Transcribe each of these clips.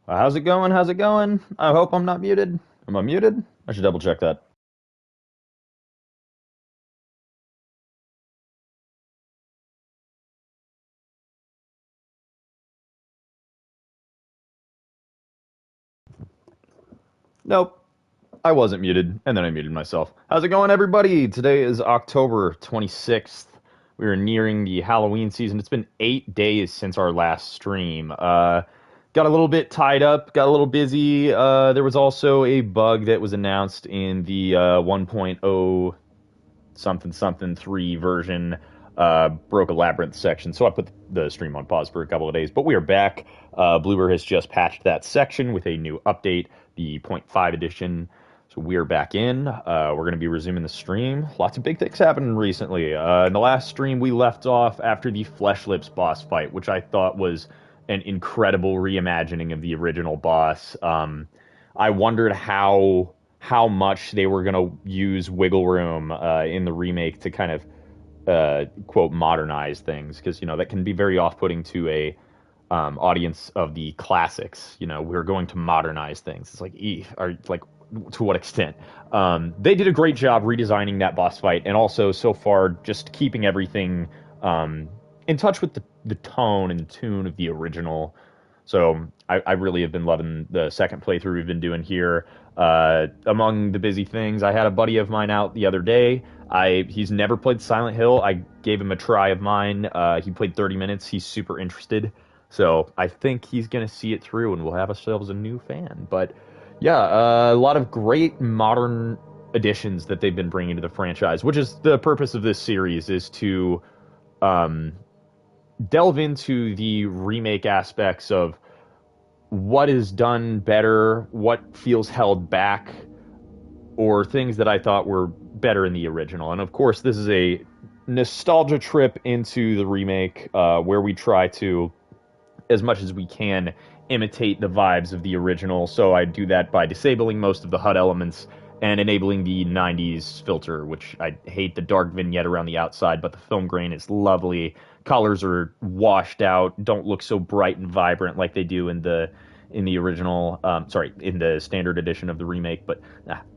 How's it going? How's it going? I hope I'm not muted. Am I muted? I should double check that. Nope, I wasn't muted, and then I muted myself. How's it going, everybody? Today is October 26th. We are nearing the Halloween season. It's been 8 days since our last stream. Got a little bit tied up, got a little busy. There was also a bug that was announced in the 1.0 something something 3 version, broke a labyrinth section, so I put the stream on pause for a couple of days. But we are back. Bloober has just patched that section with a new update, the zero point 0.5 edition. So we are back in. We're going to be resuming the stream. Lots of big things happening recently. In the last stream, we left off after the Flesh Lips boss fight, which I thought was an incredible reimagining of the original boss. I wondered how much they were going to use wiggle room in the remake to kind of quote modernize things, because that can be very off-putting to a audience of the classics. We're going to modernize things. It's like, to what extent? They did a great job redesigning that boss fight, and also so far just keeping everything in touch with the tone and tune of the original. So I really have been loving the second playthrough we've been doing here. Among the busy things, I had a buddy of mine out the other day. He's never played Silent Hill. I gave him a try of mine. He played 30 minutes. He's super interested. So I think he's going to see it through, and we'll have ourselves a new fan. But yeah, a lot of great modern additions that they've been bringing to the franchise, which is the purpose of this series, is to delve into the remake aspects of what is done better, what feels held back, or things that I thought were better in the original. And of course, this is a nostalgia trip into the remake, where we try to, as much as we can, imitate the vibes of the original. So I do that by disabling most of the HUD elements and enabling the 90s filter, which I hate the dark vignette around the outside, but the film grain is lovely. Colors are washed out, don't look so bright and vibrant like they do in the original, in the standard edition of the remake, but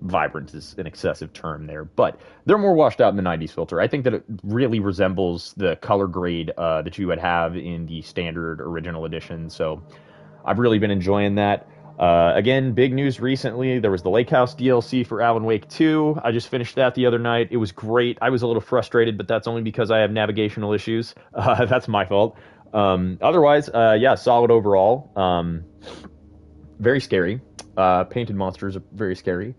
vibrant is an excessive term there. But they're more washed out in the 90s filter. I think that it really resembles the color grade that you would have in the standard original edition, so I've really been enjoying that. Again, big news recently, there was the Lake House DLC for Alan Wake 2. I just finished that the other night. It was great. I was a little frustrated, but that's only because I have navigational issues. That's my fault. Otherwise, yeah, solid overall. Very scary. Painted monsters are very scary.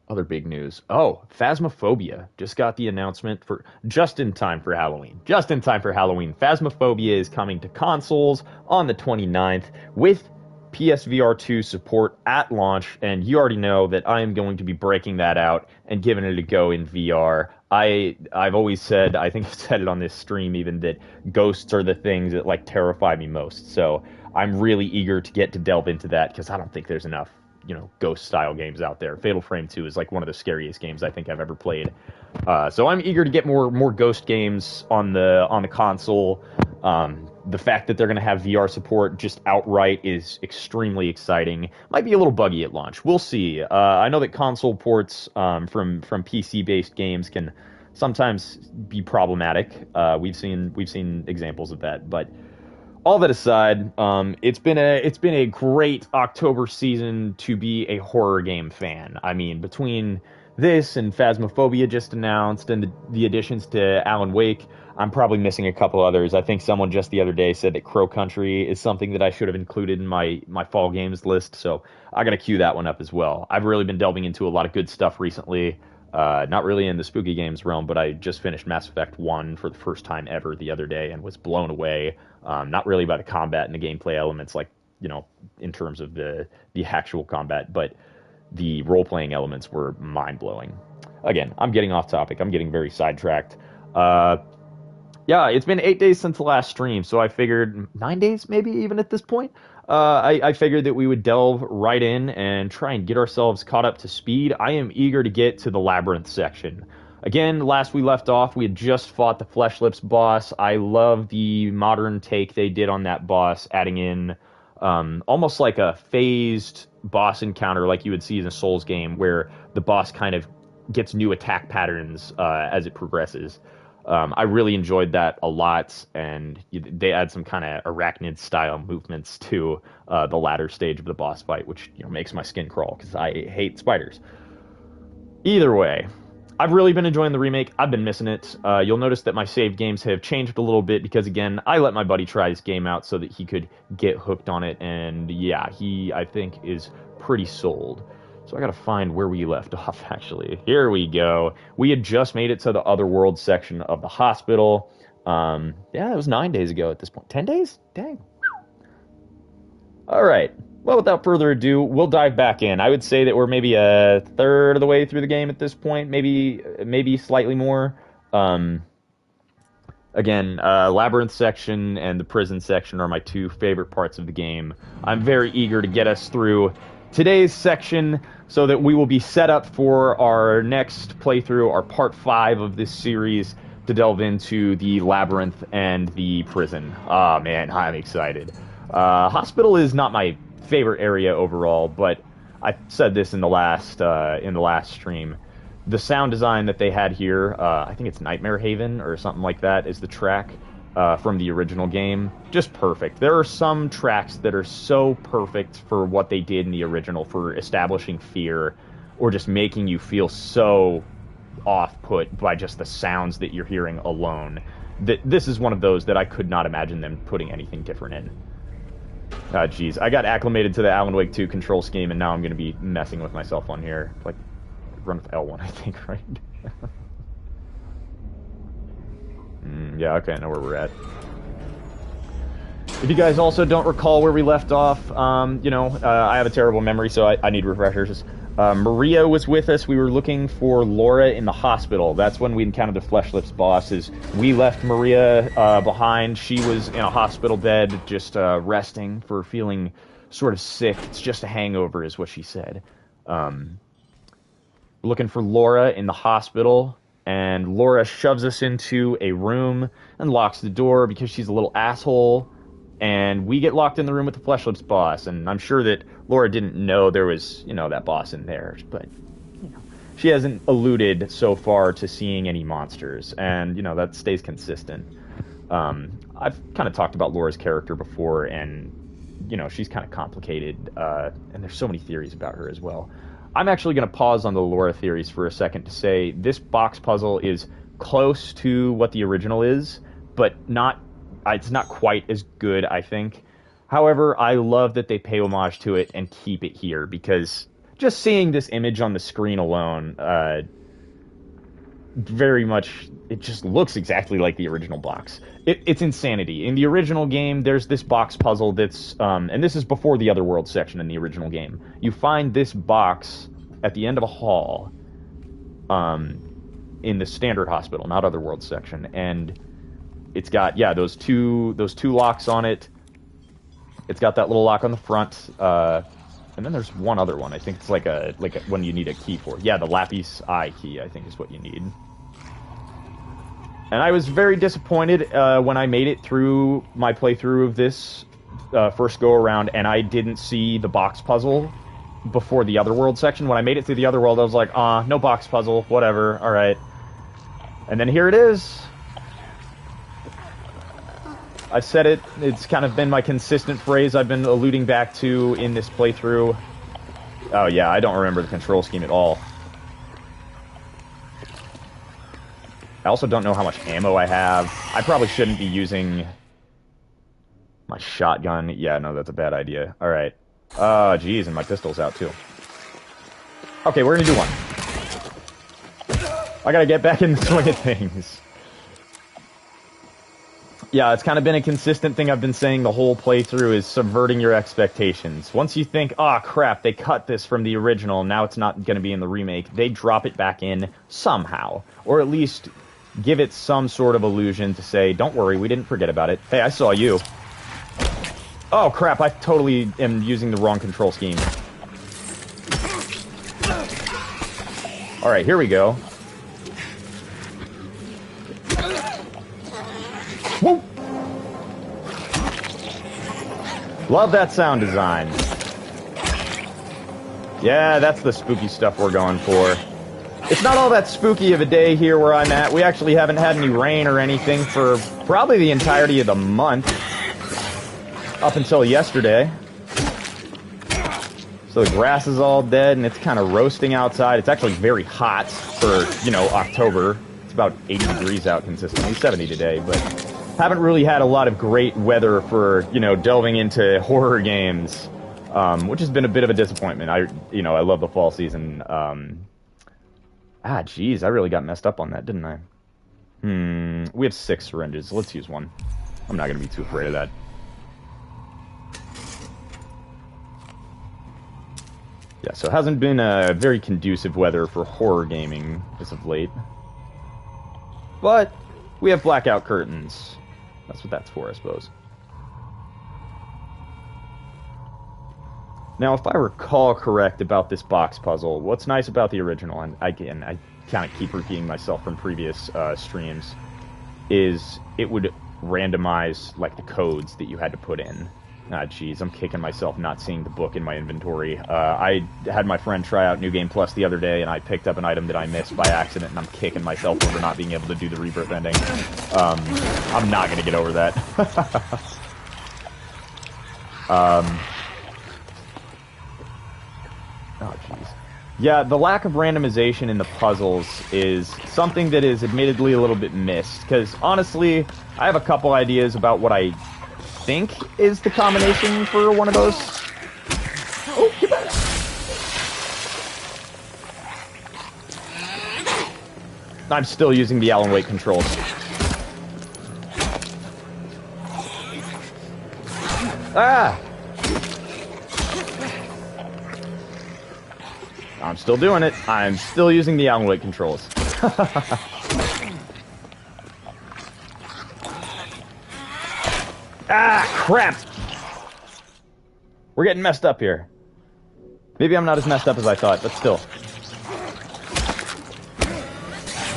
Other big news. Oh, Phasmophobia just got the announcement for just in time for Halloween. Just in time for Halloween. Phasmophobia is coming to consoles on the 29th with PSVR 2 support at launch, and you already know that I am going to be breaking that out and giving it a go in VR. I've always said, I think I've said it on this stream even, that ghosts are the things that terrify me most. So I'm really eager to get to delve into that, because I don't think there's enough ghost style games out there. Fatal Frame 2 is one of the scariest games I think I've ever played. So I'm eager to get more ghost games on the console. The fact that they're going to have VR support just outright is extremely exciting. Might be a little buggy at launch. We'll see. I know that console ports from PC-based games can sometimes be problematic. We've seen examples of that, but all that aside, it's been a great October season to be a horror game fan. I mean, between this and Phasmophobia just announced, and the additions to Alan Wake, I'm probably missing a couple others. I think someone just the other day said that Crow Country is something that I should have included in my fall games list, so I gotta queue that one up as well. I've really been delving into a lot of good stuff recently. Not really in the spooky games realm, but I just finished Mass Effect 1 for the first time ever the other day and was blown away. Not really by the combat and the gameplay elements, in terms of the actual combat, but the role-playing elements were mind-blowing. Again, I'm getting off topic. I'm getting very sidetracked. Yeah, it's been 8 days since the last stream, so I figured 9 days, maybe even at this point. I figured that we would delve right in and try and get ourselves caught up to speed. I am eager to get to the labyrinth section. Again, last we left off, we had just fought the Flesh Lips boss. I love the modern take they did on that boss, adding in almost like a phased boss encounter like you would see in a Souls game, where the boss kind of gets new attack patterns as it progresses. I really enjoyed that a lot, and they add some kind of arachnid-style movements to the latter stage of the boss fight, which makes my skin crawl, because I hate spiders. Either way, I've really been enjoying the remake. I've been missing it. You'll notice that my save games have changed a little bit because, again, I let my buddy try this game out so that he could get hooked on it. And yeah, he, I think, is pretty sold. So I gotta find where we left off, actually. Here we go. We had just made it to the Otherworld section of the hospital. Yeah, it was 9 days ago at this point. 10 days? Dang. All right. Well, without further ado, we'll dive back in. I would say that we're maybe a third of the way through the game at this point, maybe slightly more. Again, Labyrinth section and the prison section are my two favorite parts of the game. I'm very eager to get us through today's section so that we will be set up for our next playthrough, our part 5 of this series, to delve into the Labyrinth and the prison. Ah, man, I'm excited. Hospital is not my favorite area overall, but I said this in the last stream. The sound design that they had here, I think it's Nightmare Haven or something like that, is the track from the original game. Just perfect. There are some tracks that are so perfect for what they did in the original, for establishing fear or just making you feel so off-put by just the sounds that you're hearing alone. This is one of those that I could not imagine them putting anything different in. Jeez, I got acclimated to the Alan Wake 2 control scheme, and now I'm going to be messing with myself on here. Like, run with L1, I think, right? Yeah, okay, I know where we're at. If you guys also don't recall where we left off, I have a terrible memory, so I need refreshers. Maria was with us. We were looking for Laura in the hospital. That's when we encountered the Flesh Lips bosses. We left Maria behind. She was in a hospital bed, just resting for feeling sort of sick. It's just a hangover, is what she said. Looking for Laura in the hospital, and Laura shoves us into a room and locks the door because she's a little asshole. And we get locked in the room with the Flesh Lips boss, and I'm sure that Laura didn't know there was, that boss in there, but, she hasn't alluded so far to seeing any monsters, and, that stays consistent. I've kind of talked about Laura's character before, and, she's kind of complicated, and there's so many theories about her as well. I'm actually going to pause on the Laura theories for a second to say this box puzzle is close to what the original is, but it's not quite as good, I think. However, I love that they pay homage to it and keep it here, because just seeing this image on the screen alone, very much, it just looks exactly like the original box. It's insanity. In the original game, there's this box puzzle that's, and this is before the Otherworld section in the original game. You find this box at the end of a hall, in the standard hospital, not Otherworld section, and it's got, those two locks on it. It's got that little lock on the front, and then there's one other one. I think it's like a one you need a key for. Yeah, the Lapis Eye key, I think, is what you need. And I was very disappointed when I made it through my playthrough of this first go-around, and I didn't see the box puzzle before the Otherworld section. When I made it through the Otherworld, I was like, no box puzzle, whatever, alright. And then here it is. I've said it, it's kind of been my consistent phrase I've been alluding back to in this playthrough. Oh yeah, I don't remember the control scheme at all. I also don't know how much ammo I have. I probably shouldn't be using my shotgun. Yeah, no, that's a bad idea. Alright. Oh, geez, and my pistol's out too. Okay, we're gonna do one. I gotta get back in the swing of things. Yeah, it's kind of been a consistent thing I've been saying the whole playthrough, is subverting your expectations. Once you think, oh crap, they cut this from the original, now it's not going to be in the remake, they drop it back in somehow. Or at least give it some sort of illusion to say, don't worry, we didn't forget about it. Hey, I saw you. Oh crap, I totally am using the wrong control scheme. Alright, here we go. Woo! Love that sound design. Yeah, that's the spooky stuff we're going for. It's not all that spooky of a day here where I'm at. We actually haven't had any rain or anything for probably the entirety of the month. Up until yesterday. So the grass is all dead and it's kind of roasting outside. It's actually very hot for, you know, October. It's about 80 degrees out consistently, 70 today, but haven't really had a lot of great weather for, you know, delving into horror games, which has been a bit of a disappointment. I love the fall season. Geez, I really got messed up on that, didn't I? We have 6 syringes. Let's use one. I'm not going to be too afraid of that. Yeah, so it hasn't been a very conducive weather for horror gaming as of late. But we have blackout curtains. That's what that's for, I suppose. Now, if I recall correct about this box puzzle, what's nice about the original, and again, I kind of keep repeating myself from previous streams, is it would randomize, like, the codes that you had to put in. Jeez, I'm kicking myself not seeing the book in my inventory. I had my friend try out New Game Plus the other day, and I picked up an item that I missed by accident, and I'm kicking myself over not being able to do the rebirth ending. I'm not going to get over that. Oh, jeez. Yeah, the lack of randomization in the puzzles is something that is admittedly a little bit missed, because honestly, I have a couple ideas about what I think is the combination for one of those. Oh, get back! I'm still using the Alan Wake controls. Ah! I'm still doing it. I'm still using the Alan Wake controls. Ah, crap! We're getting messed up here. Maybe I'm not as messed up as I thought, but still.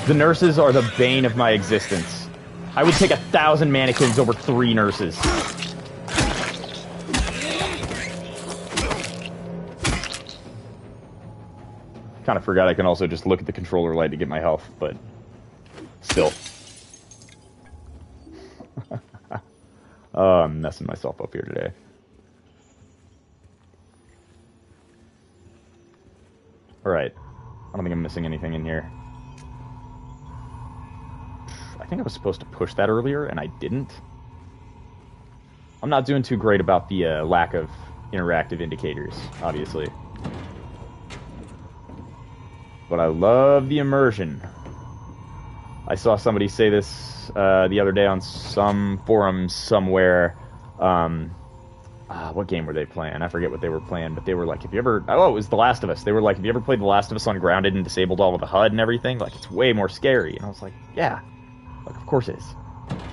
The nurses are the bane of my existence. I would take 1,000 mannequins over 3 nurses. Kind of forgot I can also just look at the controller light to get my health, but still. Oh, I'm messing myself up here today. Alright. I don't think I'm missing anything in here. I think I was supposed to push that earlier, and I didn't. I'm not doing too great about the lack of interactive indicators, obviously. But I love the immersion. I saw somebody say this the other day on some forum somewhere. What game were they playing? I forget what they were playing, but they were like, have you ever... Oh, it was The Last of Us. They were like, have you ever played The Last of Us on Grounded and disabled all of the HUD and everything? Like, it's way more scary. And I was like, yeah. Like, of course it is.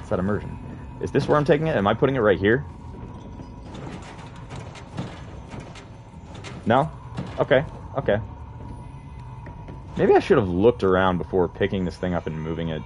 It's that immersion. Is this where I'm taking it? Am I putting it right here? No? Okay. Okay. Maybe I should have looked around before picking this thing up and moving it.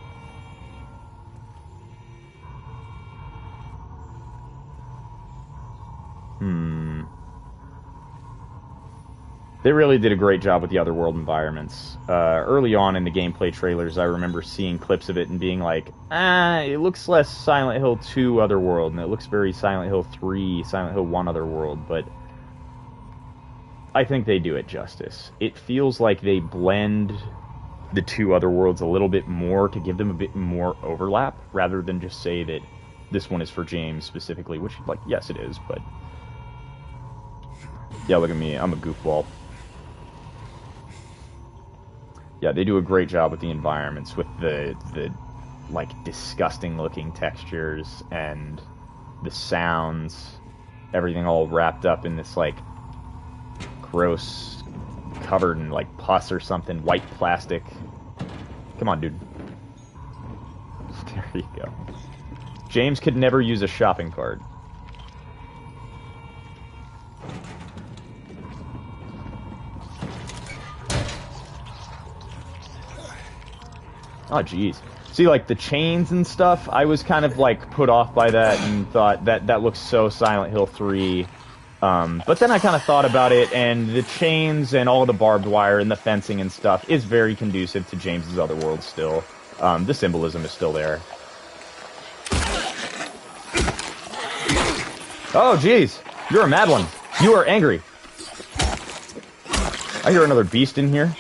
They really did a great job with the Otherworld environments. Early on in the gameplay trailers, I remember seeing clips of it and being like, it looks less Silent Hill 2 Otherworld, and it looks very Silent Hill 3, Silent Hill 1 Otherworld, but I think they do it justice. It feels like they blend the two Otherworlds a little bit more to give them a bit more overlap, rather than just say that this one is for James specifically, which, like, yes it is, but... Yeah, look at me, I'm a goofball. Yeah, they do a great job with the environments, with the like, disgusting-looking textures, and the sounds, everything all wrapped up in this, like, gross, covered in, like, pus or something, white plastic. Come on, dude. There you go. James could never use a shopping cart. Oh, jeez. See, like, the chains and stuff, I was kind of, like, put off by that and thought that looks so Silent Hill 3. But then I kind of thought about it, and the chains and all of the barbed wire and the fencing and stuff is very conducive to James's Otherworld still. The symbolism is still there. Oh, jeez. You're a mad one. You are angry. I hear another beast in here.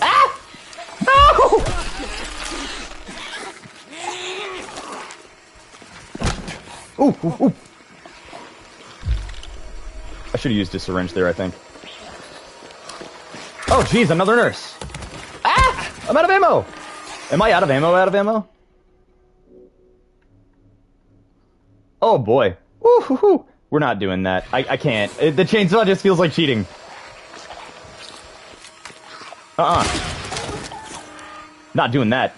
Ah! No! Ooh, ooh, ooh. I should have used a syringe there, I think. Oh, jeez, another nurse. Ah! I'm out of ammo! Am I out of ammo? Oh, boy. Woo, hoo, hoo. We're not doing that. I can't. The chainsaw just feels like cheating. Not doing that.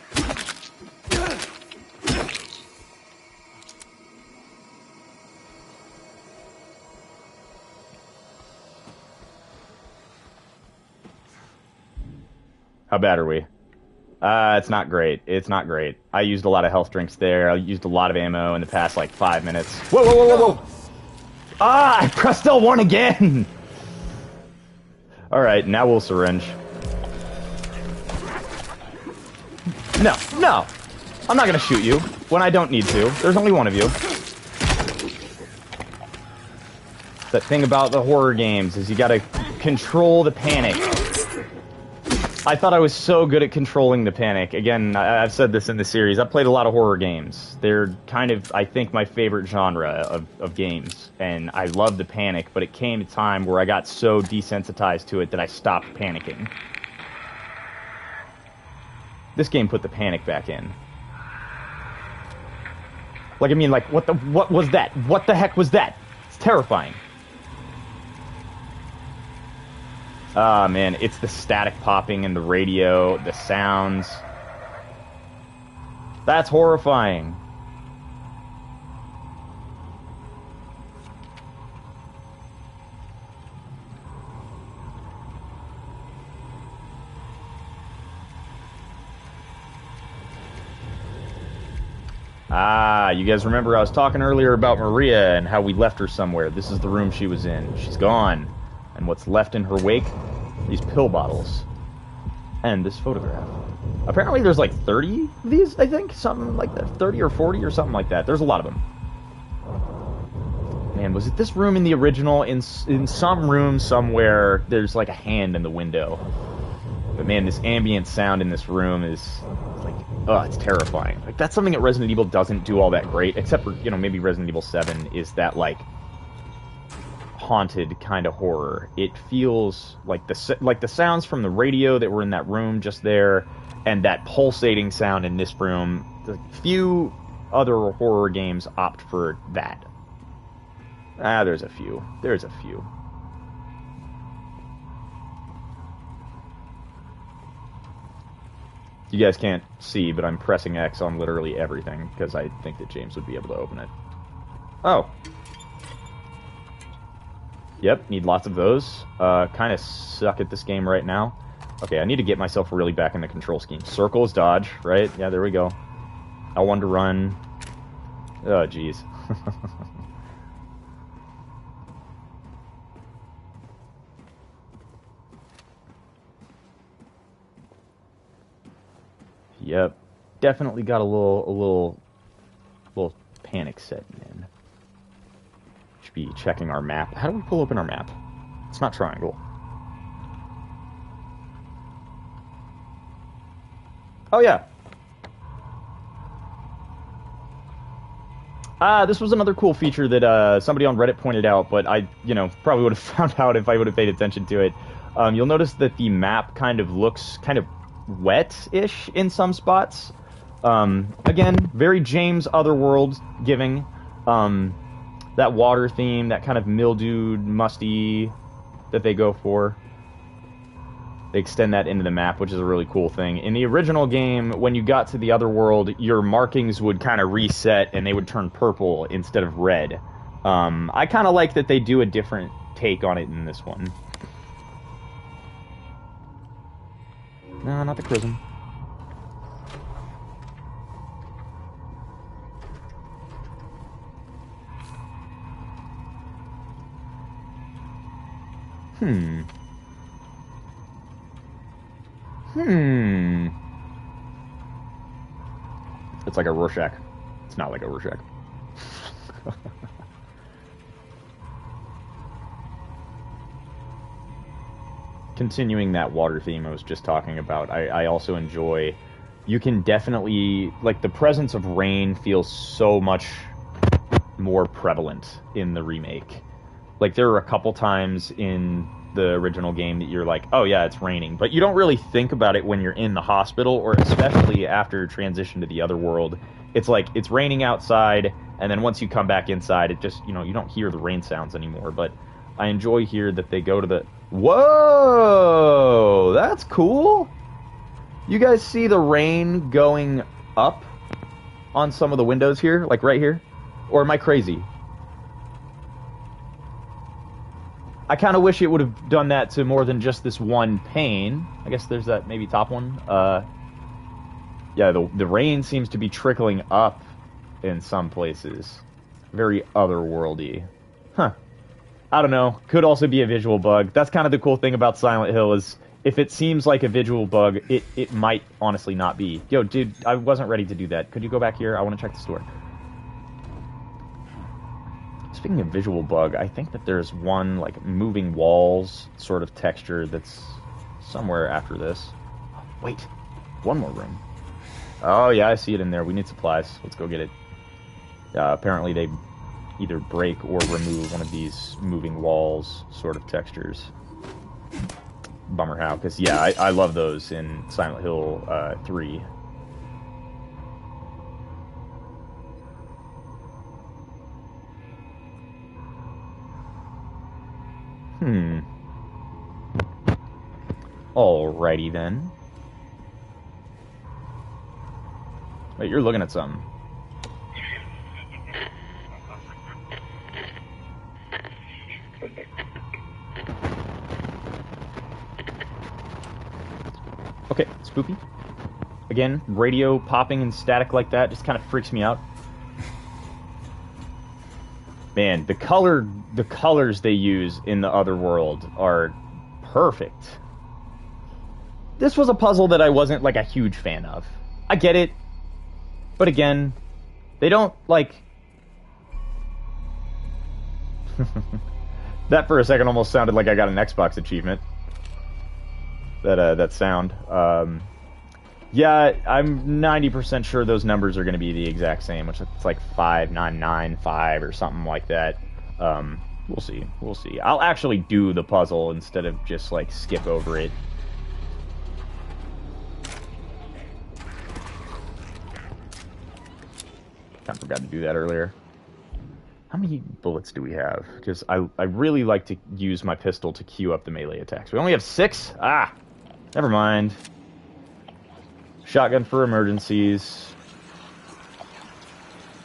How bad are we? It's not great. It's not great. I used a lot of health drinks there. I used a lot of ammo in the past, like, 5 minutes. Whoa, whoa, whoa, whoa, whoa! Ah, I pressed L1 again! Alright, now we'll syringe. No, no! I'm not gonna shoot you when I don't need to. There's only one of you. That thing about the horror games is you gotta control the panic. I thought I was so good at controlling the panic. Again, I've said this in the series. I've played a lot of horror games. They're kind of, I think, my favorite genre of games. And I love the panic, but it came a time where I got so desensitized to it that I stopped panicking. This game put the panic back in. Like, I mean, like, what was that? What the heck was that? It's terrifying. Ah, man, it's the static popping in the radio, the sounds. That's horrifying. Ah, you guys remember I was talking earlier about Maria and how we left her somewhere. This is the room she was in. She's gone. And what's left in her wake? These pill bottles. And this photograph. Apparently there's like 30 of these, I think? Something like that. 30 or 40 or something like that. There's a lot of them. Man, was it this room in the original? In some room somewhere, there's like a hand in the window. But man, this ambient sound in this room is like, oh, it's terrifying. Like, that's something that Resident Evil doesn't do all that great, except for, you know, maybe Resident Evil 7 is that, like, haunted kind of horror. It feels like the sounds from the radio that were in that room just there, and that pulsating sound in this room. The few other horror games opt for that. Ah, there's a few. There's a few. You guys can't see, but I'm pressing X on literally everything, because I think that James would be able to open it. Oh. Yep, need lots of those. Kind of suck at this game right now. Okay, I need to get myself really back in the control scheme. Circle is dodge, right? Yeah, there we go. L1 to run. Oh, jeez. Yep, definitely got a little panic setting in. Should be checking our map. How do we pull open our map? It's not triangle. Oh yeah. This was another cool feature that somebody on Reddit pointed out, but I, probably would have found out if I would have paid attention to it. You'll notice that the map kind of looks kind of wet-ish in some spots. Again, very James Otherworld giving. That water theme, that kind of mildewed, musty that they go for. They extend that into the map, which is a really cool thing. In the original game, when you got to the Otherworld, your markings would kind of reset and they would turn purple instead of red. I kind of like that they do a different take on it in this one. No, not the chrism. It's like a Rorschach. It's not like a Rorschach. Continuing that water theme I was just talking about, I also enjoy... You can definitely... Like, the presence of rain feels so much more prevalent in the remake. Like, there are a couple times in the original game that you're like, oh yeah, it's raining. But you don't really think about it when you're in the hospital, or especially after transition to the Otherworld. It's like, it's raining outside, and then once you come back inside, it just, you know, you don't hear the rain sounds anymore. But I enjoy here that they go to the... Whoa! That's cool! You guys see the rain going up on some of the windows here? Like right here? Or am I crazy? I kind of wish it would have done that to more than just this one pane. I guess there's that maybe top one. Yeah, the rain seems to be trickling up in some places. Very otherworldy. Huh. I don't know. Could also be a visual bug. That's kind of the cool thing about Silent Hill is if it seems like a visual bug, it might honestly not be. Yo, dude, I wasn't ready to do that. Could you go back here? I want to check the store. Speaking of visual bug, I think that there's one, like, moving walls sort of texture that's somewhere after this. Oh, wait. One more room. Oh, yeah, I see it in there. We need supplies. Let's go get it. Apparently they either break or remove one of these moving walls sort of textures. Bummer how, because, yeah, I love those in Silent Hill 3. Alrighty then. Wait, you're looking at something. Okay, spooky. Again, radio popping and static like that just kind of freaks me out. Man, the colors they use in the Otherworld are perfect. This was a puzzle that I wasn't, like, a huge fan of. I get it. But again, they don't, like... That for a second almost sounded like I got an Xbox achievement. That sound. Yeah, I'm 90% sure those numbers are going to be the exact same, which it's like 5995 or something like that. We'll see. We'll see. I'll actually do the puzzle instead of just, like, skip over it. I forgot to do that earlier. How many bullets do we have? Because I really like to use my pistol to queue up the melee attacks. We only have 6? Ah! Never mind. Shotgun for emergencies.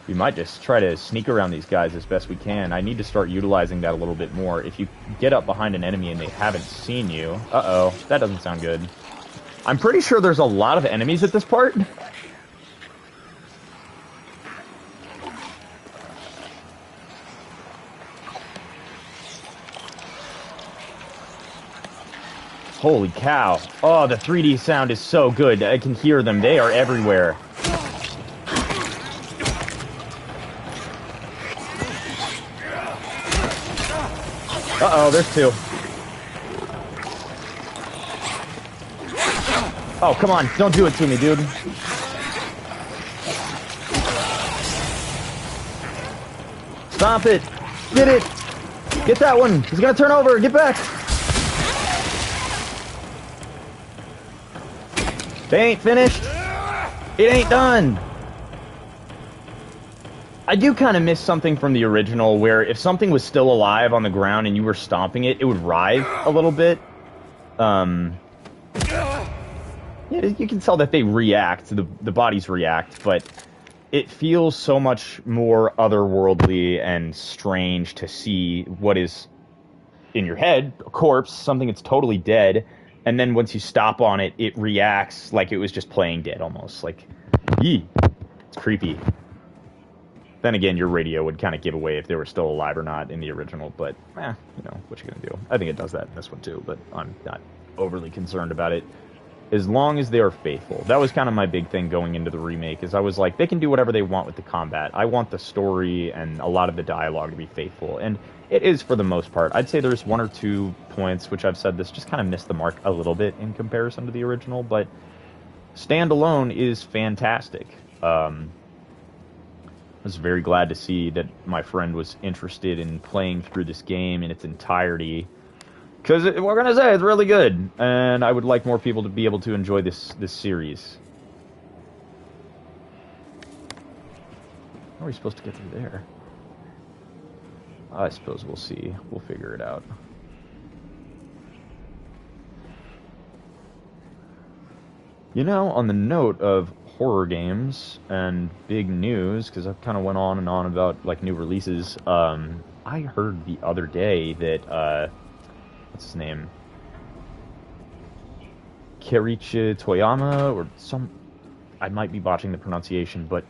We might just try to sneak around these guys as best we can. I need to start utilizing that a little bit more. If you get up behind an enemy and they haven't seen you... Uh-oh, that doesn't sound good. I'm pretty sure there's a lot of enemies at this part. Holy cow. Oh, the 3D sound is so good. I can hear them. They are everywhere. Uh-oh, there's 2. Oh, come on. Don't do it to me, dude. Stomp it. Get it. Get that one. He's gonna turn over. Get back. They ain't finished. It ain't done. I do kind of miss something from the original where if something was still alive on the ground and you were stomping it, it would writhe a little bit. Yeah, you can tell that they react, the bodies react, but it feels so much more otherworldly and strange to see what is in your head, a corpse, something that's totally dead, And then once you stop on it, it reacts like it was just playing dead almost. Like, yee. It's creepy. Then again, your radio would kind of give away if they were still alive or not in the original, but, you know, what you gonna do? I think it does that in this one too, but I'm not overly concerned about it. As long as they are faithful. That was kind of my big thing going into the remake, is I was like, they can do whatever they want with the combat. I want the story and a lot of the dialogue to be faithful, and it is for the most part. I'd say there's 1 or 2 points, which I've said this, just kind of missed the mark a little bit in comparison to the original, but standalone is fantastic. I was very glad to see that my friend was interested in playing through this game in its entirety, because we're gonna say it's really good, and I would like more people to be able to enjoy this series. How are we supposed to get through there? I suppose we'll see. We'll figure it out. You know, on the note of horror games and big news, because I kind of went on and on about like new releases, I heard the other day that what's his name, Kerichi Toyama, or some, I might be botching the pronunciation, but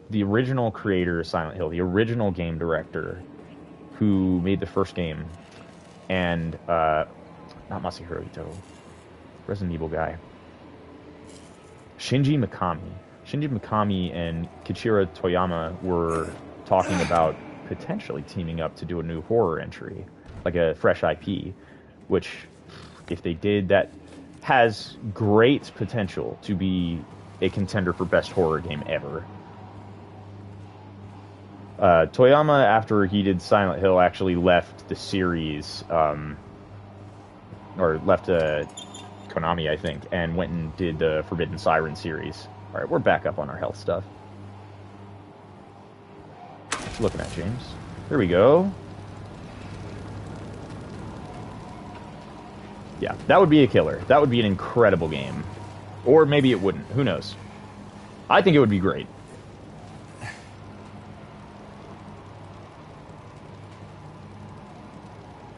the original creator of Silent Hill, the original game director who made the first game, and not Masahiro Ito, Resident Evil guy, Shinji Mikami and Kichiro Toyama were talking about potentially teaming up to do a new horror entry, like a fresh IP, which, if they did, that has great potential to be a contender for best horror game ever. Toyama, after he did Silent Hill, actually left the series, or left Konami, I think, and went and did the Forbidden Siren series. Alright, we're back up on our health stuff. What you looking at, James? There we go. Yeah, that would be a killer. That would be an incredible game. Or maybe it wouldn't. Who knows? I think it would be great.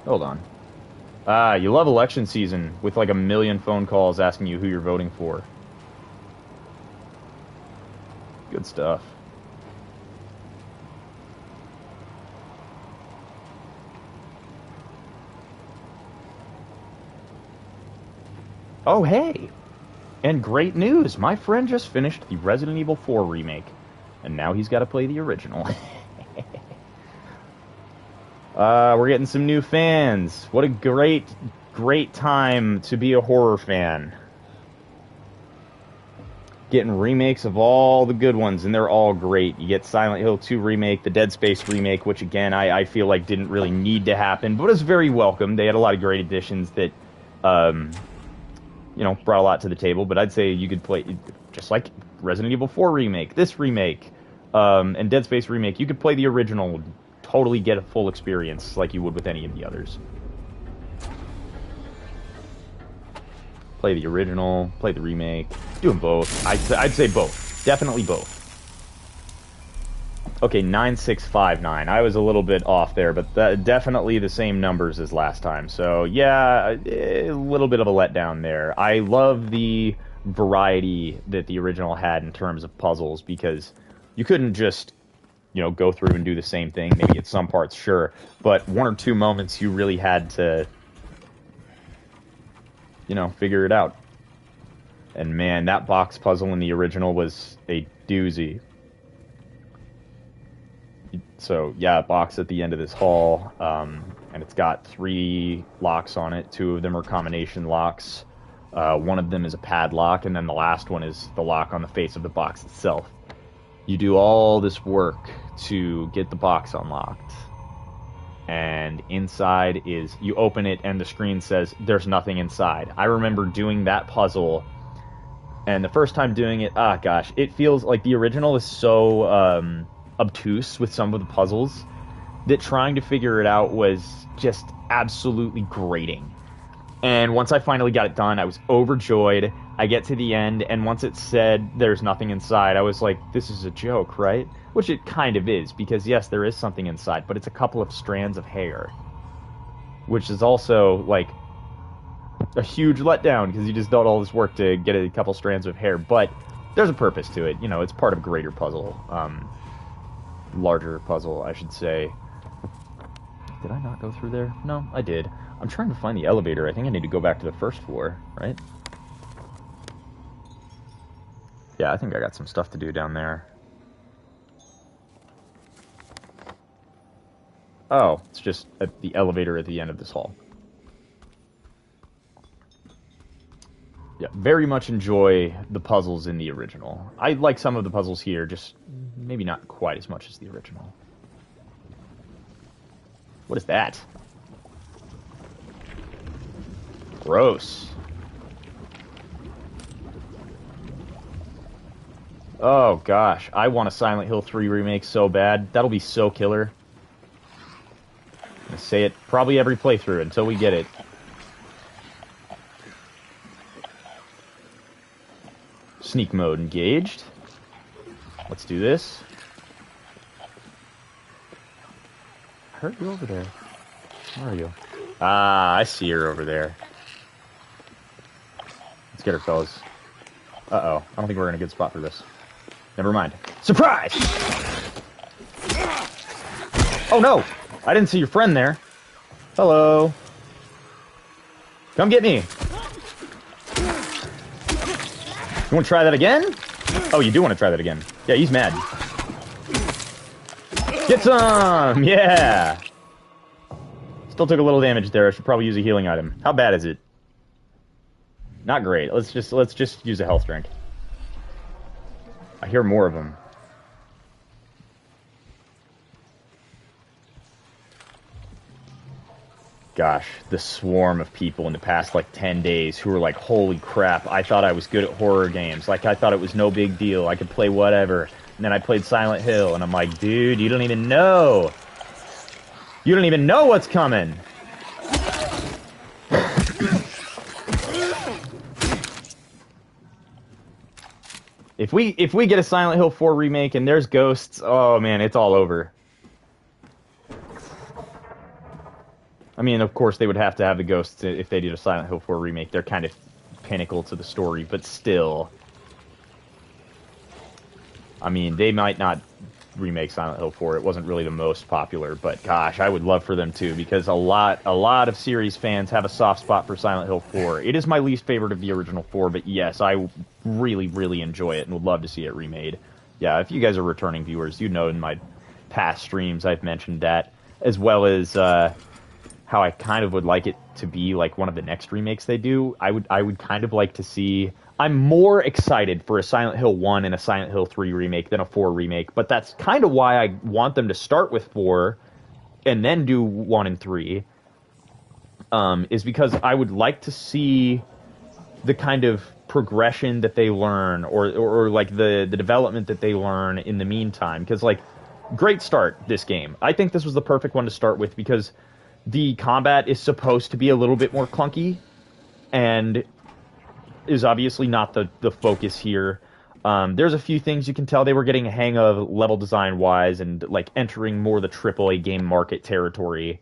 Hold on. Ah, you love election season with like 1 million phone calls asking you who you're voting for. Good stuff. Oh, hey! And great news! My friend just finished the Resident Evil 4 remake, and now he's got to play the original. We're getting some new fans. What a great time to be a horror fan. Getting remakes of all the good ones, and they're all great. You get Silent Hill 2 remake, the Dead Space remake, which again, I feel like didn't really need to happen, but was very welcome. They had a lot of great additions that, you know, brought a lot to the table, but I'd say you could play, just like Resident Evil 4 remake, this remake, and Dead Space remake, you could play the original, totally get a full experience like you would with any of the others. Play the original, play the remake, do them both. I'd say both. Definitely both. Okay, 9659. I was a little bit off there, but definitely the same numbers as last time. So, yeah, a little bit of a letdown there. I love the variety that the original had in terms of puzzles, because you couldn't just, you know, go through and do the same thing. Maybe at some parts, sure, but 1 or 2 moments you really had to, you know, figure it out. And man, that box puzzle in the original was a doozy. So yeah, box at the end of this hall, and it's got 3 locks on it. 2 of them are combination locks. One of them is a padlock, and then the last one is the lock on the face of the box itself. You do all this work to get the box unlocked, and inside is, you open it and the screen says there's nothing inside. I remember doing that puzzle, and the first time doing it, gosh, it feels like the original is so obtuse with some of the puzzles that trying to figure it out was just absolutely grating. And once I finally got it done, I was overjoyed. I get to the end, and once it said there's nothing inside, I was like, this is a joke, right? Which it kind of is, because yes, there is something inside, but it's a couple of strands of hair. Which is also, like, a huge letdown because you just done all this work to get a couple strands of hair, but there's a purpose to it. You know, it's part of a greater puzzle. Larger puzzle, I should say. Did I not go through there? No, I did. I'm trying to find the elevator. I think I need to go back to the first floor, right? Yeah, I think I got some stuff to do down there. Oh, it's just at the elevator at the end of this hall. Yeah, very much enjoy the puzzles in the original. I like some of the puzzles here, just maybe not quite as much as the original. What is that? Gross. Oh gosh, I want a Silent Hill 3 remake so bad. That'll be so killer. I'm gonna say it probably every playthrough until we get it. Sneak mode engaged. Let's do this. I heard you over there. Where are you? Ah, I see her over there. Let's get her, fellas. Uh-oh. I don't think we're in a good spot for this. Never mind. Surprise! Oh, no! I didn't see your friend there. Hello. Come get me. You want to try that again? Oh, you do want to try that again. Yeah, he's mad. Get some! Yeah! Still took a little damage there. I should probably use a healing item. How bad is it? Not great. Let's just use a health drink. I hear more of them. Gosh, the swarm of people in the past, like, 10 days who were like, holy crap, I thought I was good at horror games. Like, I thought it was no big deal. I could play whatever. And then I played Silent Hill, and I'm like, dude, you don't even know. You don't even know what's coming. If we get a Silent Hill 4 remake and there's ghosts, oh man, it's all over. I mean, of course, they would have to have the ghosts if they did a Silent Hill 4 remake. They're kind of pinnacle to the story, but still. I mean, they might not remake Silent Hill 4. It wasn't really the most popular, but gosh, I would love for them to, because a lot of series fans have a soft spot for Silent Hill 4. It is my least favorite of the original 4, but yes, I really, really enjoy it and would love to see it remade. Yeah, if you guys are returning viewers, you know in my past streams I've mentioned that, as well as how I kind of would like it to be like one of the next remakes they do. I would kind of like to see... I'm more excited for a Silent Hill 1 and a Silent Hill 3 remake than a 4 remake, but that's kind of why I want them to start with 4 and then do 1 and 3, is because I would like to see the kind of progression that they learn, or like the development that they learn in the meantime, because, like, great start, this game. I think this was the perfect one to start with, because the combat is supposed to be a little bit more clunky, and is obviously not the focus here. There's a few things you can tell they were getting a hang of level design-wise, and, like, entering more the AAA game market territory.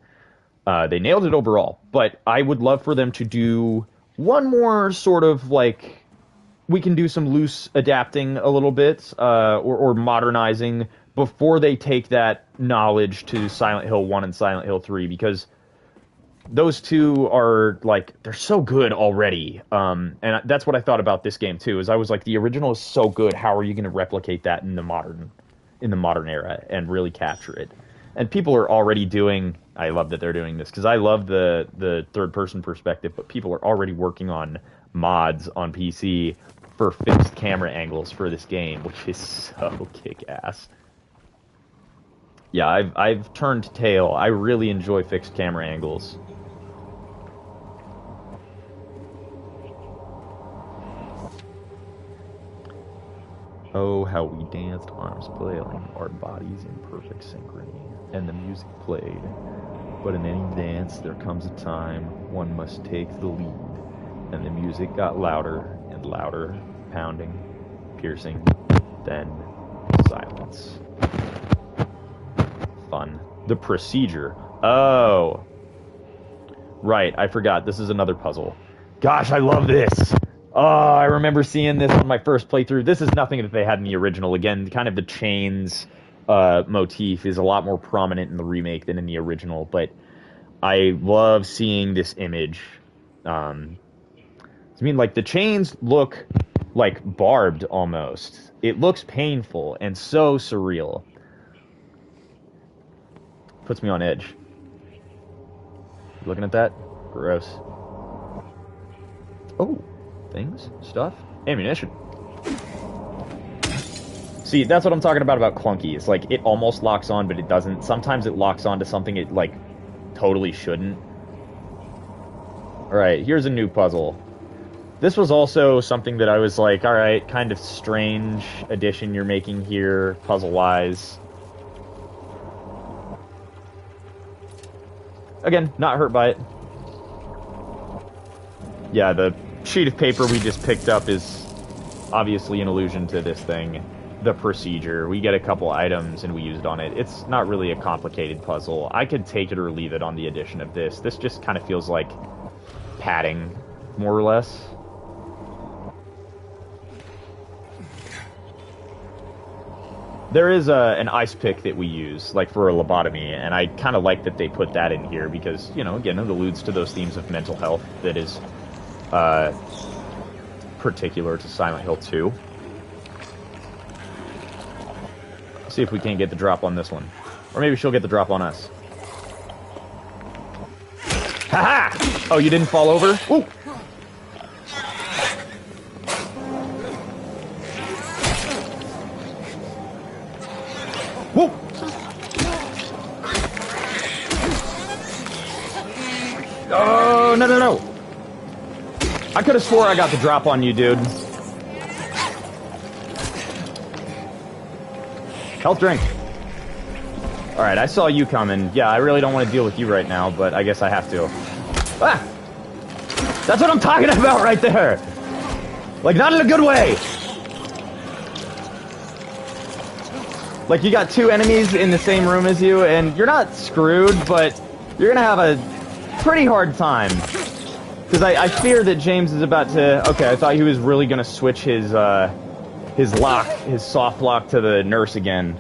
They nailed it overall, but I would love for them to do one more sort of, like, we can do some loose adapting a little bit, or modernizing, before they take that knowledge to Silent Hill 1 and Silent Hill 3, because those two are, like, they're so good already. And that's what I thought about this game, too, is I was like, the original is so good, how are you going to replicate that in the modern era and really capture it? And people are already doing... I love that they're doing this, because I love the third-person perspective, but people are already working on mods on PC for fixed camera angles for this game, which is so kick-ass. Yeah, I've turned tail. I really enjoy fixed camera angles. Oh, how we danced, arms flailing, our bodies in perfect synchrony, and the music played. But in any dance, there comes a time one must take the lead, and the music got louder and louder, pounding, piercing, then silence. Fun. The procedure. Oh! Right, I forgot. This is another puzzle. Gosh, I love this. Oh, I remember seeing this on my first playthrough. This is nothing that they had in the original. Again, kind of the chains motif is a lot more prominent in the remake than in the original, but I love seeing this image. I mean, like, the chains look like barbed almost. It looks painful and so surreal. Puts me on edge. Looking at that? Gross. Oh, things, stuff, ammunition. See, that's what I'm talking about clunky. It's like, it almost locks on, but it doesn't. Sometimes it locks on to something it, like, totally shouldn't. Alright, here's a new puzzle. This was also something that I was like, alright, kind of strange addition you're making here, puzzle-wise. Again, not hurt by it. Yeah, the sheet of paper we just picked up is obviously an allusion to this thing. The procedure. We get a couple items and we use it on it. It's not really a complicated puzzle. I could take it or leave it on the addition of this. This just kind of feels like padding, more or less. There is an ice pick that we use, like for a lobotomy, and I kind of like that they put that in here because, you know, again, it alludes to those themes of mental health that is particular to Silent Hill 2. See if we can't get the drop on this one. Or maybe she'll get the drop on us. Ha-ha! Oh, you didn't fall over? Ooh! Whoa! Oh, no, no, no! I could have swore I got the drop on you, dude. Health drink. Alright, I saw you coming. Yeah, I really don't want to deal with you right now, but I guess I have to. Ah! That's what I'm talking about right there! Like, not in a good way! Like, you got two enemies in the same room as you, and you're not screwed, but you're gonna have a pretty hard time. Because I fear that James is about to... Okay, I thought he was really gonna switch his lock, his soft lock to the nurse again.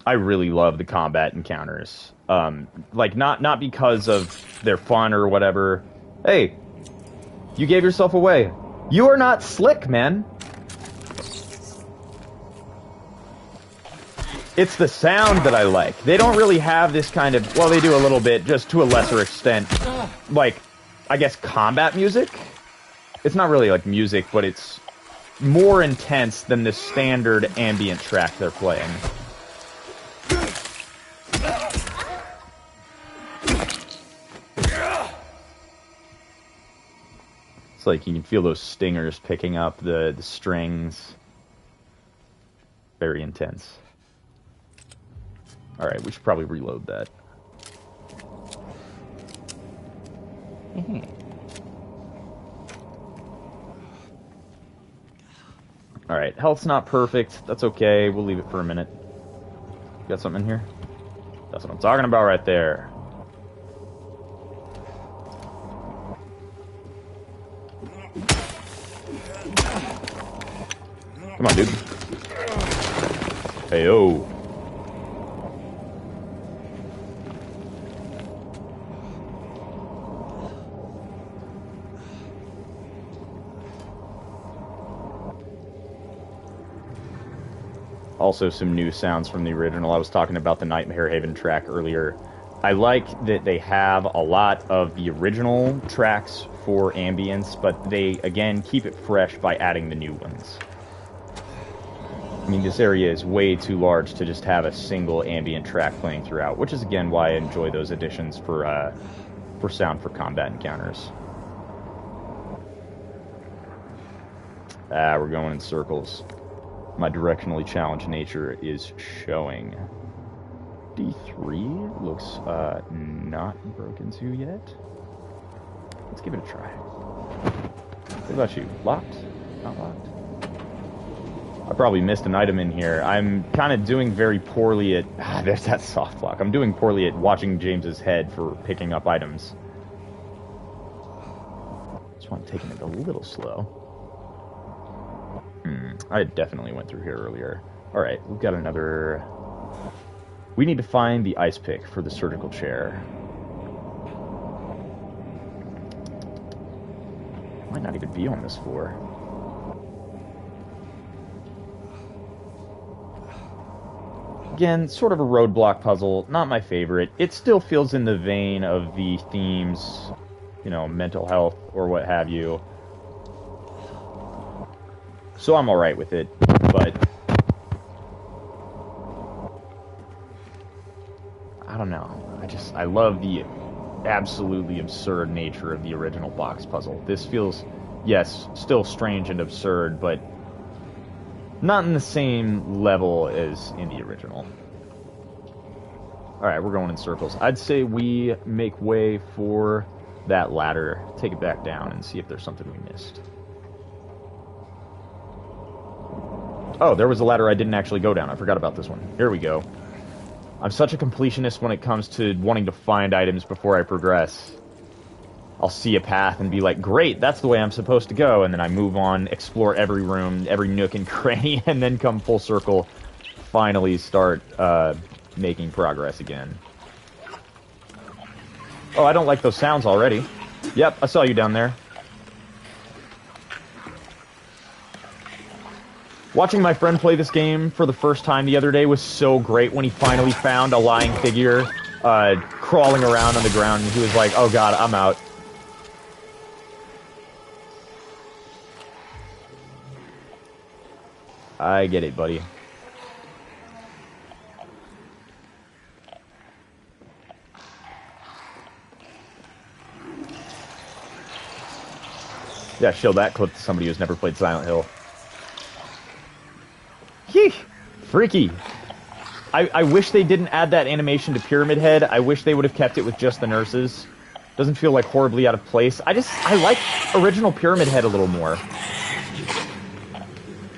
I really love the combat encounters. Like, not because of their fun or whatever. Hey, you gave yourself away. You are not slick, man. It's the sound that I like. They don't really have this kind of... Well, they do a little bit, just to a lesser extent. Like, I guess combat music? It's not really like music, but it's more intense than the standard ambient track they're playing. It's like you can feel those stingers picking up the strings. Very intense. Alright, we should probably reload that. Alright, health's not perfect. That's okay. We'll leave it for a minute. Got something in here? That's what I'm talking about right there. Come on, dude. Hey-o. Also some new sounds from the original. I was talking about the Nightmare Haven track earlier. I like that they have a lot of the original tracks for ambience, but they, again, keep it fresh by adding the new ones. I mean, this area is way too large to just have a single ambient track playing throughout, which is, again, why I enjoy those additions for sound for combat encounters. Ah, we're going in circles. My directionally challenged nature is showing. D3 looks not broken to yet. Let's give it a try. What about you? Locked? Not locked? I probably missed an item in here. I'm kind of doing very poorly at... there's that soft block. I'm doing poorly at watching James's head for picking up items. That's why I'm taking it a little slow. I definitely went through here earlier. Alright, we've got another... We need to find the ice pick for the surgical chair. Might not even be on this floor. Again, sort of a roadblock puzzle, not my favorite. It still feels in the vein of the themes, you know, mental health or what have you. So I'm alright with it, but... I don't know. I love the absolutely absurd nature of the original box puzzle. This feels, yes, still strange and absurd, but not in the same level as in the original. Alright, we're going in circles. I'd say we make way for that ladder, take it back down, and see if there's something we missed. Oh, there was a ladder I didn't actually go down. I forgot about this one. Here we go. I'm such a completionist when it comes to wanting to find items before I progress. I'll see a path and be like, great, that's the way I'm supposed to go, and then I move on, explore every room, every nook and cranny, and then come full circle, finally start making progress again. Oh, I don't like those sounds already. Yep, I saw you down there. Watching my friend play this game for the first time the other day was so great when he finally found a lying figure crawling around on the ground, and he was like, oh god, I'm out. I get it, buddy. Yeah, show that clip to somebody who's never played Silent Hill. Yeesh! Freaky! I wish they didn't add that animation to Pyramid Head. I wish they would have kept it with just the nurses. Doesn't feel like horribly out of place. I like original Pyramid Head a little more.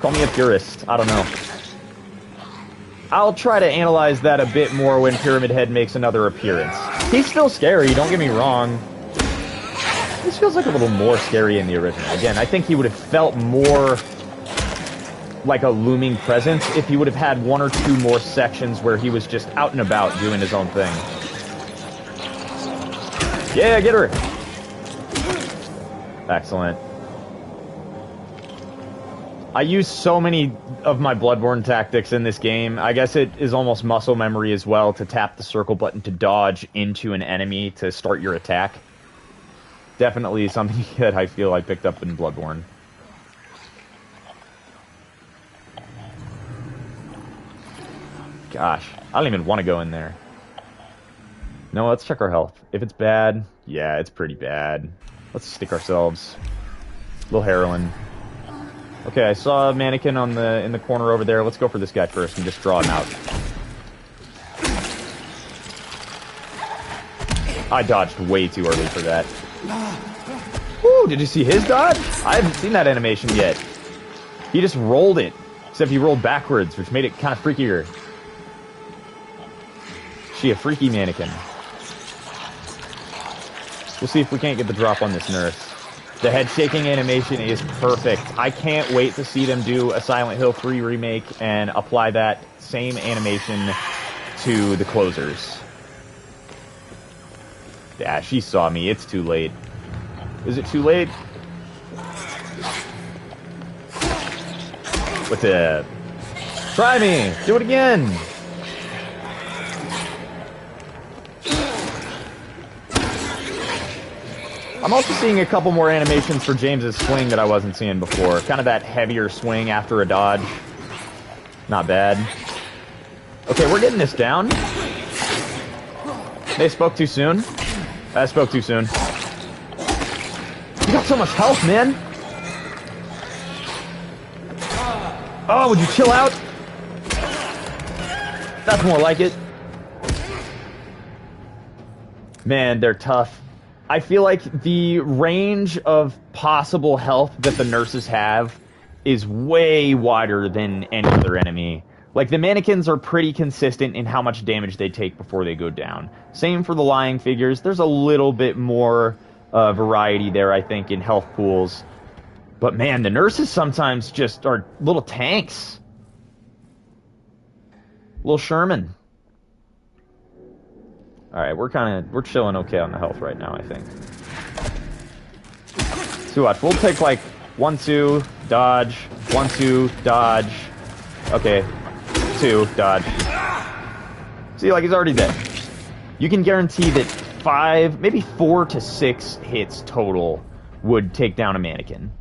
Call me a purist. I don't know. I'll try to analyze that a bit more when Pyramid Head makes another appearance. He's still scary, don't get me wrong. This feels like a little more scary in the original. Again, I think he would have felt more like a looming presence if he would have had one or two more sections where he was just out and about doing his own thing. Yeah, get her! Excellent. I use so many of my Bloodborne tactics in this game. I guess it is almost muscle memory as well to tap the circle button to dodge into an enemy to start your attack. Definitely something that I feel I picked up in Bloodborne. Gosh, I don't even want to go in there. No, let's check our health. If it's bad, yeah, it's pretty bad. Let's stick ourselves. A little heroin. Okay, I saw a mannequin on in the corner over there. Let's go for this guy first and just draw him out. I dodged way too early for that. Ooh, did you see his dodge? I haven't seen that animation yet. He just rolled it. Except he rolled backwards, which made it kind of freakier. She a freaky mannequin. We'll see if we can't get the drop on this nurse. The head shaking animation is perfect. I can't wait to see them do a Silent Hill 3 remake and apply that same animation to the closers. Yeah, she saw me. It's too late. Is it too late? What's up? Try me! Do it again! I'm also seeing a couple more animations for James's swing that I wasn't seeing before. Kind of that heavier swing after a dodge. Not bad. Okay, we're getting this down. They spoke too soon. I spoke too soon. You got so much health, man! Oh, would you chill out? That's more like it. Man, they're tough. I feel like the range of possible health that the nurses have is way wider than any other enemy. Like, the mannequins are pretty consistent in how much damage they take before they go down. Same for the lying figures. There's a little bit more variety there, I think, in health pools. But man, the nurses sometimes just are little tanks. Little Sherman. Alright, we're chilling okay on the health right now, I think. So watch, we'll take like 1, 2, dodge, 1, 2, dodge. Okay, 2, dodge. See, like, he's already dead. You can guarantee that 5, maybe 4 to 6 hits total would take down a mannequin.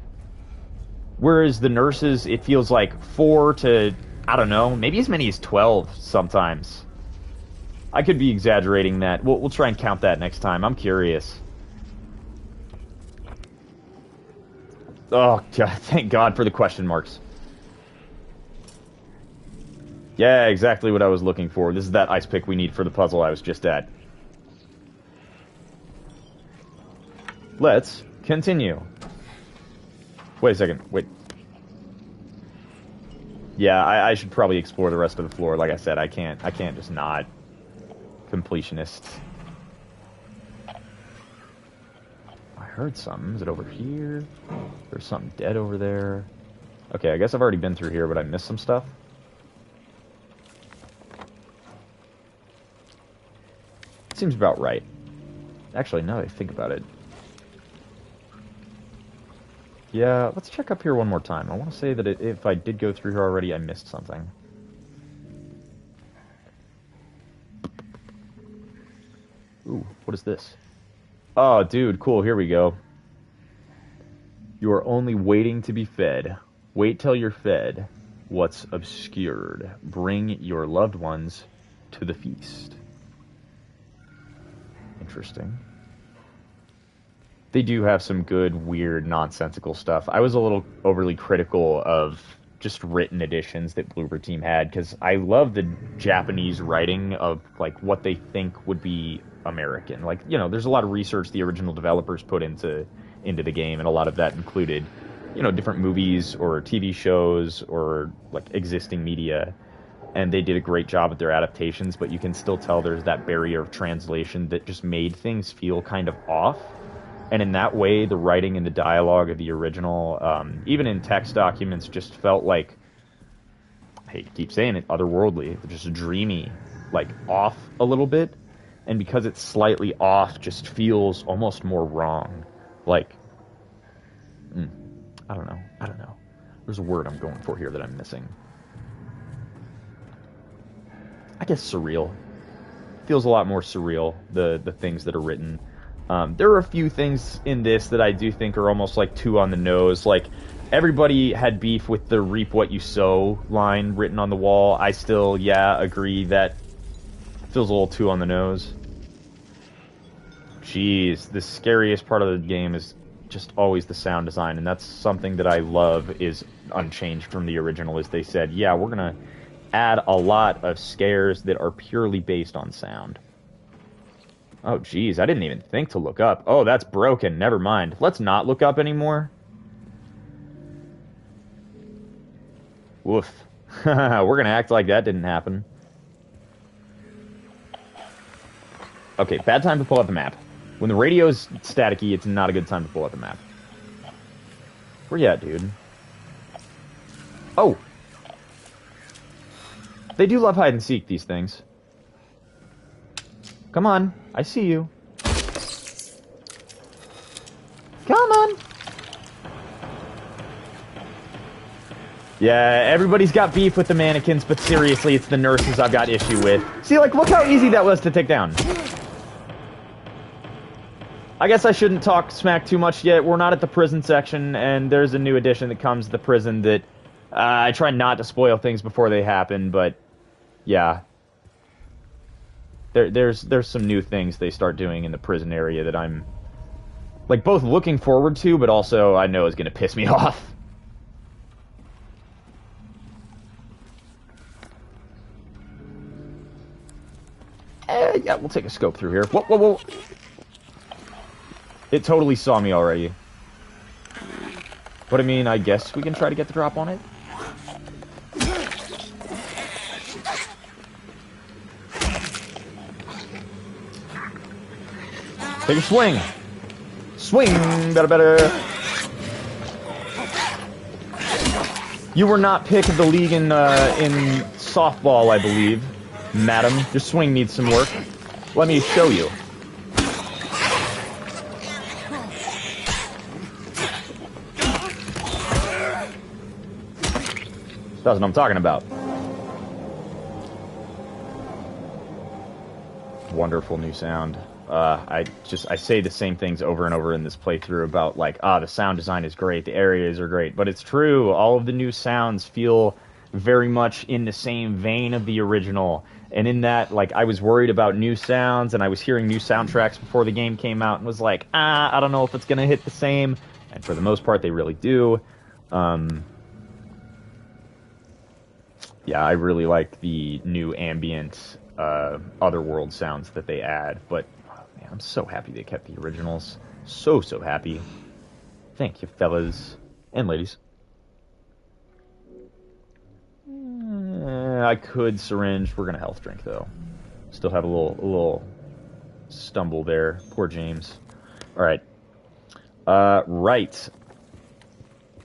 Whereas the nurses, it feels like 4 to, I don't know, maybe as many as 12 sometimes. I could be exaggerating that. We'll try and count that next time. I'm curious. Oh, God, thank God for the question marks. Yeah, exactly what I was looking for. This is that ice pick we need for the puzzle I was just at. Let's continue. Wait a second. Wait. Yeah, I should probably explore the rest of the floor. Like I said, I can't just not. Completionist. I heard something. Is it over here? There's something dead over there. Okay, I guess I've already been through here, but I missed some stuff. Seems about right. Actually, now that I think about it. Yeah, let's check up here one more time. I want to say that if I did go through here already, I missed something. Ooh, what is this? Oh, dude, cool, here we go. You are only waiting to be fed. Wait till you're fed. What's obscured? Bring your loved ones to the feast. Interesting. They do have some good, weird, nonsensical stuff. I was a little overly critical of just written editions that Bloober Team had, because I love the Japanese writing of, like, what they think would be American. Like, you know, there's a lot of research the original developers put into the game, and a lot of that included, you know, different movies or TV shows or, like, existing media. And they did a great job at their adaptations, but you can still tell there's that barrier of translation that just made things feel kind of off. And in that way, the writing and the dialogue of the original, even in text documents, just felt like, I hate to keep saying it, otherworldly, just dreamy, like off a little bit. And because it's slightly off, just feels almost more wrong. Like, I don't know. There's a word I'm going for here that I'm missing. I guess surreal. Feels a lot more surreal, the things that are written. There are a few things in this that I do think are almost like too on the nose. Like, everybody had beef with the reap what you sow line written on the wall. I still, agree that feels a little too on the nose. Jeez, the scariest part of the game is just always the sound design, and that's something that I love is unchanged from the original, is they said, yeah, we're gonna add a lot of scares that are purely based on sound. Oh, geez, I didn't even think to look up. Oh, that's broken. Never mind. Let's not look up anymore. Woof. We're gonna act like that didn't happen. Okay, bad time to pull out the map. When the radio's staticky, it's not a good time to pull out the map. Where you at, dude? Oh! They do love hide and seek, these things. Come on, I see you. Come on! Yeah, everybody's got beef with the mannequins, but seriously, it's the nurses I've got issue with. See, like, look how easy that was to take down. I guess I shouldn't talk smack too much yet. We're not at the prison section, and there's a new addition that comes to the prison that I try not to spoil things before they happen, but yeah. There's some new things they start doing in the prison area that I'm, like, both looking forward to, but also I know is going to piss me off. Yeah, we'll take a scope through here. Whoa, whoa, whoa. It totally saw me already. But I mean, I guess we can try to get the drop on it. Take a swing. Swing, better. You were not pick of the league in softball, I believe, madam. Your swing needs some work. Let me show you. That's what I'm talking about. Wonderful new sound. I say the same things over and over in this playthrough about, like, the sound design is great, the areas are great, but it's true. All of the new sounds feel very much in the same vein of the original. And in that, like, I was worried about new sounds, and I was hearing new soundtracks before the game came out, and was like, I don't know if it's gonna hit the same. And for the most part, they really do. Yeah, I really like the new ambient Otherworld sounds that they add, but man, I'm so happy they kept the originals. So happy. Thank you, fellas and ladies. I could syringe. We're gonna health drink though. Still have a little stumble there. Poor James. All right. Right.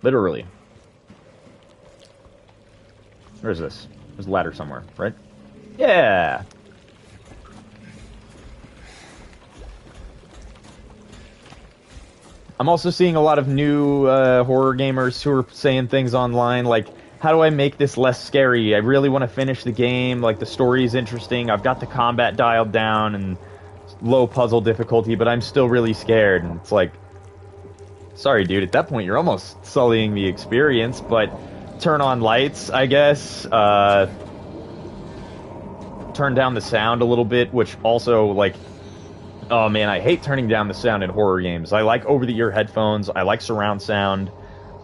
Literally. Where is this? There's a ladder somewhere, right? Yeah! I'm also seeing a lot of new horror gamers who are saying things online like, how do I make this less scary? I really want to finish the game, like the story is interesting, I've got the combat dialed down and low puzzle difficulty, but I'm still really scared. And it's like, sorry dude, at that point you're almost sullying the experience, but turn on lights, I guess. Turn down the sound a little bit, which also, like, oh man, I hate turning down the sound in horror games. I like over-the-ear headphones, I like surround sound.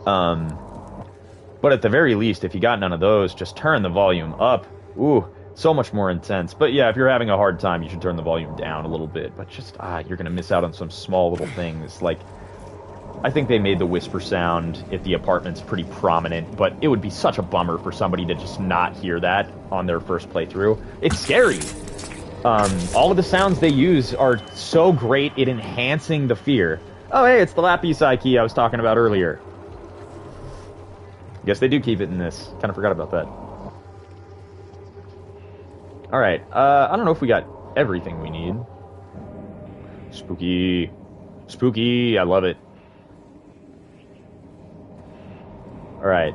But at the very least, if you got none of those, just turn the volume up. Ooh, so much more intense. But yeah, if you're having a hard time, you should turn the volume down a little bit. But just, you're gonna miss out on some small little things, like, I think they made the whisper sound at the apartments pretty prominent, but it would be such a bummer for somebody to just not hear that on their first playthrough. It's scary. All of the sounds they use are so great at enhancing the fear. Oh, hey, it's the Lapis key I was talking about earlier. Guess they do keep it in this. Kind of forgot about that. Alright, I don't know if we got everything we need. Spooky. Spooky, I love it. Alright.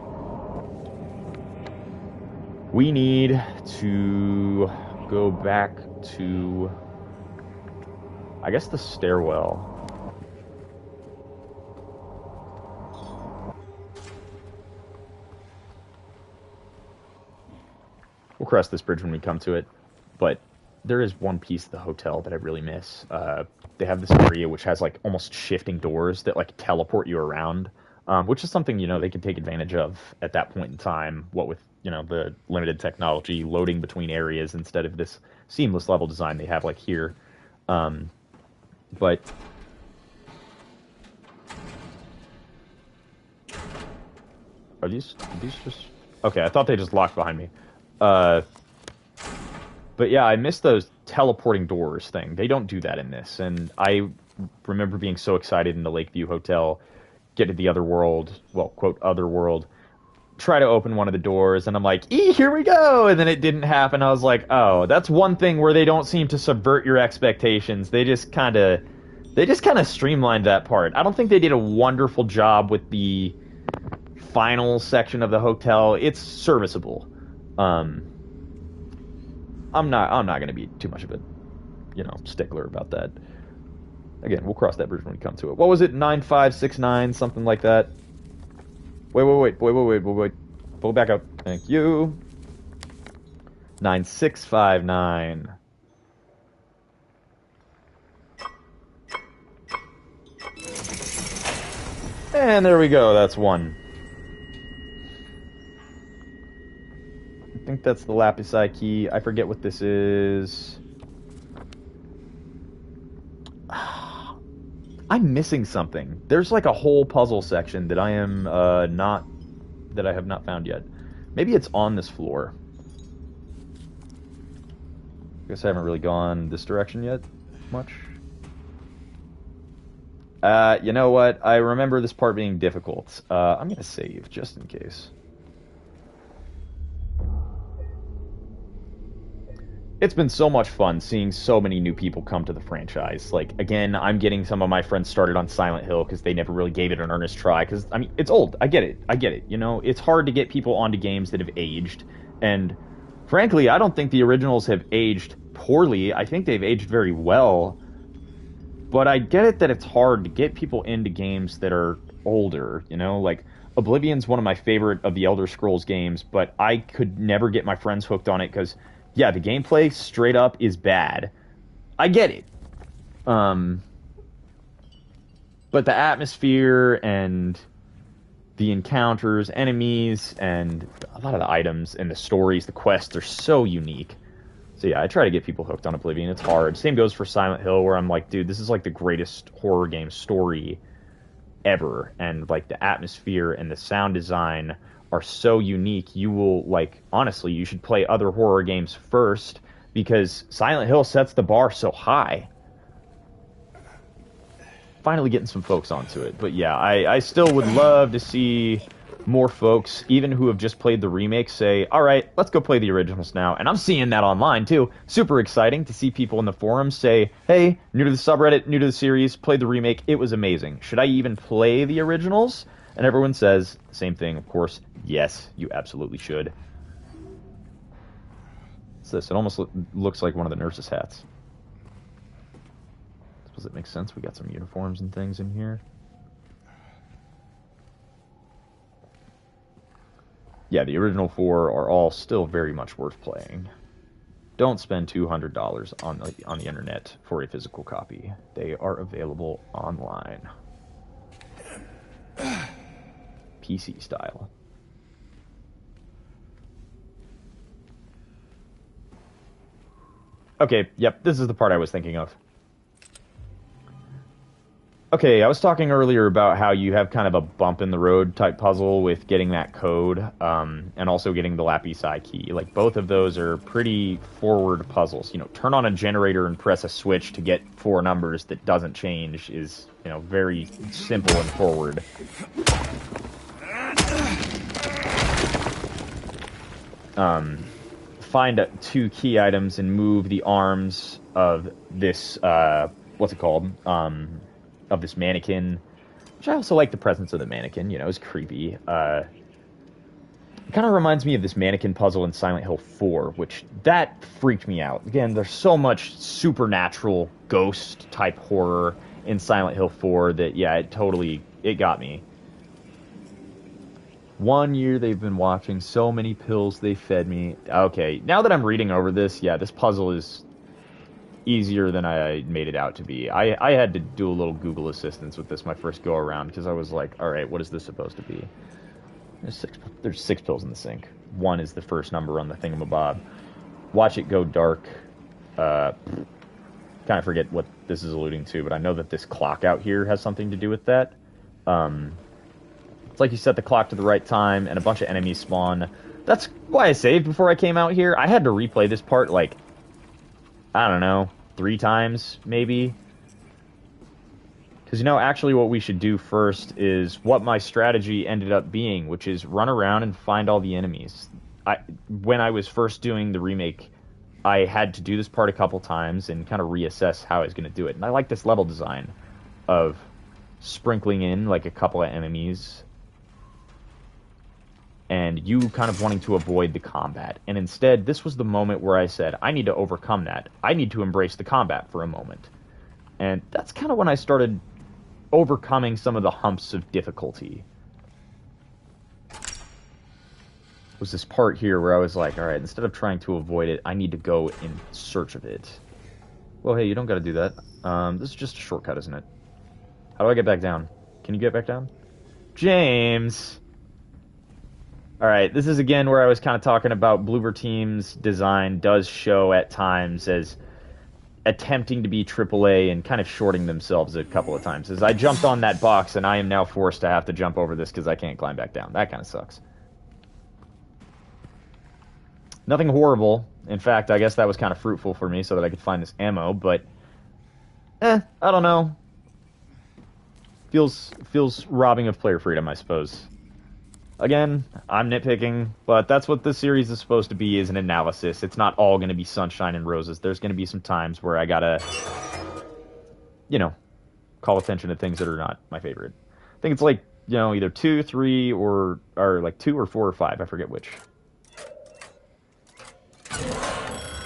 We need to go back to, I guess, the stairwell. We'll cross this bridge when we come to it, but there is one piece of the hotel that I really miss. They have this area which has, like, almost shifting doors that, like, teleport you around. Which is something, you know, they can take advantage of at that point in time, what with, you know, the limited technology, loading between areas instead of this seamless level design they have, like, here. But are these just... Okay, I thought they just locked behind me. But yeah, I missed those teleporting doors thing. They don't do that in this, and I remember being so excited in the Lakeview Hotel, get to the Otherworld, well, quote, Otherworld, try to open one of the doors, and I'm like, here we go! And then it didn't happen. I was like, oh, that's one thing where they don't seem to subvert your expectations. They just kind of streamlined that part. I don't think they did a wonderful job with the final section of the hotel. It's serviceable. I'm not going to be too much of a, you know, stickler about that. Again, we'll cross that bridge when we come to it. What was it? 9569, something like that. Wait. Pull back up. Thank you. 9659. And there we go. That's one. I think that's the Lapis key. I forget what this is. I'm missing something. There's like a whole puzzle section that I am not that I have not found yet. Maybe it's on this floor. I guess I haven't really gone this direction yet much. You know what? I remember this part being difficult. I'm gonna save just in case. It's been so much fun seeing so many new people come to the franchise. Like, again, I'm getting some of my friends started on Silent Hill because they never really gave it an earnest try. Because, I mean, it's old. I get it. You know, it's hard to get people onto games that have aged. And, frankly, I don't think the originals have aged poorly. I think they've aged very well. But I get it that it's hard to get people into games that are older, you know? Like, Oblivion's one of my favorite of the Elder Scrolls games, but I could never get my friends hooked on it because... yeah, the gameplay straight up is bad. I get it. But the atmosphere and the encounters, enemies, and a lot of the items and the stories, the quests are so unique. So yeah, I try to get people hooked on Oblivion. It's hard. Same goes for Silent Hill, where I'm like, dude, this is like the greatest horror game story ever. And like the atmosphere and the sound design are so unique. You will, like, honestly, you should play other horror games first because Silent Hill sets the bar so high. Finally getting some folks onto it. But yeah, I still would love to see more folks, even who have just played the remake, say, all right, let's go play the originals now. And I'm seeing that online too. Super exciting to see people in the forums say, hey, new to the subreddit, new to the series, played the remake, it was amazing. Should I even play the originals? And everyone says the same thing, of course. Yes, you absolutely should. What's this? It almost looks like one of the nurses' hats. Does it make sense? We got some uniforms and things in here. Yeah, the original 4 are all still very much worth playing. Don't spend $200 on the internet for a physical copy. They are available online. PC style. Okay, yep, this is the part I was thinking of. Okay, I was talking earlier about how you have kind of a bump in the road type puzzle with getting that code, and also getting the Lapis key. Like, both of those are pretty forward puzzles. You know, turn on a generator and press a switch to get 4 numbers that doesn't change is, you know, very simple and forward. Find 2 key items and move the arms of this, what's it called? Of this mannequin. Which I also like the presence of the mannequin, you know, it's creepy. It kind of reminds me of this mannequin puzzle in Silent Hill 4, which, that freaked me out. Again, there's so much supernatural ghost-type horror in Silent Hill 4 that, yeah, it got me. 1 year they've been watching, so many pills they fed me. Okay, now that I'm reading over this, yeah, this puzzle is easier than I made it out to be. I had to do a little Google assistance with this my first go around, because I was like, alright, what is this supposed to be? There's 6 pills in the sink. 1 is the first number on the thingamabob. Watch it go dark. Kind of forget what this is alluding to, but I know that this clock out here has something to do with that. It's like you set the clock to the right time, and a bunch of enemies spawn. That's why I saved before I came out here. I had to replay this part, like, I don't know, 3 times, maybe? Because, you know, actually what we should do first is what my strategy ended up being, which is run around and find all the enemies. When I was first doing the remake, I had to do this part a couple times and kind of reassess how I was going to do it. And I like this level design of sprinkling in, like, a couple of enemies and you kind of wanting to avoid the combat. And instead, this was the moment where I said, I need to overcome that. I need to embrace the combat for a moment. And that's kind of when I started overcoming some of the humps of difficulty. Was this part here where I was like, alright, instead of trying to avoid it, I need to go in search of it. Well, hey, you don't gotta do that. This is just a shortcut, isn't it? How do I get back down? Can you get back down? James! Alright, this is again where I was kind of talking about Bloober Team's design does show at times as attempting to be AAA and kind of shorting themselves a couple of times. As I jumped on that box, and I am now forced to have to jump over this because I can't climb back down. That kind of sucks. Nothing horrible. In fact, I guess that was kind of fruitful for me so that I could find this ammo, but... I don't know. Feels robbing of player freedom, I suppose. Again, I'm nitpicking, but that's what this series is supposed to be, is an analysis. It's not all going to be sunshine and roses. There's going to be some times where I gotta, you know, call attention to things that are not my favorite. I think it's like, you know, either 2, 3, or like 2 or 4 or 5. I forget which.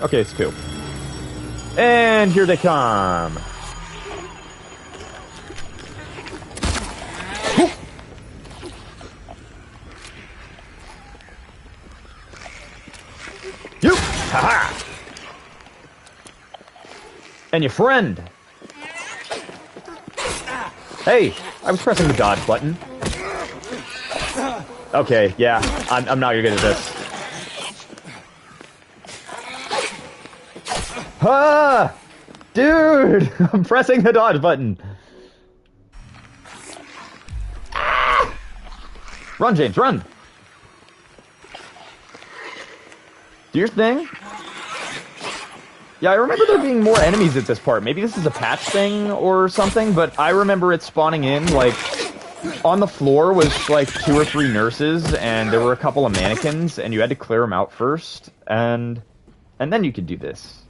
Okay, it's 2. And here they come. You! Haha! And your friend! Hey! I was pressing the dodge button. Okay, yeah. I'm not good at this. Ah! Dude! I'm pressing the dodge button. Ah! Run, James, run! Do your thing. Yeah, I remember there being more enemies at this part. Maybe this is a patch thing or something, but I remember it spawning in, like, on the floor was, like, 2 or 3 nurses, and there were a couple of mannequins, and you had to clear them out first, and then you could do this.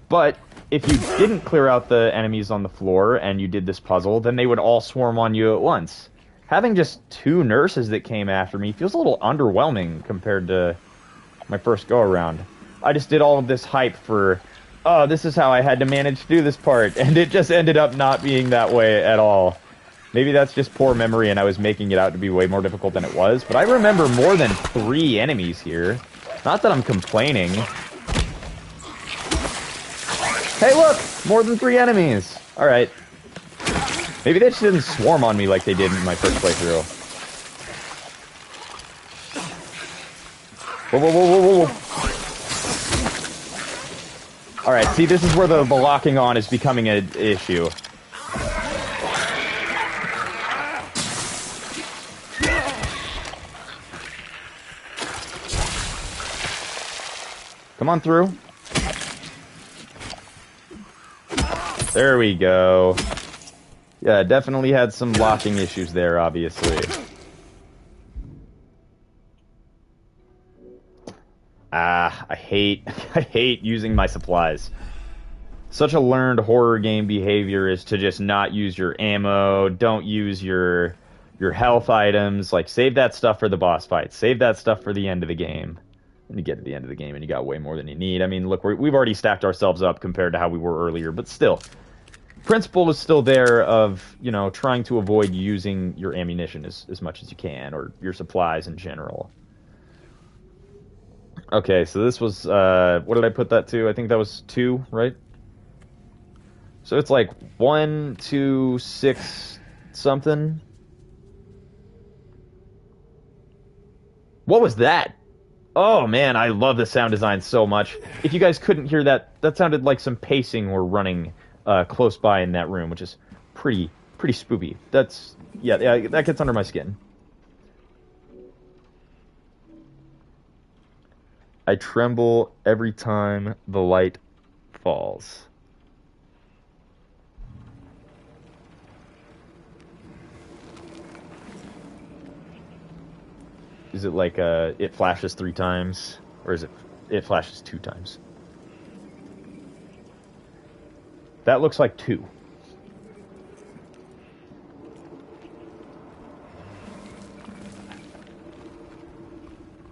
But if you didn't clear out the enemies on the floor, and you did this puzzle, then they would all swarm on you at once. Having just 2 nurses that came after me feels a little underwhelming compared to my first go-around. I just did all of this hype for, oh, this is how I had to manage to do this part, and it just ended up not being that way at all. Maybe that's just poor memory and I was making it out to be way more difficult than it was, but I remember more than 3 enemies here. Not that I'm complaining. Hey look! More than 3 enemies! Alright. Maybe they just didn't swarm on me like they did in my first playthrough. Whoa, whoa, whoa, whoa, whoa. Alright, see, this is where the locking on is becoming an issue. Come on through. There we go. Yeah, definitely had some locking issues there, obviously. I hate using my supplies. Such a learned horror game behavior is to just not use your ammo, don't use your health items, like save that stuff for the boss fight, save that stuff for the end of the game. And you get to the end of the game and you got way more than you need. I mean, look, we've already stacked ourselves up compared to how we were earlier, but still. Principle is still there of, you know, trying to avoid using your ammunition as much as you can, or your supplies in general. Okay, so this was, what did I put that to? I think that was 2, right? So it's like 1, 2, 6, something. What was that? Oh man, I love the sound design so much. If you guys couldn't hear that, that sounded like some pacing were running close by in that room, which is pretty spoopy. That's, yeah, that gets under my skin. I tremble every time the light falls. Is it like it flashes 3 times? Or is it flashes 2 times? That looks like 2.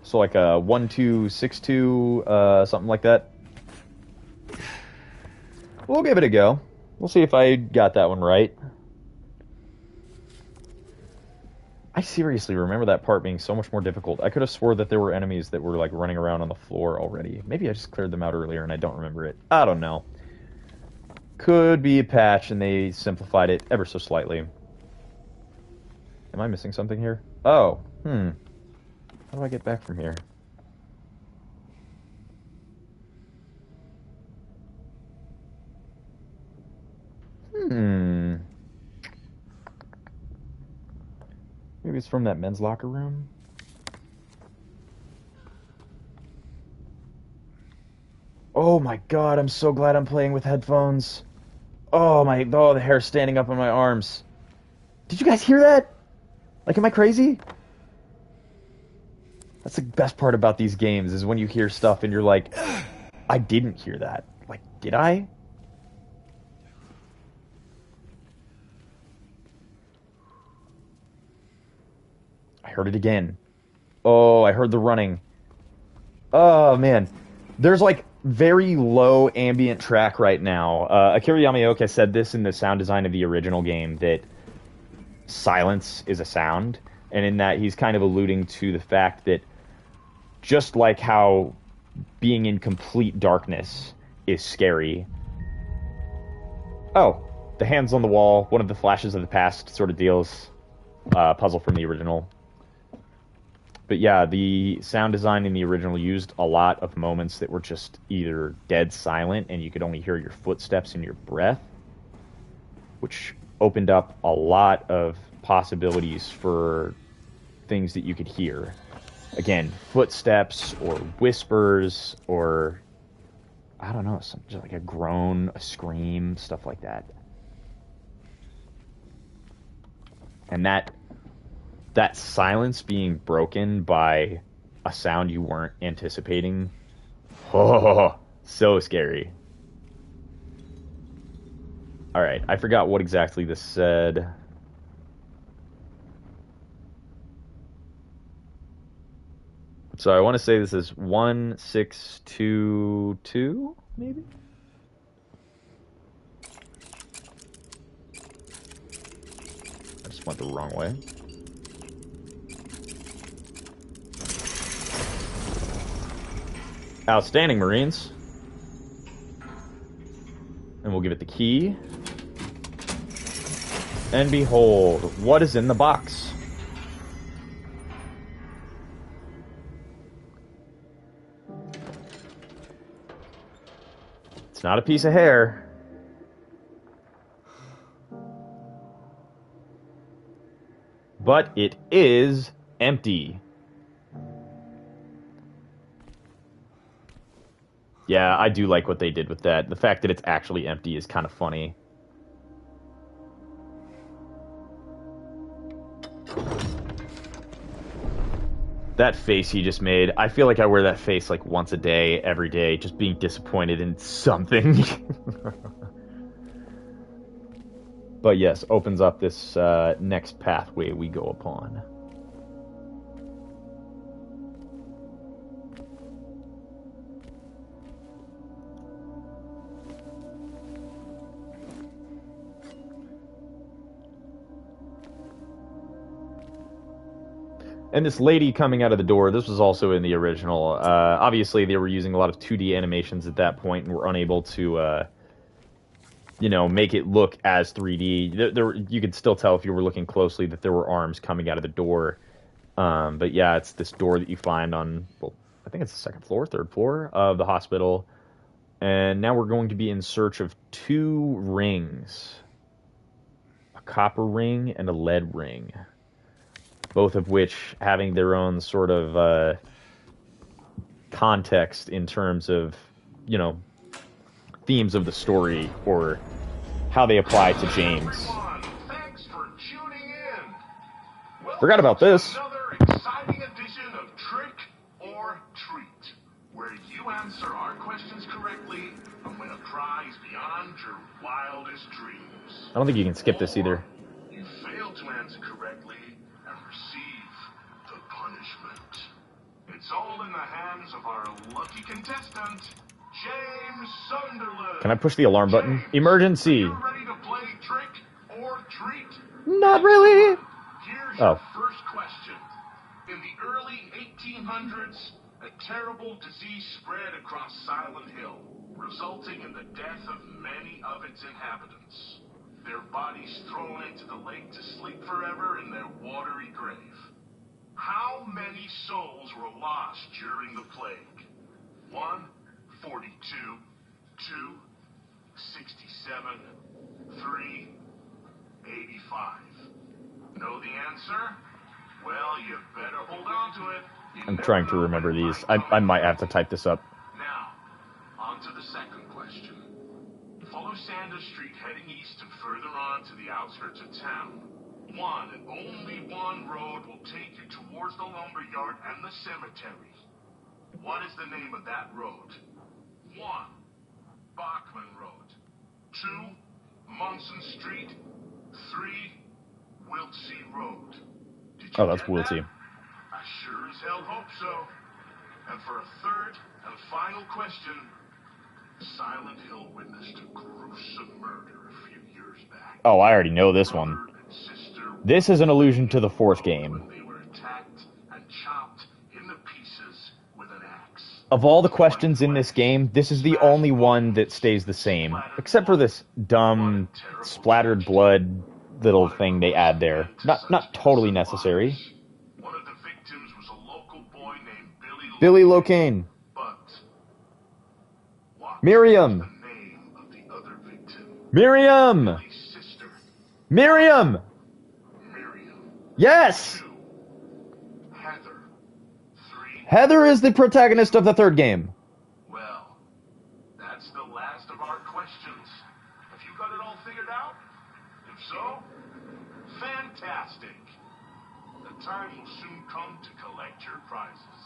So like a 1, 2, 6, 2, something like that. We'll give it a go. We'll see if I got that one right. I seriously remember that part being so much more difficult. I could have swore that there were enemies that were like running around on the floor already. Maybe I just cleared them out earlier and I don't remember it. I don't know. Could be a patch and they simplified it ever so slightly. Am I missing something here? Oh, How do I get back from here? it's from that men's locker room. Oh my god, I'm so glad I'm playing with headphones. Oh the hair's standing up on my arms. Did you guys hear that? Like, am I crazy? That's the best part about these games, is when you hear stuff and you're like, I didn't hear that. Like, did I? I heard it again. Oh, I heard the running. Oh, man. There's, like, very low ambient track right now. Akira Yamaoka said this in the sound design of the original game, that silence is a sound. And in that, he's kind of alluding to the fact that just like how being in complete darkness is scary. Oh, the hands on the wall, one of the flashes of the past sort of deals. Puzzle from the original. But yeah, the sound design in the original used a lot of moments that were just either dead silent and you could only hear your footsteps and your breath, which opened up a lot of possibilities for things that you could hear. Again, footsteps or whispers or, I don't know, just like a groan, a scream, stuff like that. And that silence being broken by a sound you weren't anticipating, oh, so scary. Alright, I forgot what exactly this said. So I want to say this is 1622, maybe? I just went the wrong way. Outstanding, Marines. And we'll give it the key. And behold, what is in the box? It's not a piece of hair. But it is empty. Yeah, I do like what they did with that. The fact that it's actually empty is kind of funny. That face he just made, I feel like I wear that face like once a day, every day, just being disappointed in something. But yes, opens up this next pathway we go upon. And this lady coming out of the door, this was also in the original. Obviously, they were using a lot of 2D animations at that point and were unable to, make it look as 3D. You could still tell if you were looking closely that there were arms coming out of the door. But yeah, it's this door that you find on, well, I think it's the second floor, third floor of the hospital. And now we're going to be in search of 2 rings. A copper ring and a lead ring. Both of which having their own sort of context in terms of, themes of the story or how they apply to James. Thanks for tuning in. Forgot about this. Another exciting edition of Trick or Treat, where you answer our questions correctly and win a prize beyond your wildest dreams. I don't think you can skip this either. You failed to answer correctly and receive the punishment. It's all in the hands of our lucky contestant, James Sunderland. Can I push the alarm button? Emergency! Are you ready to play Trick or Treat? Not really! Here's your first question. In the early 1800s, a terrible disease spread across Silent Hill, resulting in the death of many of its inhabitants. Their bodies thrown into the lake to sleep forever in their watery grave. How many souls were lost during the plague? 1, 42, 2, 67, 3, 85. Know the answer? Well, you better hold on to it. I'm trying to remember these. I might have to type this up. Now, on to the second question. Follow Sanders Street heading east and further on to the outskirts of town. One and only one road will take you towards the lumberyard and the cemetery. What is the name of that road? 1. Bachman Road. 2. Munson Street. 3. Wiltsey Road. Did you that's get Wiltsey. that? I sure as hell hope so. And for a third and final question, Silent Hill witnessed a gruesome murder a few years back. Oh, I already know this one. This is an allusion to the fourth game. They were attacked and chopped into pieces with an axe. Of all the questions in this game, this is the only one that stays the same, except for this dumb, splattered blood little thing they add there. Not totally necessary. One of the victims was a local boy named Billy Locaine. But what Miriam. was the name of the other victim? Miriam! Billy's sister. Miriam! Miriam. Yes! 2. Heather. 3. Heather is the protagonist of the third game. Well, that's the last of our questions. Have you got it all figured out? If so, fantastic. The time will soon come to collect your prizes.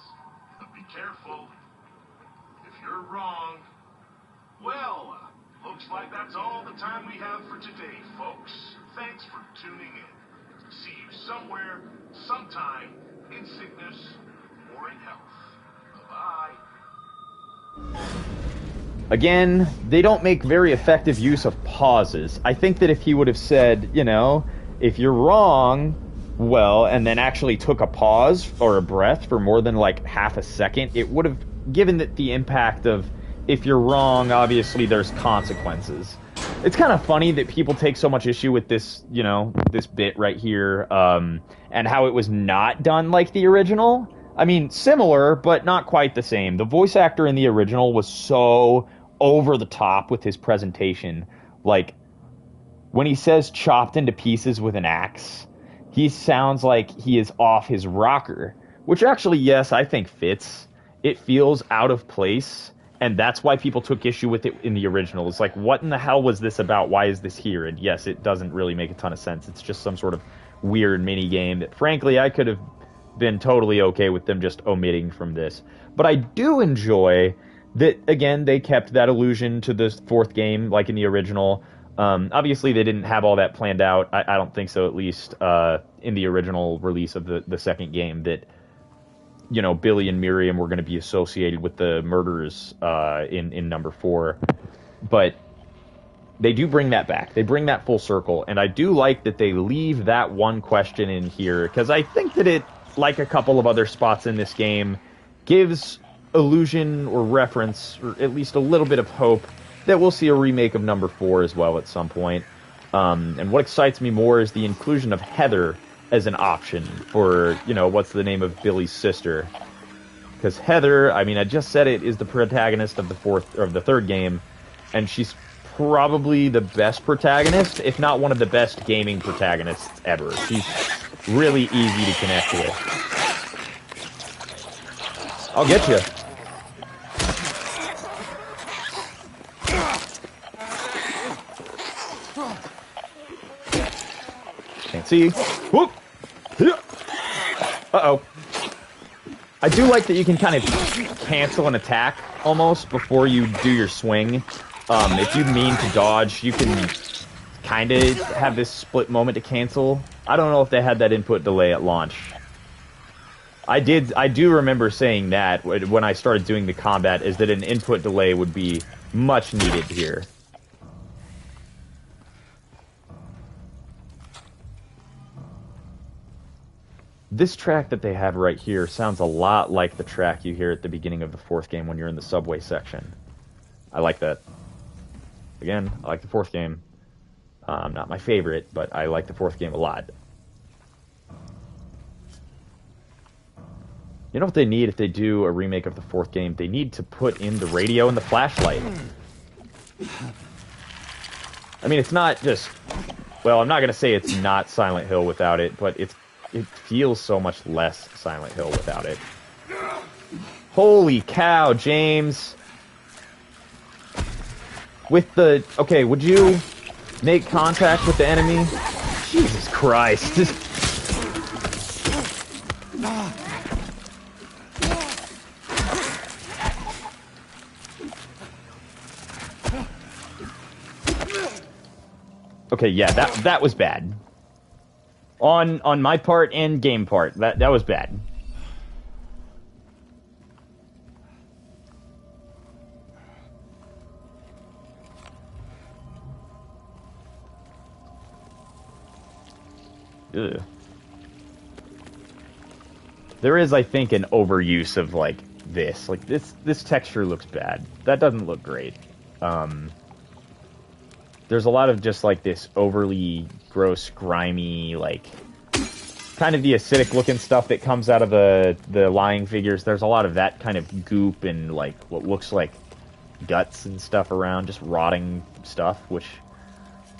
But be careful. If you're wrong, well, looks like that's all the time we have for today, folks. Thanks for tuning in. See you somewhere, sometime, in sickness or in health. Bye-bye. Again, they don't make very effective use of pauses. I think that if he would have said, you know, if you're wrong, well, and then actually took a pause or a breath for more than like half a second, it would have given it the impact of, if you're wrong, obviously there's consequences. It's kind of funny that people take so much issue with this, you know, this bit right here, and how it was not done like the original. I mean, similar, but not quite the same. The voice actor in the original was so over the top with his presentation. Like, when he says chopped into pieces with an axe, he sounds like he is off his rocker. Which actually, yes, I think fits. It feels out of place, and that's why people took issue with it in the original. It's like, what in the hell was this about? Why is this here? And yes, it doesn't really make a ton of sense. It's just some sort of weird mini game that, frankly, I could have been totally okay with them just omitting from this. But I do enjoy that, again, they kept that allusion to the fourth game, like in the original. Obviously, they didn't have all that planned out. I don't think so, at least in the original release of the second game, that, you know, Billy and Miriam were going to be associated with the murders in number 4. But they do bring that back. They bring that full circle. And I do like that they leave that one question in here, because I think that it, like a couple of other spots in this game, gives allusion or reference, or at least a little bit of hope, that we'll see a remake of number 4 as well at some point. And what excites me more is the inclusion of Heather as an option for, you know, what's the name of Billy's sister. Because Heather, I mean, I just said it, is the protagonist of the third game, and she's probably the best protagonist, if not one of the best gaming protagonists ever. She's really easy to connect with. I'll get you. Can't see. Whoop. Uh-oh. I do like that you can kind of cancel an attack almost before you do your swing. If you mean to dodge, you can kind of have this split moment to cancel. I don't know if they had that input delay at launch. I do remember saying that when I started doing the combat, is that an input delay would be much needed here. This track that they have right here sounds a lot like the track you hear at the beginning of the fourth game when you're in the subway section. I like that. Again, I like the fourth game. Not my favorite, but I like the fourth game a lot. You know what they need if they do a remake of the fourth game? They need to put in the radio and the flashlight. I mean, it's not just... Well, I'm not going to say it's not Silent Hill without it, but it's it feels so much less Silent Hill without it. Holy cow, James! With the... Okay, would you make contact with the enemy? Jesus Christ. Okay, yeah, that was bad. On my part and game part, that was bad. Ugh. There is, I think, an overuse of like this. Like this texture looks bad. That doesn't look great. There's a lot of just like this overly gross, grimy, like kind of the acidic looking stuff that comes out of the lying figures. There's a lot of that kind of goop and like what looks like guts and stuff around, just rotting stuff, which,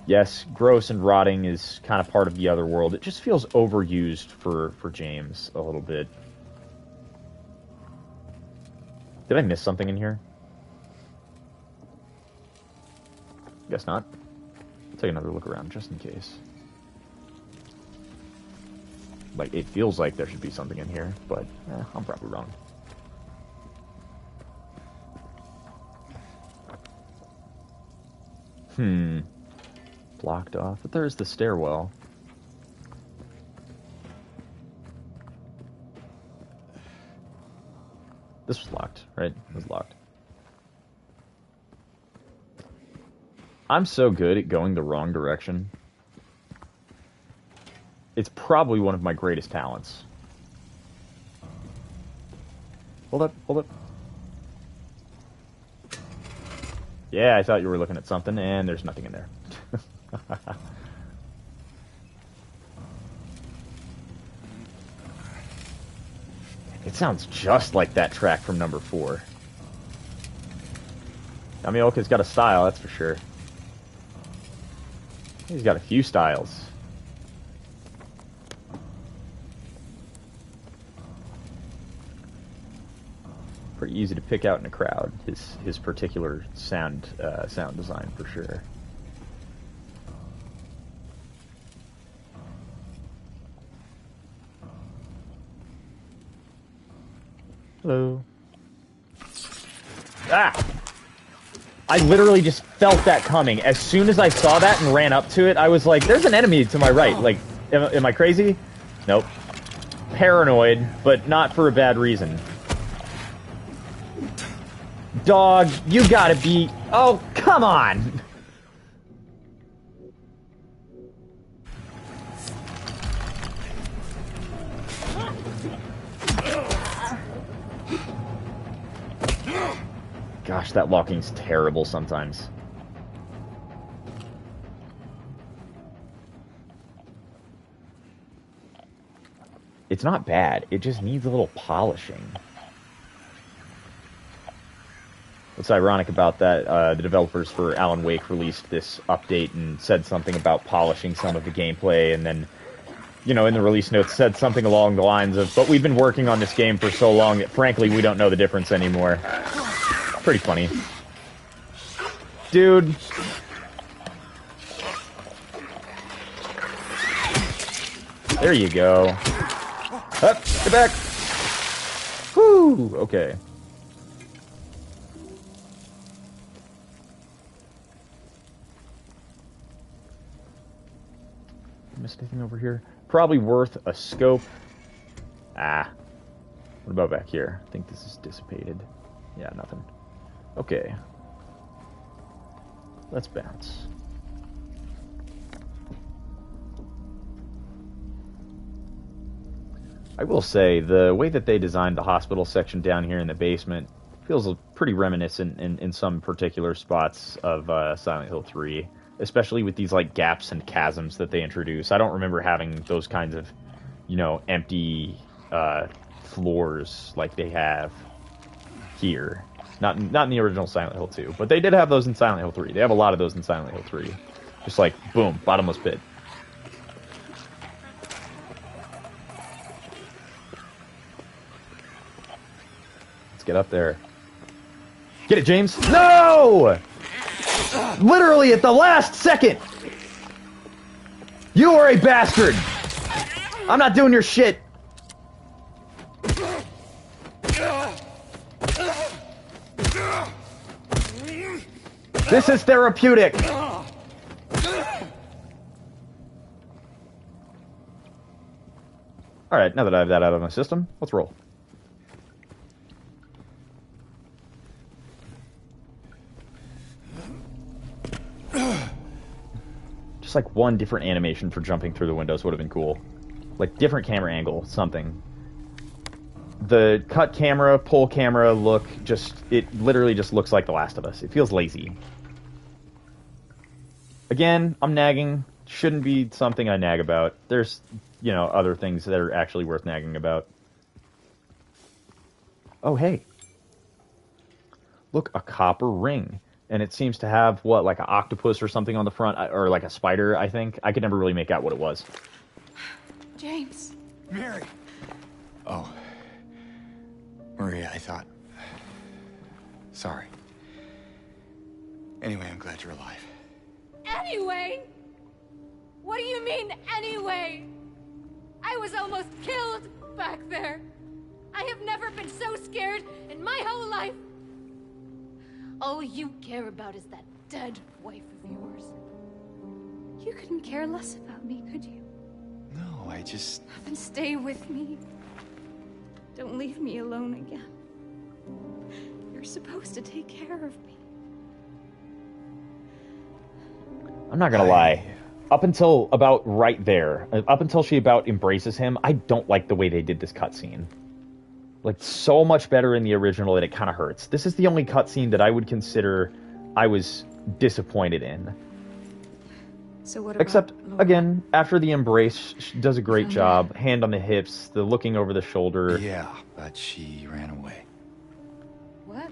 yes, gross and rotting is kind of part of the Otherworld. It just feels overused for James a little bit. Did I miss something in here? Guess not. I'll take another look around just in case. Like, it feels like there should be something in here, but I'm probably wrong. Blocked off, but there's the stairwell. This was locked, right? It was locked. I'm so good at going the wrong direction. It's probably one of my greatest talents. Hold up, hold up. Yeah, I thought you were looking at something, and there's nothing in there. It sounds just like that track from number 4. I mean, Oka's got a style, that's for sure. He's got a few styles. Pretty easy to pick out in a crowd. His particular sound design for sure. Hello. Ah! I literally just felt that coming. As soon as I saw that and ran up to it, I was like, there's an enemy to my right. Like, am I crazy? Nope. Paranoid, but not for a bad reason. Dog, you gotta be... Oh, come on! Gosh, that locking's terrible sometimes. It's not bad, it just needs a little polishing. What's ironic about that, the developers for Alan Wake released this update and said something about polishing some of the gameplay, and then, you know, in the release notes said something along the lines of, but we've been working on this game for so long that frankly we don't know the difference anymore. Pretty funny. Dude. There you go. Up, get back. Whoo, okay. Missed anything over here? Probably worth a scope. Ah. What about back here? I think this is dissipated. Yeah, nothing. Okay. Let's bounce. I will say, the way that they designed the hospital section down here in the basement feels pretty reminiscent in some particular spots of Silent Hill 3. Especially with these, like, gaps and chasms that they introduce. I don't remember having those kinds of, you know, empty floors like they have here. Not in the original Silent Hill 2, but they did have those in Silent Hill 3. They have a lot of those in Silent Hill 3. Just like, boom, bottomless pit. Let's get up there. Get it, James? No! Literally at the last second! You are a bastard! I'm not doing your shit! This is therapeutic! Alright, now that I have that out of my system, let's roll. Just like one different animation for jumping through the windows would have been cool. Like different camera angle, something. The cut camera, pull camera look, it literally just looks like The Last of Us. It feels lazy. Again, I'm nagging. Shouldn't be something I nag about. There's, other things that are actually worth nagging about. Oh, hey. Look, a copper ring. And it seems to have, what, like an octopus or something on the front? Or like a spider, I think? I could never really make out what it was. James. Mary. Oh. Maria, I thought... Sorry. Anyway, I'm glad you're alive. Anyway? What do you mean, anyway? I was almost killed back there. I have never been so scared in my whole life. All you care about is that dead wife of yours. You couldn't care less about me, could you? No, I just... Then stay with me. Don't leave me alone again. You're supposed to take care of me. I'm not gonna lie. Up until about right there, up until she about embraces him, I don't like the way they did this cutscene. Like, so much better in the original that it kind of hurts. This is the only cutscene that I would consider I was disappointed in. So what about Except, Laura? again, after the embrace, she does a great job. Hand on the hips, the looking over the shoulder. Yeah, but she ran away. What?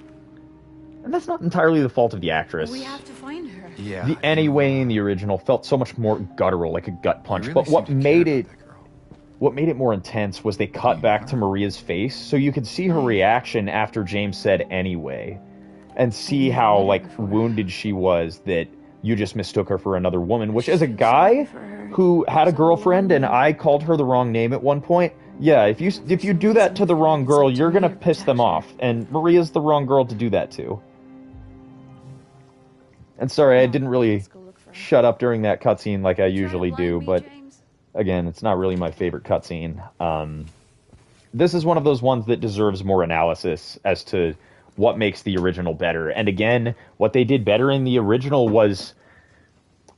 And that's not entirely the fault of the actress. We have to find her. Yeah. The anyway in the original felt so much more guttural, like a gut punch. You really But what seem to made care it... about that girl. What made it more intense was they cut back to Maria's face, so you could see her reaction after James said anyway. And see how, like, wounded she was that you just mistook her for another woman, which as a guy who had a girlfriend and I called her the wrong name at one point, yeah, if you do that to the wrong girl, you're gonna piss them off. And Maria's the wrong girl to do that to. And sorry, I didn't really shut up during that cutscene like I usually do, but... Again, it's not really my favorite cutscene. This is one of those ones that deserves more analysis as to what makes the original better. And again, what they did better in the original was...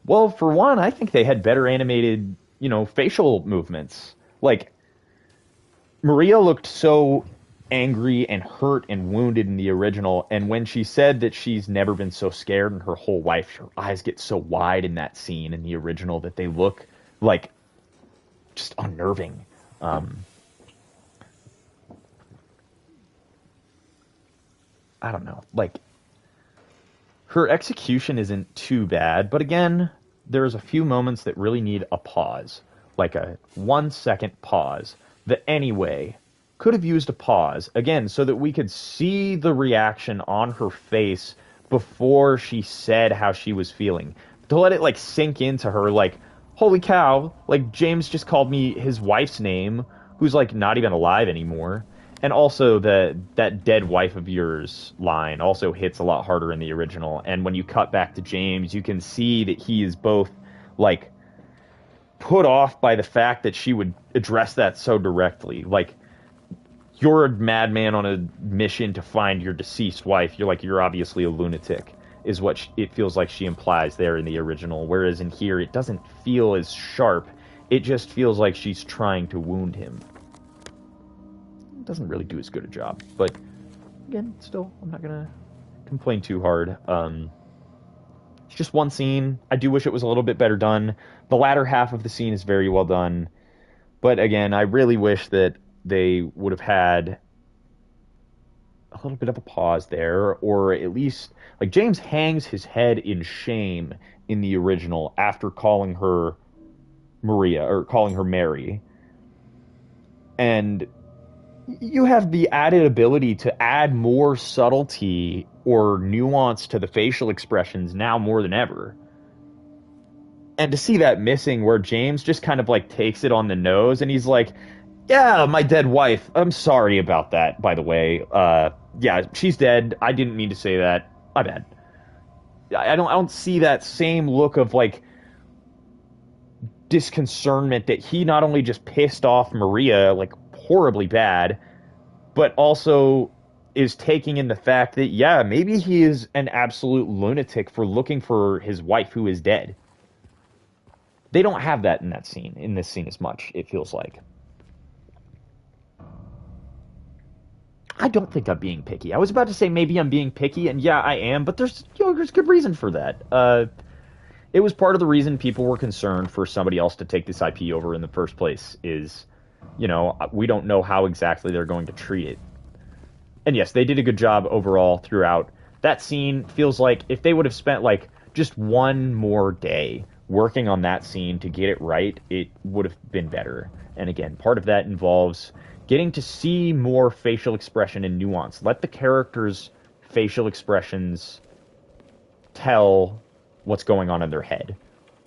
Well, for one, I think they had better animated, facial movements. Like, Maria looked so angry and hurt and wounded in the original, and when she said that she's never been so scared in her whole life, her eyes get so wide in that scene in the original that they look like... just unnerving. I don't know. Like, her execution isn't too bad, but again, there's a few moments that really need a pause. Like a 1 second pause. That anyway could have used a pause, again, so that we could see the reaction on her face before she said how she was feeling. To let it, like, sink into her, like, holy cow, like, James just called me his wife's name, who's, like, not even alive anymore. And also, that dead wife of yours line also hits a lot harder in the original. And when you cut back to James, you can see that he is both, like, put off by the fact that she would address that so directly. Like, you're a madman on a mission to find your deceased wife. You're obviously a lunatic. Is what it feels like she implies there in the original, whereas in here it doesn't feel as sharp. It just feels like she's trying to wound him. It doesn't really do as good a job, but again, still, I'm not gonna complain too hard. It's just one scene. I do wish it was a little bit better done. The latter half of the scene is very well done, but again, I really wish that they would have had a little bit of a pause there, or at least, like, James hangs his head in shame in the original after calling her Maria, or calling her Mary. And you have the added ability to add more subtlety or nuance to the facial expressions now more than ever. And to see that missing where James just kind of like takes it on the nose and he's like, yeah, my dead wife. I'm sorry about that, by the way. Yeah, she's dead. I didn't mean to say that. My bad. I don't see that same look of like disconcernment that he not only just pissed off Maria like horribly bad, but also is taking in the fact that, yeah, maybe he is an absolute lunatic for looking for his wife who is dead. They don't have that in this scene as much, it feels like. I don't think I'm being picky. I was about to say maybe I'm being picky, and yeah, I am, but there's good reason for that. It was part of the reason people were concerned for somebody else to take this IP over in the first place is, we don't know how exactly they're going to treat it. And yes, they did a good job overall throughout. That scene feels like if they would have spent like just one more day working on that scene to get it right, it would have been better. And again, part of that involves getting to see more facial expression and nuance. Let the characters' facial expressions tell what's going on in their head.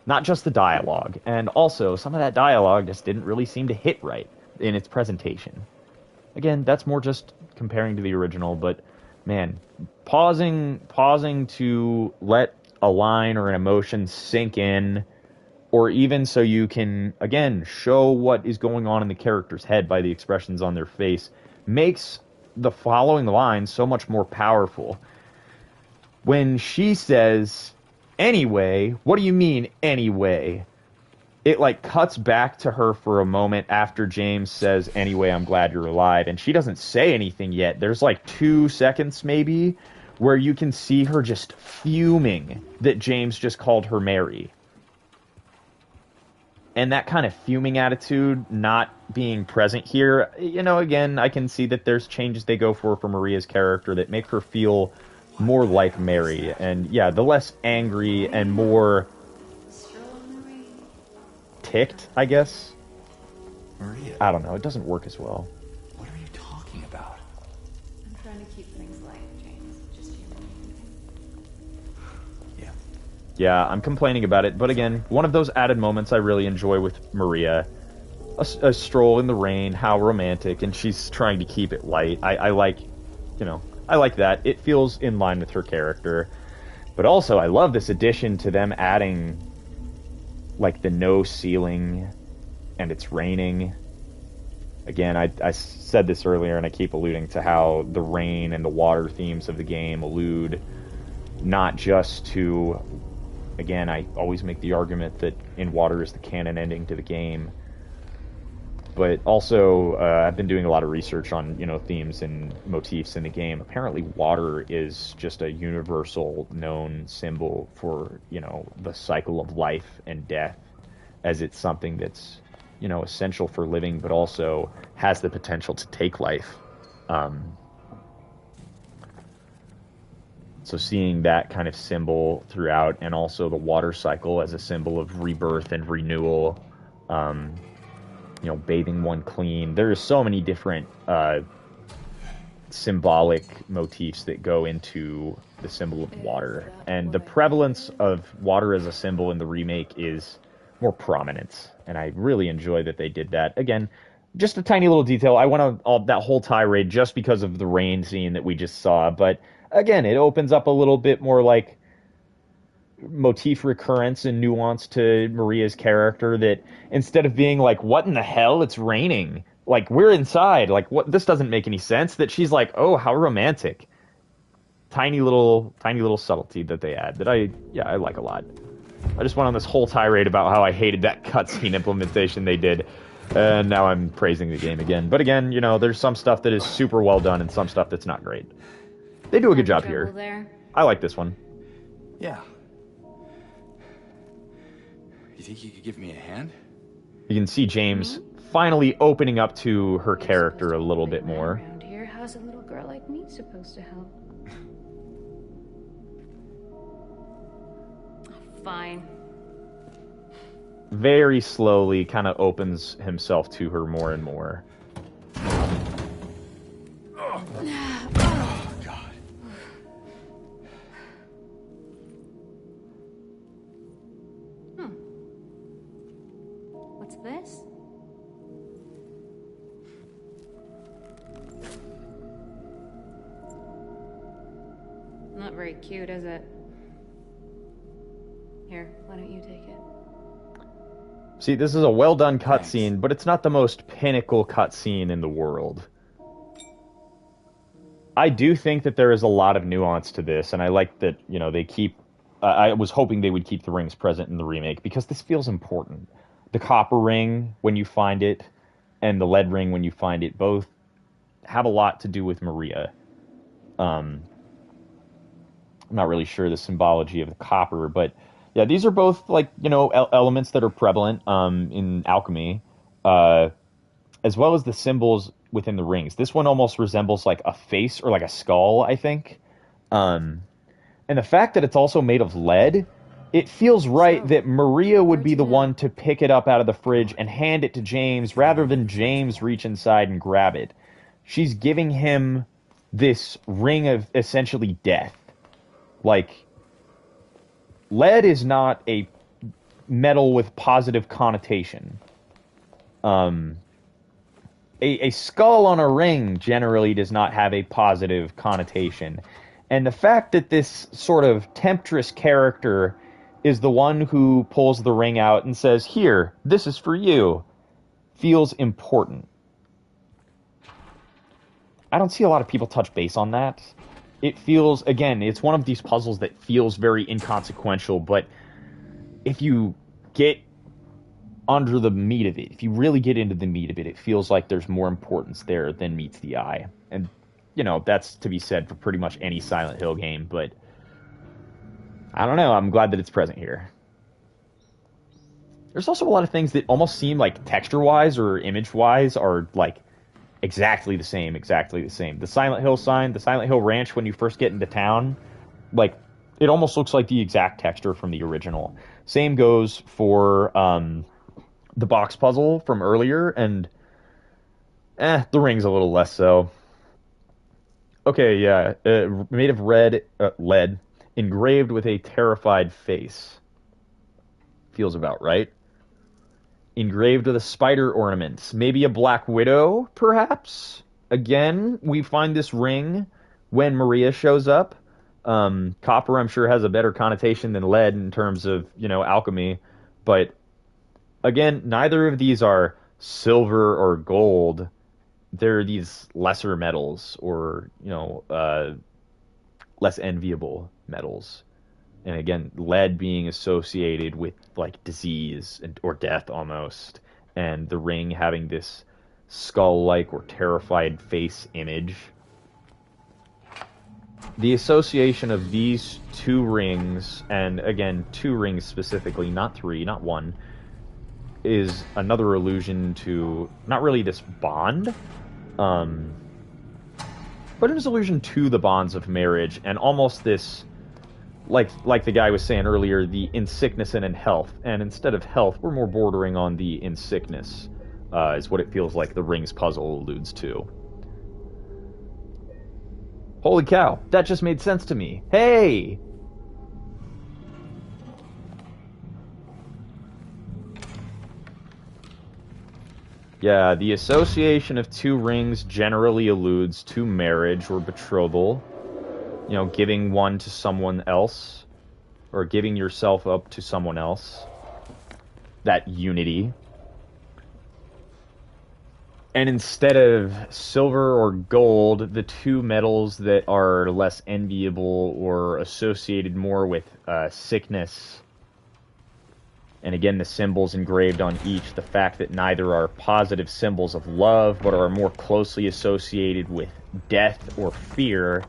Not just the dialogue. And also, some of that dialogue just didn't really seem to hit right in its presentation. Again, that's more just comparing to the original, but man, pausing to let a line or an emotion sink in, or even so you can, again, show what is going on in the character's head by the expressions on their face, makes the following line so much more powerful. When she says, anyway, what do you mean, anyway? It, like, cuts back to her for a moment after James says, anyway, I'm glad you're alive, and she doesn't say anything yet. There's, like, 2 seconds, maybe, where you can see her just fuming that James just called her Mary. And that kind of fuming attitude not being present here, again, I can see that there's changes they go for Maria's character that make her feel more like Mary. And, yeah, the less angry and more ticked, I guess. Maria. I don't know. It doesn't work as well. What are you talking about? I'm trying to keep things light, James. Just you. Yeah. Yeah, I'm complaining about it. But again, one of those added moments I really enjoy with Maria. A stroll in the rain, how romantic, and she's trying to keep it light. I like, I like that. It feels in line with her character. But also, I love this addition to them adding like the no ceiling and it's raining. Again, I said this earlier and I keep alluding to how the rain and the water themes of the game allude not just to, again, I always make the argument that in water is the canon ending to the game, but also I've been doing a lot of research on, themes and motifs in the game. Apparently water is just a universal known symbol for, the cycle of life and death, as it's something that's, essential for living, but also has the potential to take life. So seeing that kind of symbol throughout, and also the water cycle as a symbol of rebirth and renewal, bathing one clean. There's so many different symbolic motifs that go into the symbol of water. And the prevalence of water as a symbol in the remake is more prominent. And I really enjoy that they did that. Again, just a tiny little detail. I went on that whole tirade just because of the rain scene that we just saw. But again, it opens up a little bit more like motif recurrence and nuance to Maria's character, that instead of being like, what in the hell, it's raining, like, we're inside, like, what, this doesn't make any sense, that she's like, oh, how romantic. Tiny little subtlety that they add that I like a lot. I just went on this whole tirade about how I hated that cutscene implementation they did, and now I'm praising the game again. But again, there's some stuff that is super well done and some stuff that's not great. They do a good job here. There? I like this one. Yeah. You think you could give me a hand? You can see James finally opening up to her character a little bit more. Around here, how's a little girl like me supposed to help? Fine. Very slowly kind of opens himself to her more and more. What's this? Not very cute, is it? Here, why don't you take it? See, this is a well-done Thanks. cutscene, but it's not the most pinnacle cutscene in the world. I do think that there is a lot of nuance to this, and I like that, you know, they keep... I was hoping they would keep the rings present in the remake, because this feels important. The copper ring, when you find it, and the lead ring, when you find it, both have a lot to do with Maria. I'm not really sure the symbology of the copper, but yeah, these are both, like, you know, elements that are prevalent in alchemy, as well as the symbols within the rings. This one almost resembles like a face or like a skull, I think. And the fact that it's also made of lead, it feels right So, that Maria would where'd be you the go? one to pick it up out of the fridge and hand it to James rather than James reach inside and grab it. She's giving him this ring of essentially death. Like, lead is not a metal with positive connotation. A skull on a ring generally does not have a positive connotation. And the fact that this sort of temptress character is the one who pulls the ring out and says, "Here, this is for you," feels important. I don't see a lot of people touch base on that. It feels, again, it's one of these puzzles that feels very inconsequential, but if you get under the meat of it, if you really get into the meat of it, it feels like there's more importance there than meets the eye. And, you know, that's to be said for pretty much any Silent Hill game, but I don't know, I'm glad that it's present here. There's also a lot of things that almost seem like texture-wise or image-wise are, like, exactly the same. The Silent Hill sign, the Silent Hill Ranch, when you first get into town, like, it almost looks like the exact texture from the original. Same goes for the box puzzle from earlier, and the ring's a little less so. Okay, yeah, made of lead, engraved with a terrified face. Feels about right. Engraved with a spider ornament. Maybe a Black Widow, perhaps? Again, we find this ring when Maria shows up. Copper, I'm sure, has a better connotation than lead in terms of, you know, alchemy. But, again, neither of these are silver or gold. They're these lesser metals or, you know, less enviable metals. And again, lead being associated with, like, disease or death almost. And the ring having this skull-like or terrified face image. The association of these two rings, and again, two rings specifically, not three, not one, is another allusion to, not really this bond, but it is allusion to the bonds of marriage, and almost this, like the guy was saying earlier, the in sickness and in health. And instead of health, we're more bordering on the in sickness, is what it feels like the rings puzzle alludes to. Holy cow, that just made sense to me. Hey! Yeah, the association of two rings generally alludes to marriage or betrothal. You know, giving one to someone else, or giving yourself up to someone else. That unity. And instead of silver or gold, the two metals that are less enviable or associated more with sickness. And again, the symbols engraved on each, the fact that neither are positive symbols of love, but are more closely associated with death or fear.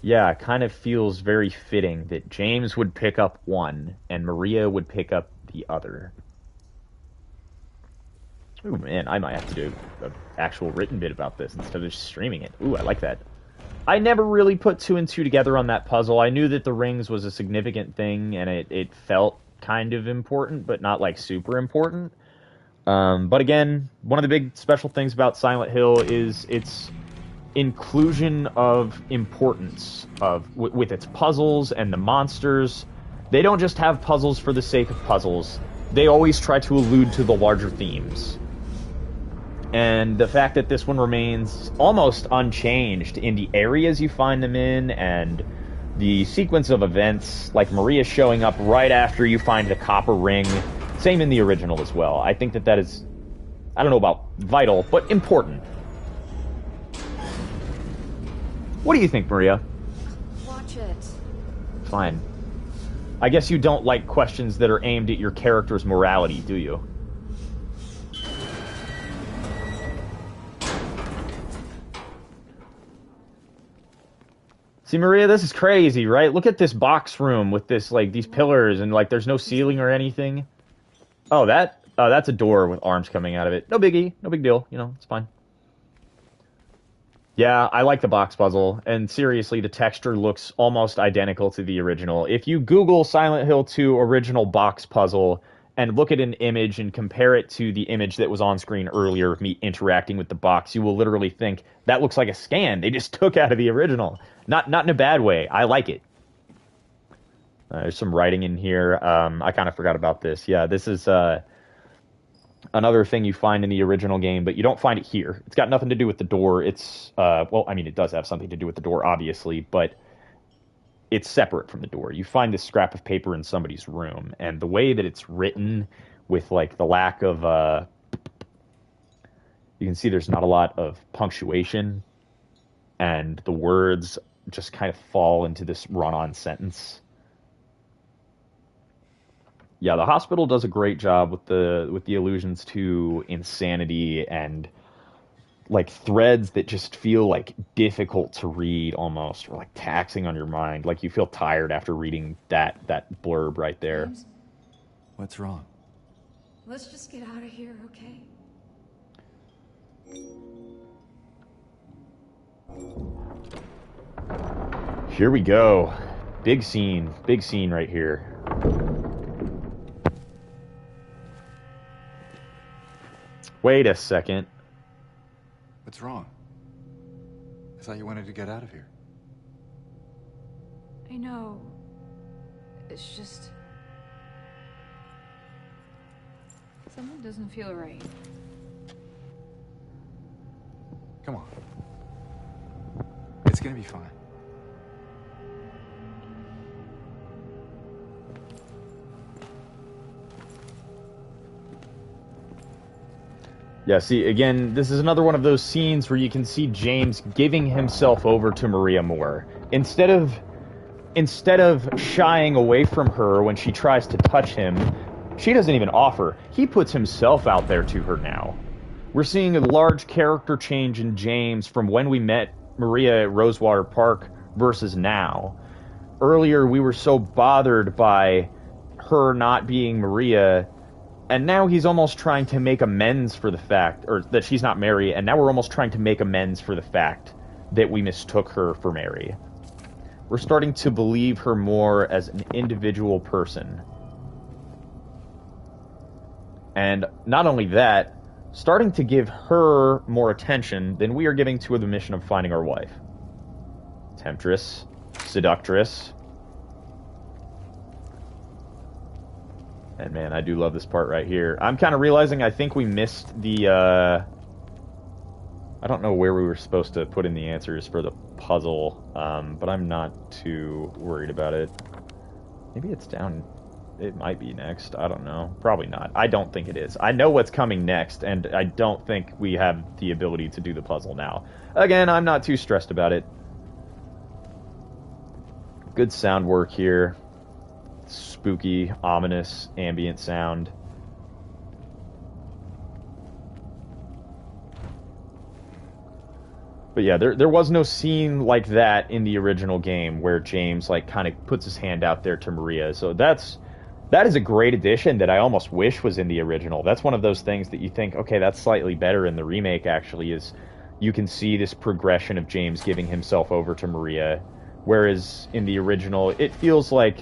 Yeah, it kind of feels very fitting that James would pick up one, and Maria would pick up the other. Ooh, man, I might have to do an actual written bit about this instead of just streaming it. Ooh, I like that. I never really put two and two together on that puzzle. I knew that the rings was a significant thing, and it felt kind of important, but not, like, super important. But again, one of the big special things about Silent Hill is its inclusion of importance with its puzzles and the monsters. They don't just have puzzles for the sake of puzzles. they always try to allude to the larger themes. And the fact that this one remains almost unchanged in the areas you find them in, and the sequence of events, like Maria showing up right after you find the copper ring, same in the original as well. I think that that is, I don't know about vital, but important. What do you think, Maria? Watch it. Fine. I guess you don't like questions that are aimed at your character's morality, do you? See, Maria, this is crazy, right? Look at this box room with this, like, these pillars, and, like, there's no ceiling or anything. Oh, that's a door with arms coming out of it. No biggie. No big deal. You know, it's fine. Yeah, I like the box puzzle, and seriously, the texture looks almost identical to the original. If you Google Silent Hill 2 original box puzzle and look at an image and compare it to the image that was on screen earlier of me interacting with the box, you will literally think, that looks like a scan they just took out of the original. Not in a bad way. I like it. There's some writing in here. I kind of forgot about this. Yeah, this is another thing you find in the original game, but you don't find it here. It's got nothing to do with the door. It's, well, I mean, it does have something to do with the door, obviously, but it's separate from the door. You find this scrap of paper in somebody's room, and the way that it's written with, like, the lack of, you can see there's not a lot of punctuation, and the words just kind of fall into this run-on sentence. Yeah, the hospital does a great job with the allusions to insanity and, like, threads that just feel, like, difficult to read almost, or, like, taxing on your mind. Like, you feel tired after reading that blurb right there. James, What's wrong? let's just get out of here, okay? Here we go. Big scene right here. Wait a second. What's wrong? I thought you wanted to get out of here. I know. It's just... something doesn't feel right. Come on. It's gonna be fine. Yeah, see, again, this is another one of those scenes where you can see James giving himself over to Maria more. Instead of shying away from her when she tries to touch him, she doesn't even offer. He puts himself out there to her now. We're seeing a large character change in James from when we met Maria at Rosewater Park versus now. Earlier, we were so bothered by her not being Maria, and now he's almost trying to make amends for the fact, or that she's not Mary, and now we're almost trying to make amends for the fact that we mistook her for Mary. We're starting to believe her more as an individual person. And not only that, starting to give her more attention than we are giving to the mission of finding our wife. Temptress, seductress. And man, I do love this part right here. I'm kind of realizing I think we missed the, I don't know where we were supposed to put in the answers for the puzzle, but I'm not too worried about it. Maybe it's down, it might be next, I don't know. Probably not. I don't think it is. I know what's coming next, and I don't think we have the ability to do the puzzle now. Again, I'm not too stressed about it. Good sound work here. Spooky, ominous, ambient sound. But yeah, there was no scene like that in the original game where James, like, kind of puts his hand out there to Maria. So that is a great addition that I almost wish was in the original. That's one of those things that you think, okay, that's slightly better in the remake, actually, is you can see this progression of James giving himself over to Maria. Whereas in the original, it feels like,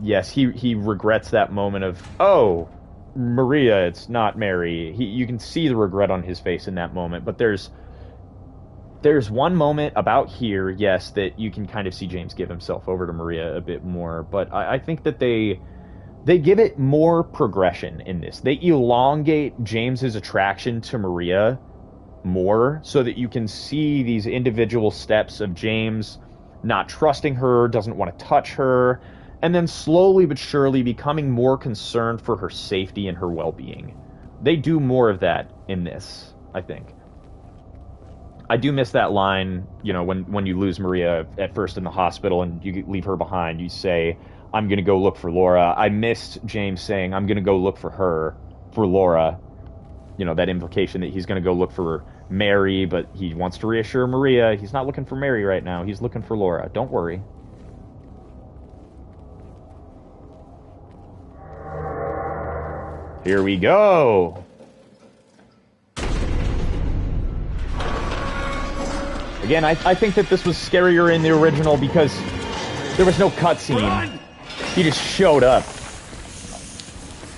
yes, he regrets that moment of, oh, Maria, it's not Mary. You can see the regret on his face in that moment, but there's one moment about here, yes, that you can kind of see James give himself over to Maria a bit more, but I think that they They give it more progression in this. They elongate James's attraction to Maria more so that you can see these individual steps of James not trusting her, doesn't want to touch her, and then slowly but surely becoming more concerned for her safety and her well-being. They do more of that in this, I think. I do miss that line, you know, when you lose Maria at first in the hospital and you leave her behind, you say, I'm going to go look for Laura. I missed James saying, I'm going to go look for her, for Laura. You know, that implication that he's going to go look for Mary, but he wants to reassure Maria. He's not looking for Mary right now. He's looking for Laura. Don't worry. Here we go. Again, I think that this was scarier in the original because there was no cutscene. He just showed up.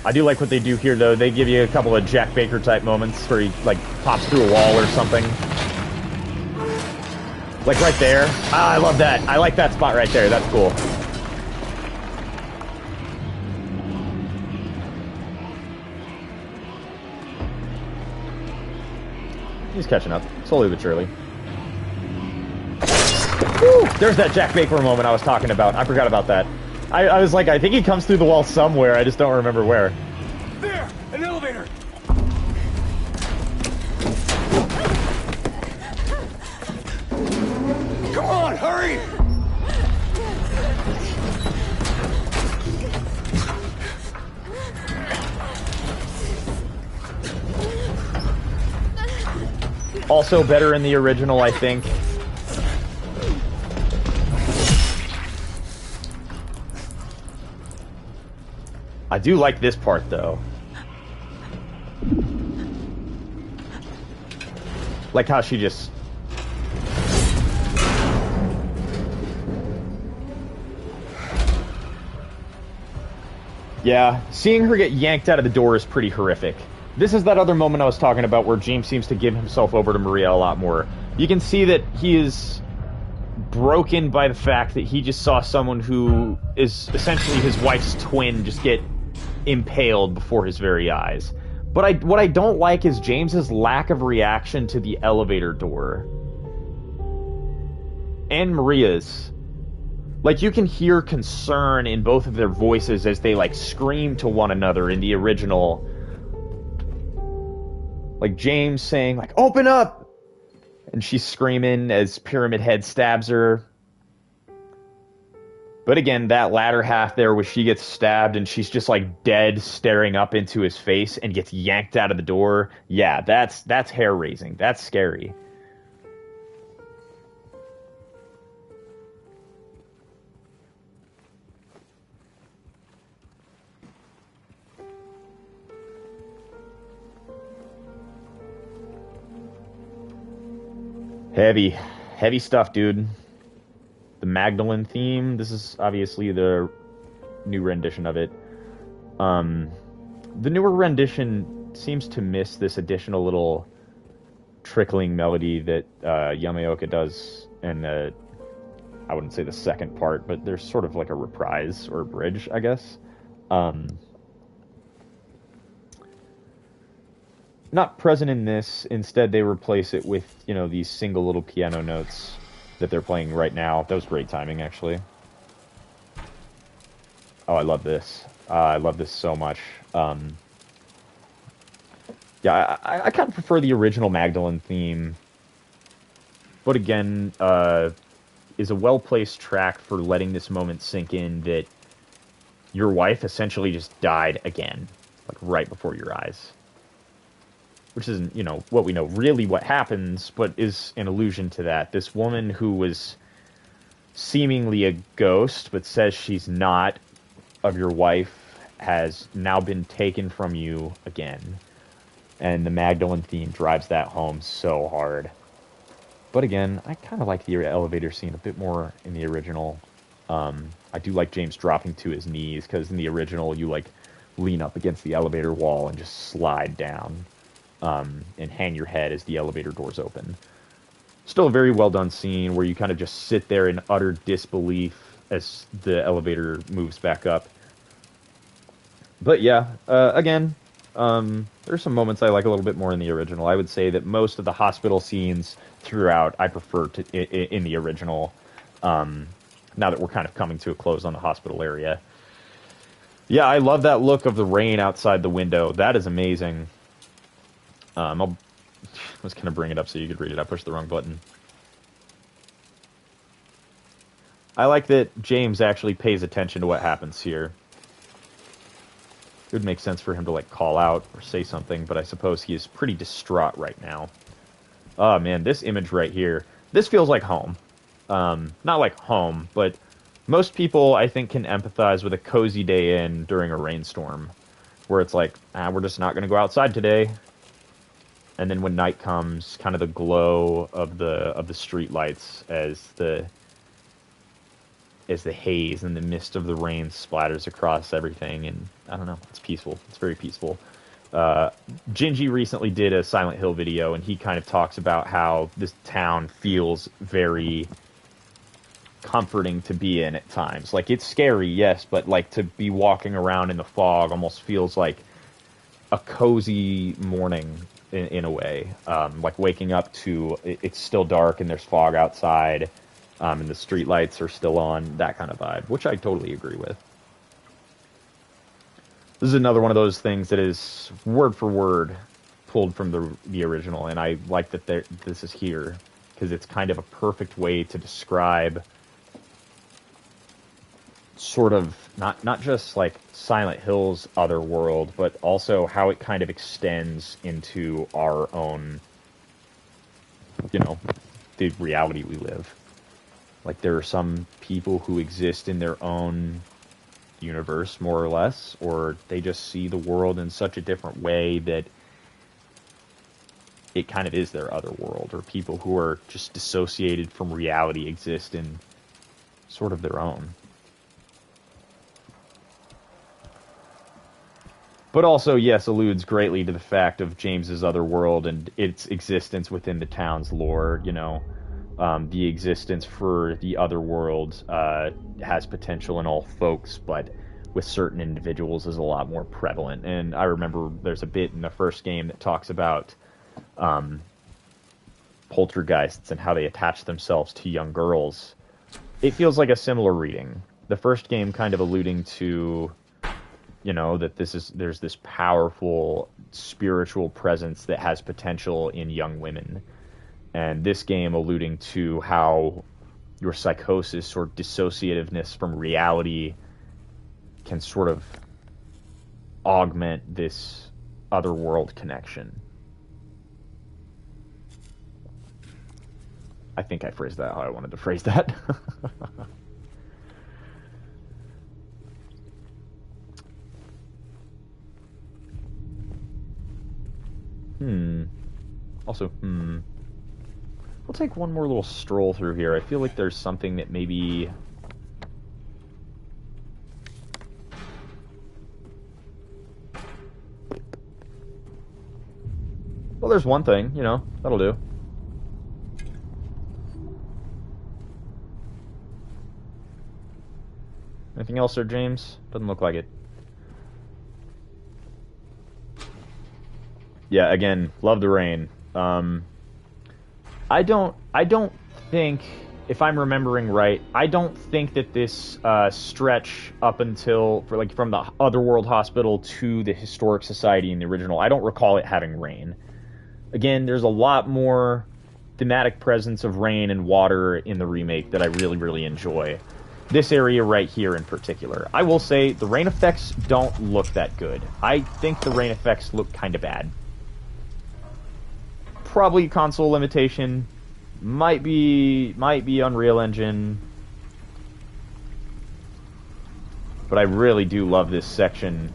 I do like what they do here, though. They give you a couple of Jack Baker type moments where he, like, pops through a wall or something. Like right there. Ah, I love that. I like that spot right there. That's cool. He's catching up, slowly but surely. Woo! There's that Jack Baker moment I was talking about. I forgot about that. I was like, I think he comes through the wall somewhere. I just don't remember where. There! An elevator! Come on, hurry! Also better in the original, I think. I do like this part, though. Like how she just... Yeah, seeing her get yanked out of the door is pretty horrific. This is that other moment I was talking about where James seems to give himself over to Maria a lot more. You can see that he is broken by the fact that he just saw someone who is essentially his wife's twin just get impaled before his very eyes. But what I don't like is James's lack of reaction to the elevator door. And Maria's. Like, you can hear concern in both of their voices as they, like, scream to one another in the original. Like, James saying, like, open up! And she's screaming as Pyramid Head stabs her. But again, that latter half there where she gets stabbed and she's just, like, dead, staring up into his face and gets yanked out of the door. Yeah, that's hair-raising. That's scary. Heavy stuff, dude. The Magdalene theme. This is obviously the new rendition of it. The newer rendition seems to miss this additional little trickling melody that Yamaoka does in the, I wouldn't say the second part, but there's sort of like a reprise or a bridge, I guess. Not present in this. Instead, they replace it with, you know, these single little piano notes that they're playing right now. That was great timing, actually. Oh, I love this. I love this so much. Yeah, I kind of prefer the original Magdalene theme. But again, is a well-placed track for letting this moment sink in that your wife essentially just died again, like right before your eyes. Which isn't, you know, what we know really what happens, but is an allusion to that. This woman who was seemingly a ghost, but says she's not, of your wife, has now been taken from you again. And the Magdalene theme drives that home so hard. But again, I kind of like the elevator scene a bit more in the original. I do like James dropping to his knees, because in the original, you, like, lean up against the elevator wall and just slide down. And hang your head as the elevator doors open. Still a very well done scene where you kind of just sit there in utter disbelief as the elevator moves back up. But yeah, again, there's some moments I like a little bit more in the original. I would say that most of the hospital scenes throughout I prefer in the original. Now that we're kind of coming to a close on the hospital area. Yeah, I love that look of the rain outside the window. That is amazing. I was going to bring it up so you could read it. I pushed the wrong button. I like that James actually pays attention to what happens here. It would make sense for him to, like, call out or say something, but I suppose he is pretty distraught right now. Oh, man, this image right here. This feels like home. Not like home, but most people, I think, can empathize with a cozy day in during a rainstorm, where it's like, we're just not going to go outside today. And then when night comes, kind of the glow of the street lights as the haze and the mist of the rain splatters across everything, and I don't know, it's peaceful. It's very peaceful. Gingy recently did a Silent Hill video, and he kind of talks about how this town feels very comforting to be in at times. Like, it's scary, yes, but like to be walking around in the fog almost feels like a cozy morning in a way. Like waking up to it's still dark and there's fog outside. And the street lights are still on, that kind of vibe, which I totally agree with. This is another one of those things that is word for word pulled from the original, and I like that this is here, because it's kind of a perfect way to describe sort of, not just like Silent Hill's Otherworld, but also how it kind of extends into our own, you know, the reality we live. Like, there are some people who exist in their own universe, more or less, or they just see the world in such a different way that it kind of is their other world, or people who are just dissociated from reality exist in sort of their own. But also, yes, alludes greatly to the fact of James's Otherworld and its existence within the town's lore, you know. The existence for the Otherworld has potential in all folks, but with certain individuals is a lot more prevalent. And I remember there's a bit in the first game that talks about poltergeists and how they attach themselves to young girls. It feels like a similar reading. The first game kind of alluding to, you know, that there's this powerful spiritual presence that has potential in young women. And this game alluding to how your psychosis or dissociativeness from reality can sort of augment this otherworld connection. I think I phrased that how I wanted to phrase that. Also, we'll take one more little stroll through here. I feel like there's something that maybe... Well, there's one thing, you know, that'll do. Anything else there, James? Doesn't look like it. Yeah, again, love the rain. I don't think, if I'm remembering right, I don't think that this stretch up until, from the Otherworld Hospital to the Historic Society in the original, I don't recall it having rain. Again, there's a lot more thematic presence of rain and water in the remake that I really, really enjoy. This area right here in particular. I will say, the rain effects don't look that good. I think the rain effects look kind of bad. Probably console limitation, might be Unreal Engine, but I really do love this section.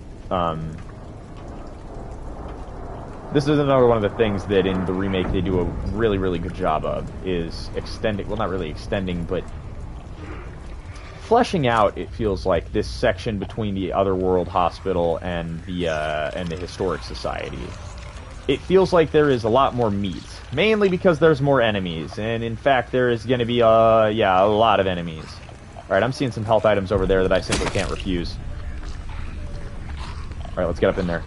This is another one of the things that in the remake they do a really, really good job of, is extending, well, not really extending, but fleshing out, it feels like, this section between the Otherworld Hospital and the Historic Society. It feels like there is a lot more meat, mainly because there's more enemies, and in fact there is going to be, a lot of enemies. Alright, I'm seeing some health items over there that I simply can't refuse. Alright, let's get up in there.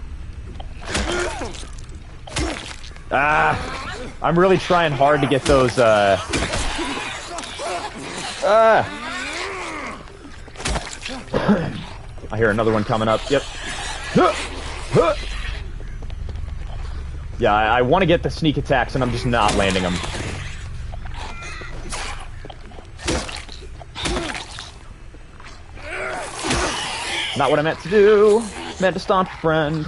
Ah! I'm really trying hard to get those, I hear another one coming up. Yep. Yeah, I want to get the sneak attacks, and I'm just not landing them. Not what I meant to do. Meant to stomp a friend.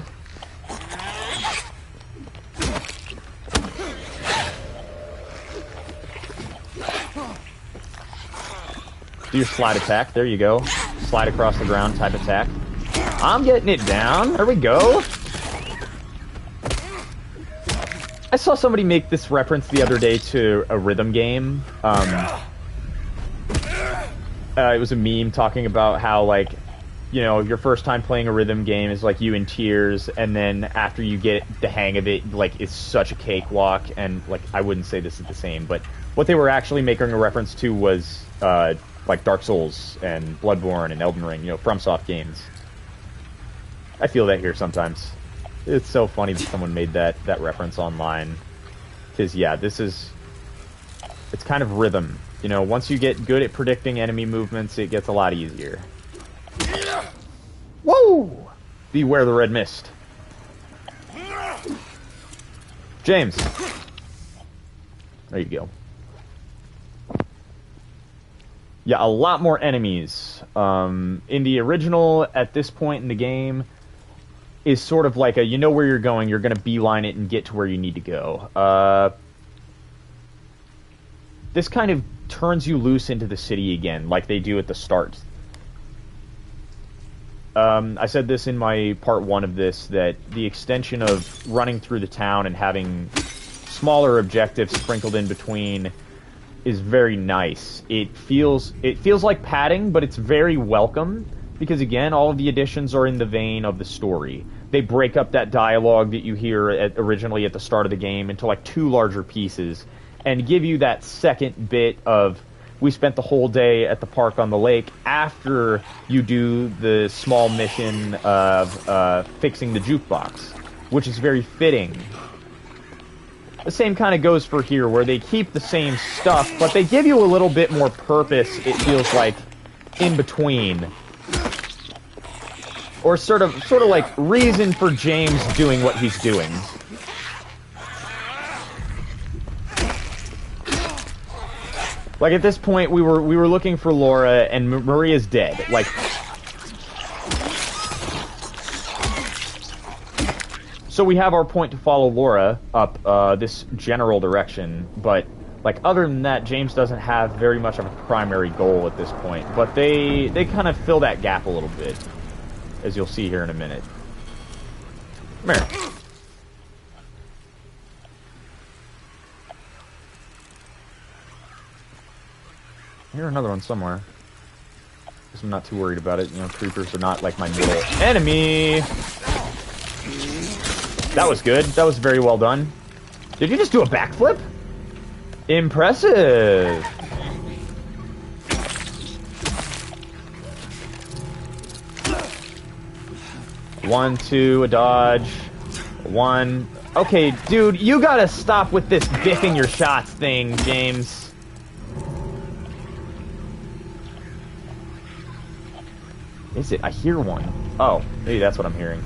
Do your slide attack. There you go. Slide across the ground type attack. I'm getting it down. There we go. I saw somebody make this reference the other day to a rhythm game. It was a meme talking about how, like, you know, your first time playing a rhythm game is like you in tears, and then after you get the hang of it, like, it's such a cakewalk. And, like, I wouldn't say this is the same, but what they were actually making a reference to was, like, Dark Souls and Bloodborne and Elden Ring, you know, FromSoft games. I feel that here sometimes. It's so funny that someone made that reference online. Because, yeah, it's kind of rhythm. You know, once you get good at predicting enemy movements, it gets a lot easier. Whoa! Beware the red mist. James. There you go. Yeah, a lot more enemies. In the original, at this point in the game, is sort of like a, you know where you're going, you're going to beeline it and get to where you need to go. This kind of turns you loose into the city again, like they do at the start. I said this in my part 1 of this, that the extension of running through the town and having smaller objectives sprinkled in between is very nice. It feels like padding, but it's very welcome, because again, all of the additions are in the vein of the story. They break up that dialogue that you hear originally at the start of the game into like 2 larger pieces, and give you that second bit of, we spent the whole day at the park on the lake, after you do the small mission of fixing the jukebox, which is very fitting. The same kind of goes for here, where they keep the same stuff, but they give you a little bit more purpose, it feels like, in between. Or sort of like reason for James doing what he's doing. Like, at this point, we were looking for Laura, and Maria's dead. Like, so we have our point to follow Laura up this general direction, but, like, other than that, James doesn't have very much of a primary goal at this point. But they kind of fill that gap a little bit, as you'll see here in a minute. Come here. I hear another one somewhere. Guess I'm not too worried about it. You know, creepers are not like my middle enemy. That was good. That was very well done. Did you just do a backflip? Impressive. One, two, a dodge. One. Okay, dude, you gotta stop with this biffing your shots thing, James. Is it? I hear one. Oh, maybe that's what I'm hearing.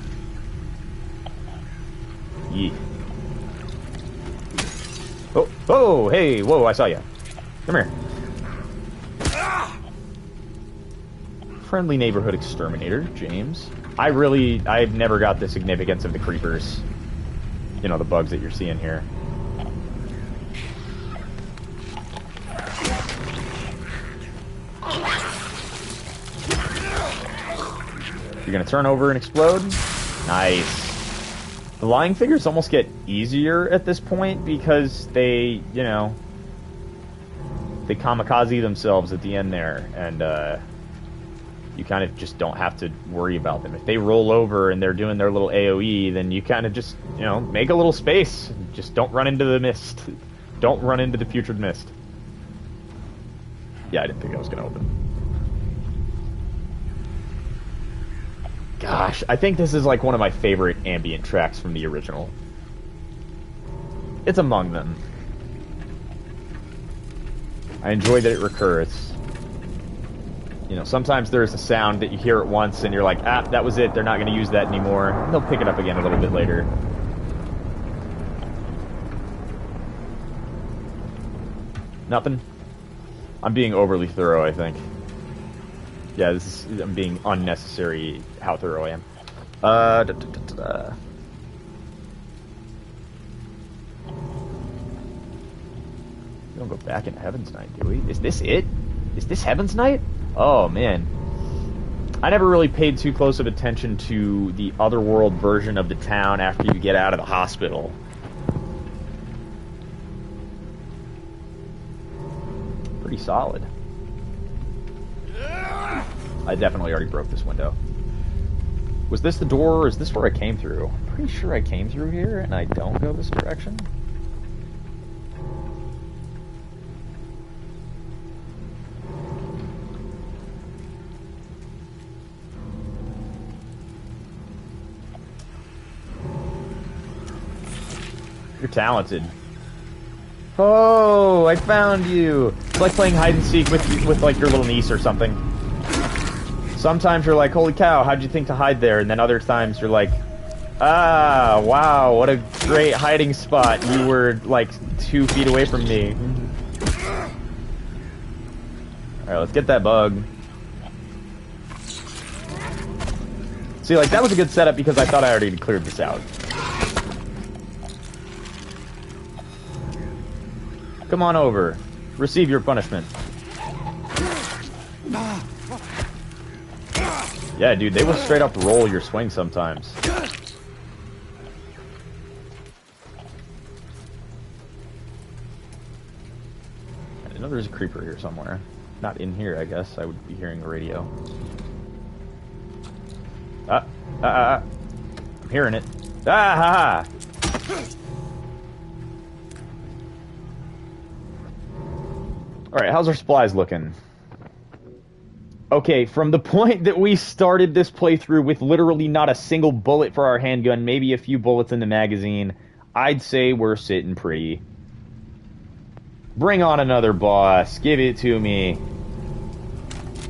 Yeet. Oh, oh, hey, whoa, I saw you. Come here. Friendly neighborhood exterminator, James. I've never got the significance of the creepers. You know, the bugs that you're seeing here. You're gonna turn over and explode? Nice. The lying figures almost get easier at this point because they, you know, they kamikaze themselves at the end there, and you kind of just don't have to worry about them. If they roll over and they're doing their little AoE, then you kind of just, you know, make a little space. Just don't run into the mist. Don't run into the putrid mist. Yeah, I didn't think I was gonna open. Gosh, I think this is like one of my favorite ambient tracks from the original. It's among them. I enjoy that it recurs. You know, sometimes there's a sound that you hear it once and you're like, ah, that was it, they're not going to use that anymore. They'll pick it up again a little bit later. Nothing? I'm being overly thorough, I think. Yeah, I'm being unnecessary how thorough I am. We don't go back into Heaven's Night, do we? Is this it? Is this Heaven's Night? Oh, man. I never really paid too close of attention to the Otherworld version of the town after you get out of the hospital. Pretty solid. I definitely already broke this window. Was this the door, or is this where I came through? I'm pretty sure I came through here, and I don't go this direction. You're talented. Oh, I found you! It's like playing hide and seek with like your little niece or something. Sometimes you're like, holy cow, how'd you think to hide there? And then other times you're like, ah, wow, what a great hiding spot. You were like 2 feet away from me. Alright, let's get that bug. See, like, that was a good setup because I thought I already cleared this out. Come on over. Receive your punishment. Yeah, dude, they will straight up roll your swing sometimes. I know there's a creeper here somewhere. Not in here, I guess. I would be hearing the radio. I'm hearing it. Ah, ha, ha. Alright, how's our supplies looking? Okay, from the point that we started this playthrough with literally not a single bullet for our handgun, maybe a few bullets in the magazine, I'd say we're sitting pretty. Bring on another boss. Give it to me.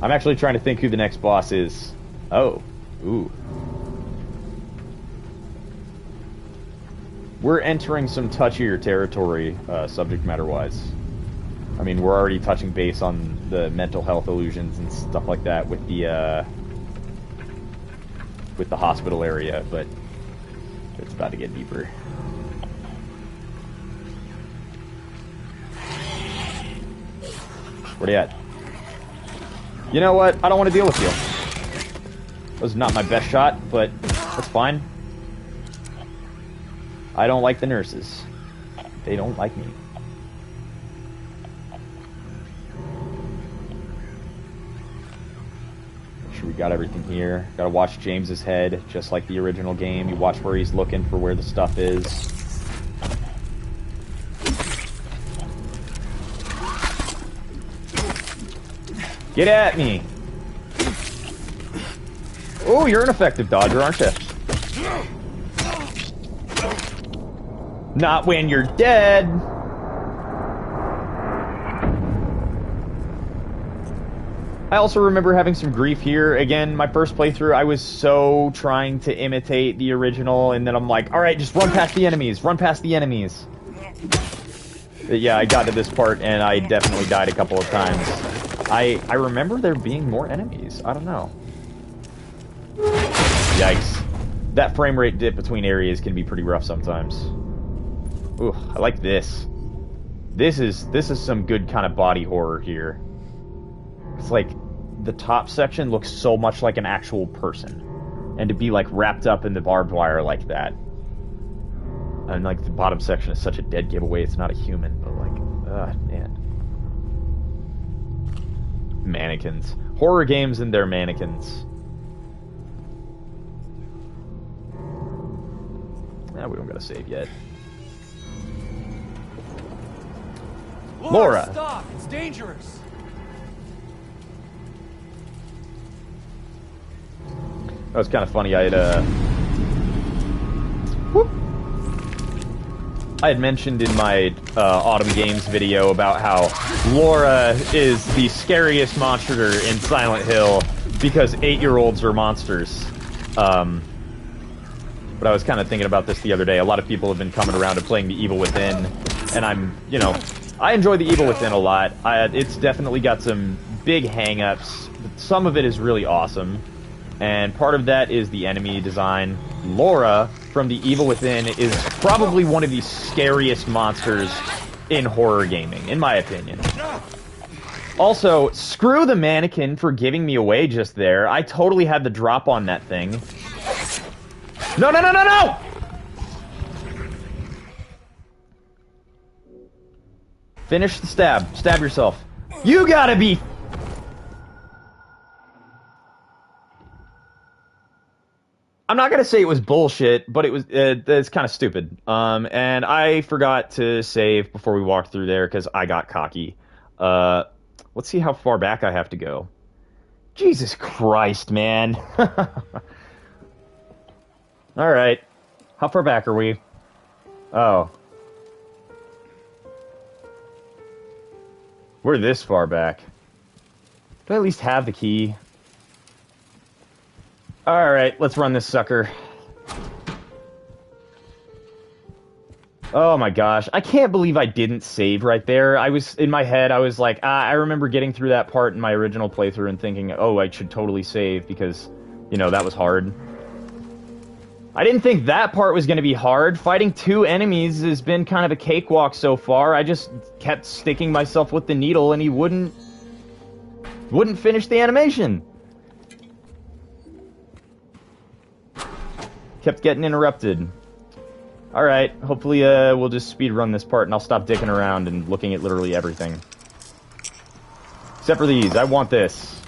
I'm actually trying to think who the next boss is. Oh. Ooh. We're entering some touchier territory, subject matter-wise. I mean, we're already touching base on the mental health illusions and stuff like that with the hospital area, but it's about to get deeper. Where you at? You know what? I don't want to deal with you. That was not my best shot, but that's fine. I don't like the nurses. They don't like me. We got everything here. Gotta watch James's head, just like the original game. You watch where he's looking for where the stuff is. Get at me! Oh, you're an effective dodger, aren't you? Not when you're dead! I also remember having some grief here. Again, my first playthrough, I was so trying to imitate the original, and then I'm like, alright, just run past the enemies, run past the enemies. But yeah, I got to this part, and I definitely died a couple of times. I remember there being more enemies. I don't know. Yikes. That frame rate dip between areas can be pretty rough sometimes. Ooh, I like this. This is some good kind of body horror here. It's like, the top section looks so much like an actual person. And to be, like, wrapped up in the barbed wire like that. And, like, the bottom section is such a dead giveaway, it's not a human, but, like, man. Mannequins. Horror games and their mannequins. Nah, we don't gotta save yet. Laura! Stop! It's dangerous! That was kind of funny. I had mentioned in my Autumn Games video about how Laura is the scariest monster in Silent Hill because 8-year-olds are monsters. But I was kind of thinking about this the other day. A lot of people have been coming around to playing The Evil Within, and I enjoy The Evil Within a lot. It's definitely got some big hang-ups. Some of it is really awesome, and part of that is the enemy design. Laura from The Evil Within is probably one of the scariest monsters in horror gaming, in my opinion. Also, screw the mannequin for giving me away just there. I totally had the drop on that thing. No, no, no, no, no! Finish the stab. Stab yourself. You gotta be... I'm not gonna say it was bullshit, but it's kind of stupid. And I forgot to save before we walked through there because I got cocky. Let's see how far back I have to go. Jesus Christ, man. Alright. How far back are we? Oh. We're this far back. Do I at least have the key? Alright, let's run this sucker. Oh my gosh, I can't believe I didn't save right there. In my head, I was like, I remember getting through that part in my original playthrough and thinking, oh, I should totally save because, that was hard. I didn't think that part was going to be hard. Fighting 2 enemies has been kind of a cakewalk so far. I just kept sticking myself with the needle and he wouldn't finish the animation. Kept getting interrupted. Alright, hopefully we'll just speedrun this part and I'll stop dicking around and looking at literally everything. Except for these, I want this.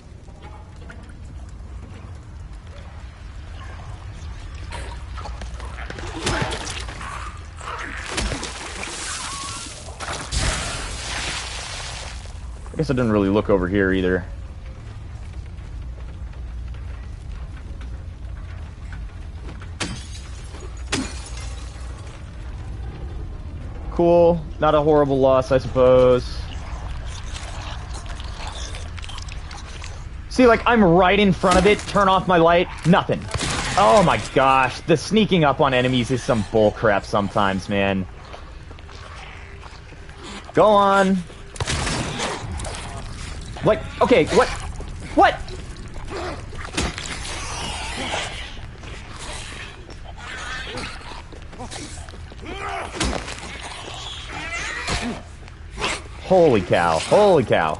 I guess I didn't really look over here either. Cool. Not a horrible loss, I suppose. See, like, I'm right in front of it. Turn off my light. Nothing. Oh my gosh. The sneaking up on enemies is some bullcrap sometimes, man. Go on. Like, okay, what? What? Holy cow, holy cow.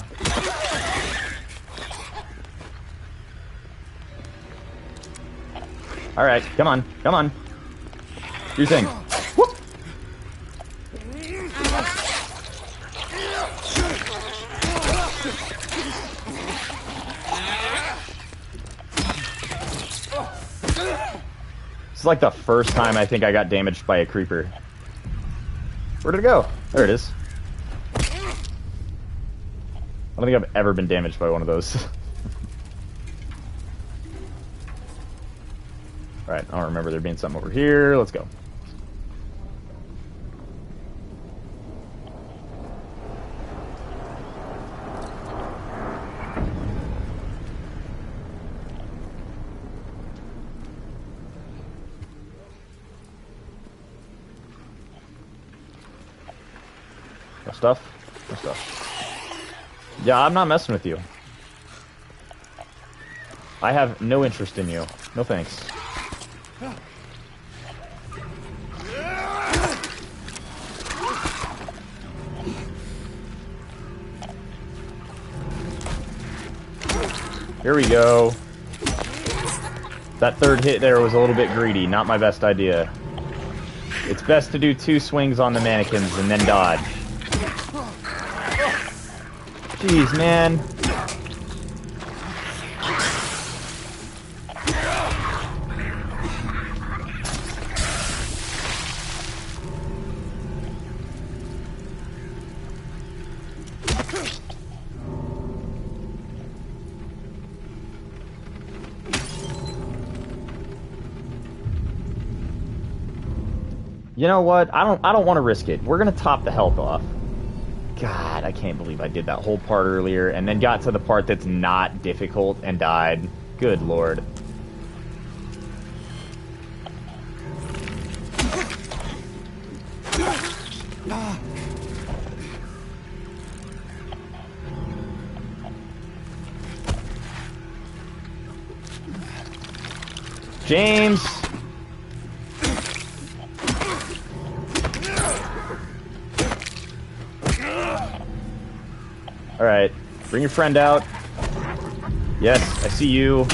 Alright, come on, come on. Do your thing. Whoop. This is like the first time I think I got damaged by a creeper. Where did it go? There it is. I don't think I've ever been damaged by one of those. Alright, I don't remember there being something over here. Let's go. No stuff? No stuff. Yeah, I'm not messing with you. I have no interest in you. No thanks. Here we go. That third hit there was a little bit greedy. Not my best idea. It's best to do 2 swings on the mannequins and then dodge. Jeez, man. You know what? I don't want to risk it. We're gonna top the health off. God, I can't believe I did that whole part earlier and then got to the part that's not difficult and died. Good lord. James! Alright, bring your friend out. Yes, I see you.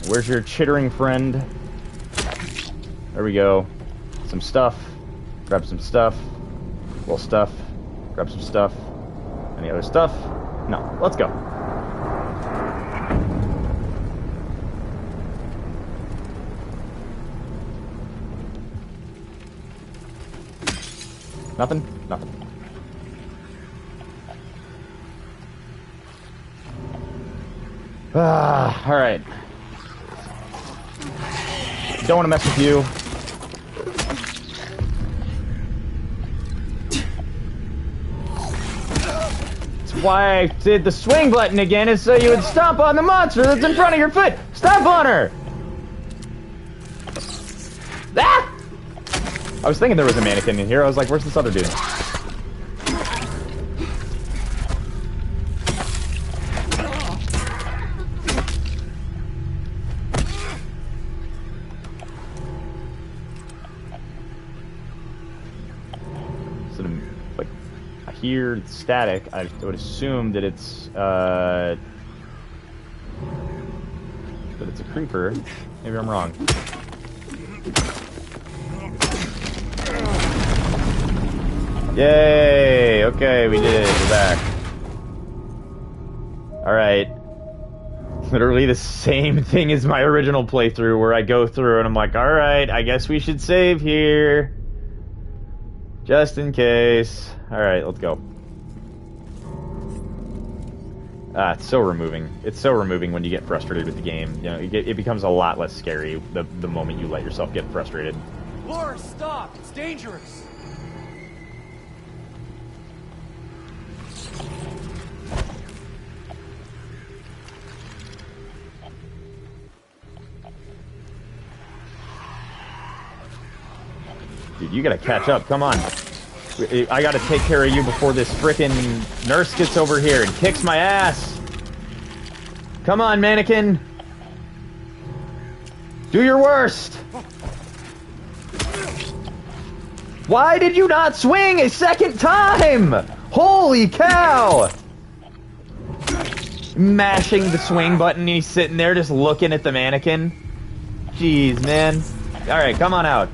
Where's your chittering friend? There we go. Some stuff. Grab some stuff. Well, stuff. Grab some stuff. Any other stuff? No. Let's go. Nothing? Nothing. Alright. Don't want to mess with you. That's why I did the swing button again, is so you would stomp on the monster that's in front of your foot. Stomp on her! Ah! I was thinking there was a mannequin in here. I was like, where's this other dude? Sort of, like, I hear static. I would assume that it's a creeper. Maybe I'm wrong. Yay! Okay, we did it. We're back. Alright. Literally the same thing as my original playthrough, where I go through and I'm like, alright, I guess we should save here. Just in case. Alright, let's go. Ah, it's so removing. It's so removing when you get frustrated with the game. You know, it becomes a lot less scary the moment you let yourself get frustrated. Laura, stop! It's dangerous! Dude, you gotta catch up. Come on. I gotta take care of you before this frickin' nurse gets over here and kicks my ass. Come on, mannequin. Do your worst. Why did you not swing a second time? Holy cow! Mashing the swing button and he's sitting there just looking at the mannequin. Jeez, man. Alright, come on out.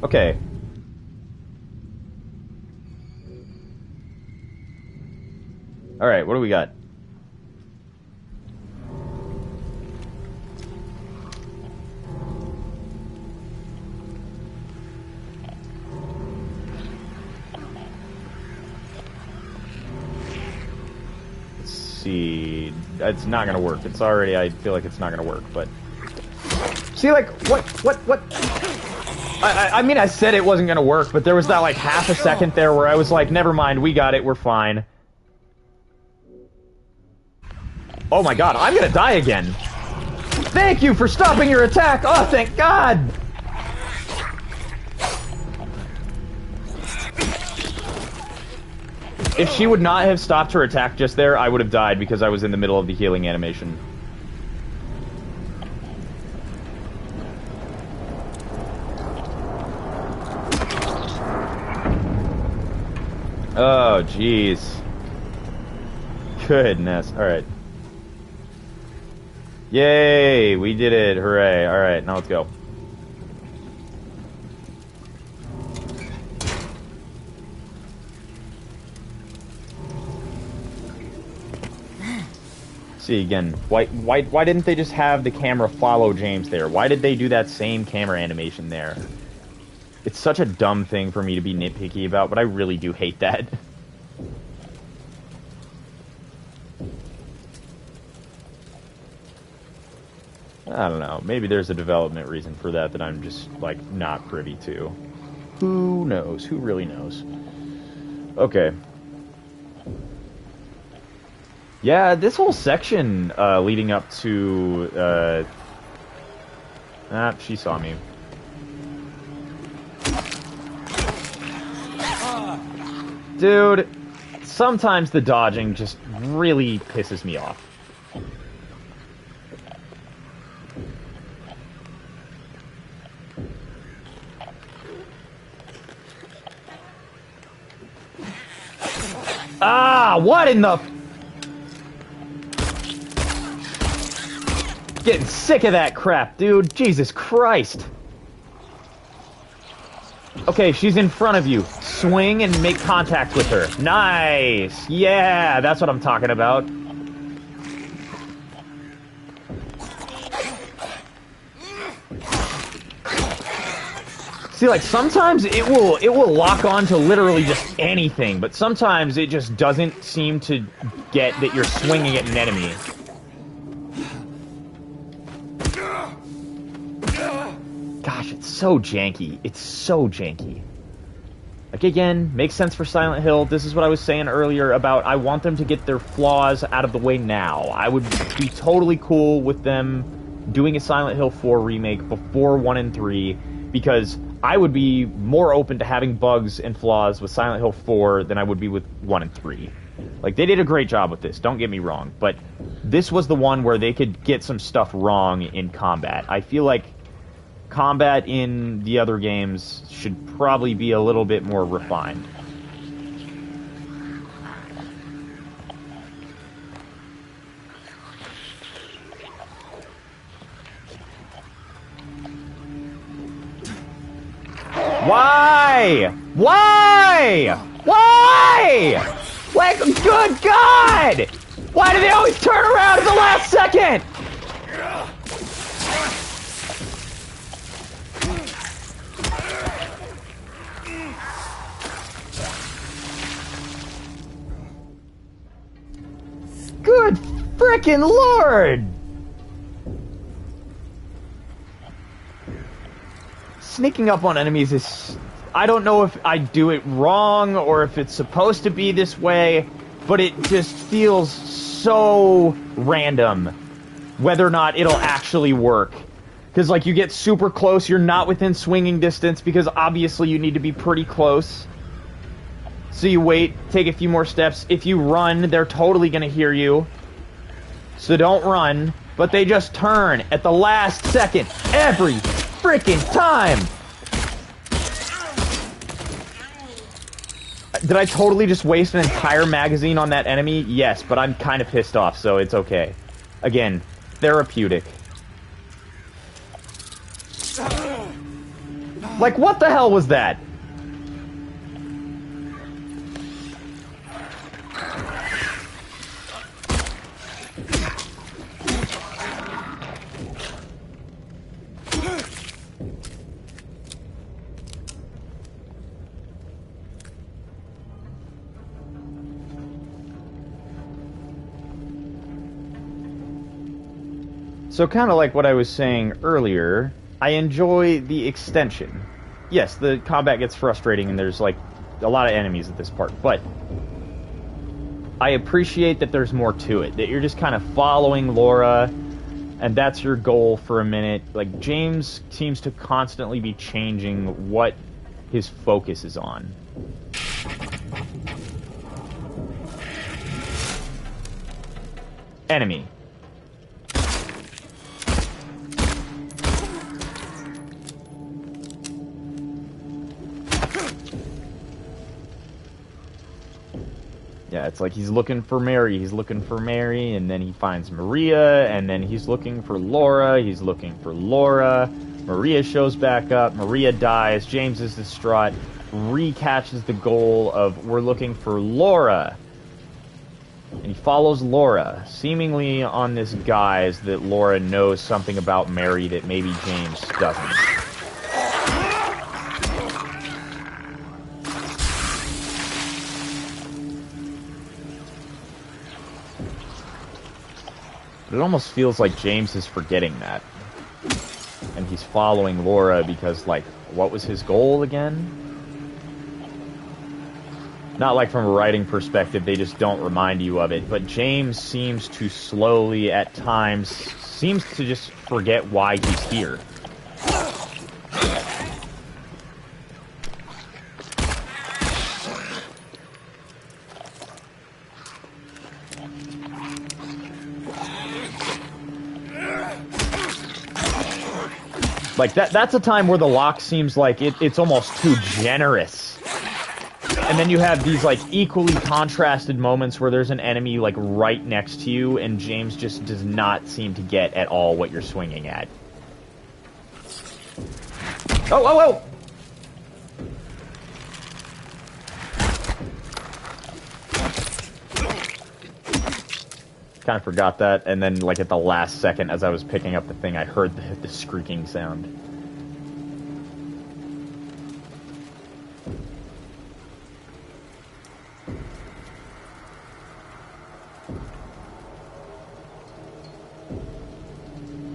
Okay. Alright, what do we got? Let's see. It's not gonna work. It's already, I feel like it's not gonna work, but... See, like, what? I mean, I said it wasn't gonna work, but there was that, like, half a second there where I was like, never mind, we got it, we're fine. Oh my god, I'm gonna die again! Thank you for stopping your attack! Oh, thank god! If she would not have stopped her attack just there, I would have died because I was in the middle of the healing animation. Oh, jeez. Goodness. Alright. Yay! We did it. Hooray. Alright, now let's go. See again, why didn't they just have the camera follow James there? Why did they do that same camera animation there? It's such a dumb thing for me to be nitpicky about, but I really do hate that. I don't know. Maybe there's a development reason for that that I'm just, like, not privy to. Who knows? Who really knows? Okay. Yeah, this whole section leading up to... she saw me. Dude, sometimes the dodging just really pisses me off. Ah, what in the... Getting sick of that crap, dude. Jesus Christ. Okay, she's in front of you. Swing and make contact with her. Nice. Yeah, that's what I'm talking about. See, like, sometimes it will lock on to literally just anything, but sometimes it just doesn't seem to get that you're swinging at an enemy. Gosh, it's so janky. It's so janky. Like, again, makes sense for Silent Hill. This is what I was saying earlier about I want them to get their flaws out of the way now. I would be totally cool with them doing a Silent Hill 4 remake before 1 and 3, because I would be more open to having bugs and flaws with Silent Hill 4 than I would be with 1 and 3. Like, they did a great job with this, don't get me wrong, but this was the one where they could get some stuff wrong in combat. I feel like combat in the other games should probably be a little bit more refined. Why? Why? Why? Like, good God! Why do they always turn around at the last second? Good frickin' Lord! Sneaking up on enemies is... I don't know if I do it wrong or if it's supposed to be this way, but it just feels so random whether or not it'll actually work. Because, like, you get super close, you're not within swinging distance because obviously you need to be pretty close. So you wait, take a few more steps. If you run, they're totally gonna hear you. So don't run, but they just turn at the last second every freaking time! Did I totally just waste an entire magazine on that enemy? Yes, but I'm kind of pissed off, so it's okay. Again, therapeutic. Like, what the hell was that? So kind of like what I was saying earlier, I enjoy the extension. Yes, the combat gets frustrating and there's like a lot of enemies at this part, but I appreciate that there's more to it, that you're just kind of following Laura and that's your goal for a minute. Like, James seems to constantly be changing what his focus is on. Enemy. Yeah, it's like he's looking for Mary, and then he finds Maria, and then he's looking for Laura, Maria shows back up, Maria dies, James is distraught, recatches the goal of, we're looking for Laura. And he follows Laura, seemingly on this guise that Laura knows something about Mary that maybe James doesn't. But it almost feels like James is forgetting that. And he's following Laura because, like, what was his goal again? Not like from a writing perspective, they just don't remind you of it, but James seems to slowly, at times, seems to just forget why he's here. Like, that's a time where the lock seems like it's almost too generous. And then you have these, like, equally contrasted moments where there's an enemy, like, right next to you, and James just does not seem to get at all what you're swinging at. Oh, oh, oh! Kind of forgot that, and then, like, at the last second, as I was picking up the thing, I heard the squeaking sound.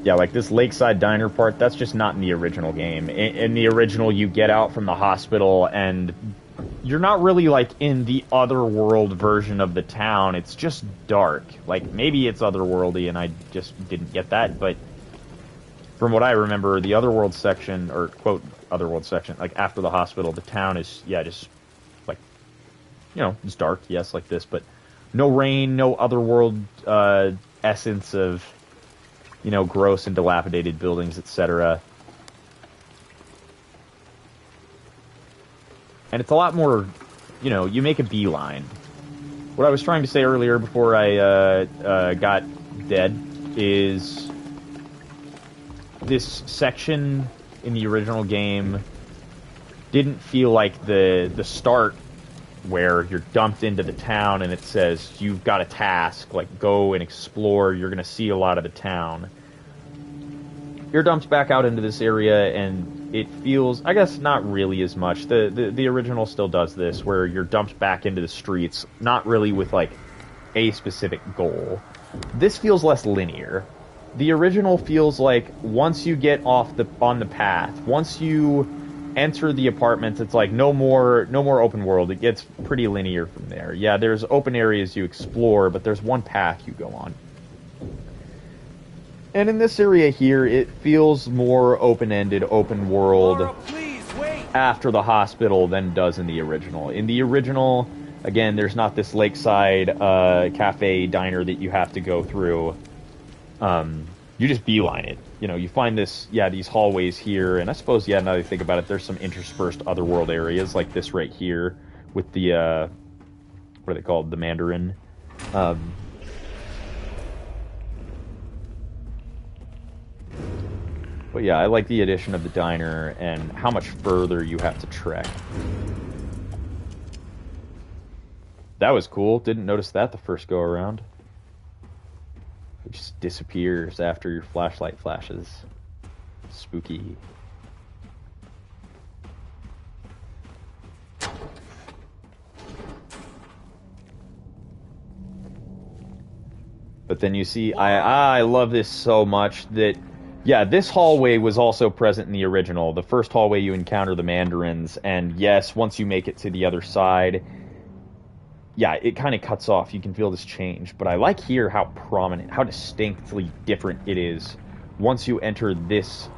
Yeah, like this lakeside diner part, that's just not in the original game. In the original, you get out from the hospital, and you're not really, like, in the Otherworld version of the town. It's just dark. Like, maybe it's otherworldly, and I just didn't get that, but from what I remember, the Otherworld section, or, quote, Otherworld section, like, after the hospital, the town is, yeah, just, like, you know, it's dark, yes, like this, but no rain, no Otherworld essence of, you know, gross and dilapidated buildings, etc. And it's a lot more, you know, you make a beeline. What I was trying to say earlier before I got dead is this section in the original game didn't feel like the start where you're dumped into the town and it says you've got a task, like go and explore, you're going to see a lot of the town. You're dumped back out into this area and it feels, I guess, not really as much. The original still does this, where you're dumped back into the streets, not really with, like, a specific goal. This feels less linear. The original feels like once you get on the path, once you enter the apartments, it's like no more open world. It gets pretty linear from there. Yeah, there's open areas you explore, but there's one path you go on. And in this area here, it feels more open-ended, open world Laura, please, wait. after the hospital than does in the original. In the original, again, there's not this lakeside cafe diner that you have to go through. You just beeline it. You know, you find these hallways here, and I suppose, now that I think about it, there's some interspersed otherworld areas like this right here with the, what are they called? The Mandarin. But yeah, I like the addition of the diner and how much further you have to trek. That was cool. Didn't notice that the first go around. It just disappears after your flashlight flashes. Spooky. But then you see, I love this so much that, yeah, this hallway was also present in the original. The first hallway you encounter the Mandarins, and yes, once you make it to the other side, yeah, it kind of cuts off. You can feel this change. But I like here how prominent, how distinctly different it is once you enter this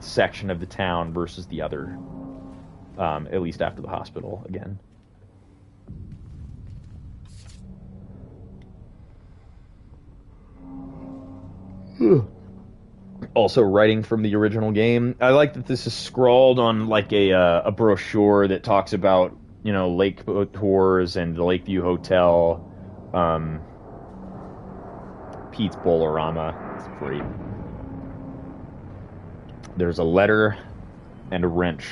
section of the town versus the other. At least after the hospital, again. Also, writing from the original game. I like that this is scrawled on, like, a brochure that talks about, you know, lake tours and the Lakeview Hotel. Pete's Bolorama. It's great. There's a letter and a wrench.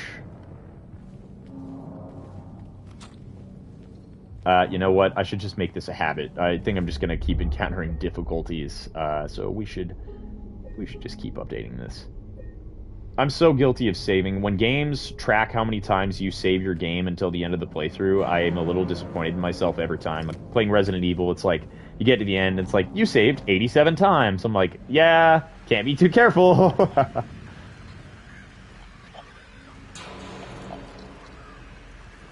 You know what? I should just make this a habit. I think I'm just gonna keep encountering difficulties. So we should just keep updating this. I'm so guilty of saving. When games track how many times you save your game until the end of the playthrough, I am a little disappointed in myself every time. Like playing Resident Evil, it's like, you get to the end, it's like, you saved 87 times. I'm like, yeah, can't be too careful.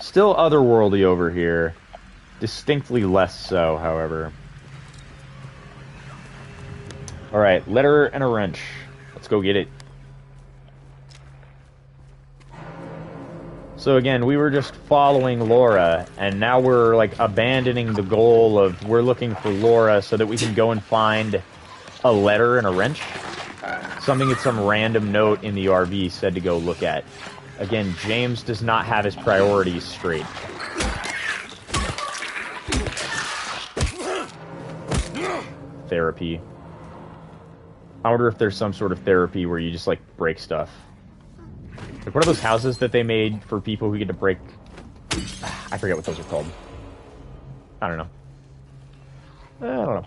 Still otherworldly over here. Distinctly less so, however. Alright, letter and a wrench. Let's go get it. So again, we were just following Laura, and now we're like abandoning the goal of we're looking for Laura so that we can go and find a letter and a wrench. Something that some random note in the RV said to go look at. Again, James does not have his priorities straight. Therapy. I wonder if there's some sort of therapy where you just like break stuff. Like, what are those houses that they made for people who get to break... I forget what those are called. I don't know. I don't know.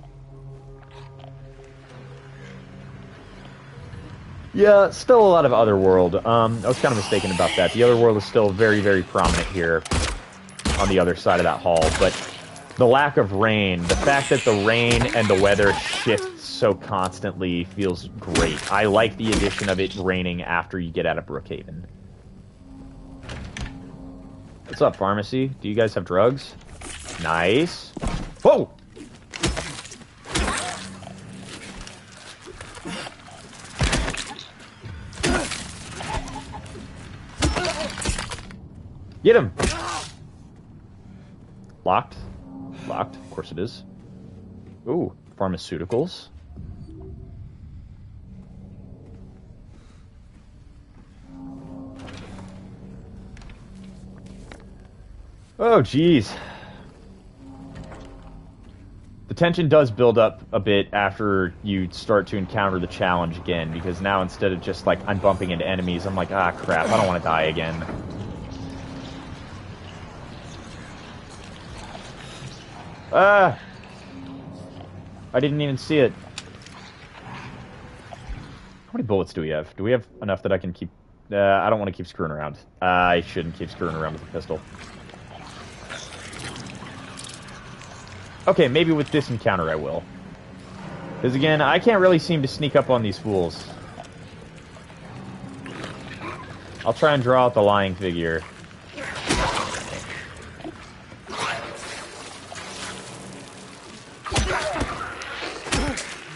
Yeah, still a lot of Otherworld. I was kind of mistaken about that. The Otherworld is still very, very prominent here on the other side of that hall, but the lack of rain, the fact that the rain and the weather shifts so constantly feels great. I like the addition of it raining after you get out of Brookhaven. What's up, pharmacy? Do you guys have drugs? Nice. Whoa! Get him! Locked? Locked, of course it is. Ooh, pharmaceuticals. Oh, jeez. The tension does build up a bit after you start to encounter the challenge again, because now instead of just like, I'm bumping into enemies, I'm like, ah, crap, I don't want to die again. Ah! I didn't even see it. How many bullets do we have? Do we have enough that I can keep... I don't want to keep screwing around. I shouldn't keep screwing around with the pistol. Okay, maybe with this encounter I will. Because again, I can't really seem to sneak up on these fools. I'll try and draw out the lying figure.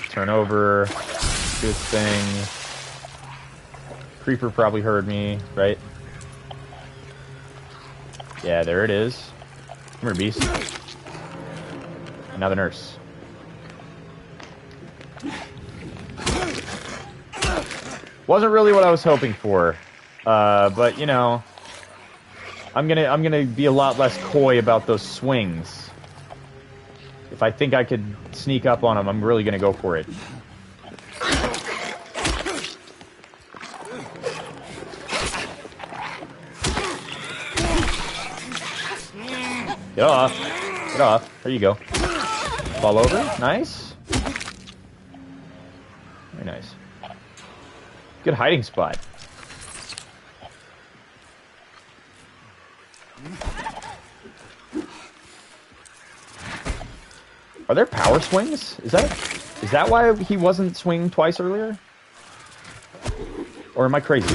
Turn over, do its thing. Creeper probably heard me, right? Yeah, there it is. Come here, beast. Now the nurse. Wasn't really what I was hoping for, but you know, I'm gonna be a lot less coy about those swings. If I think I could sneak up on them, I'm really gonna go for it. Get off! Get off! There you go. Fall over. Nice. Very nice. Good hiding spot. Are there power swings? Is that why he wasn't swinging twice earlier? Or am I crazy?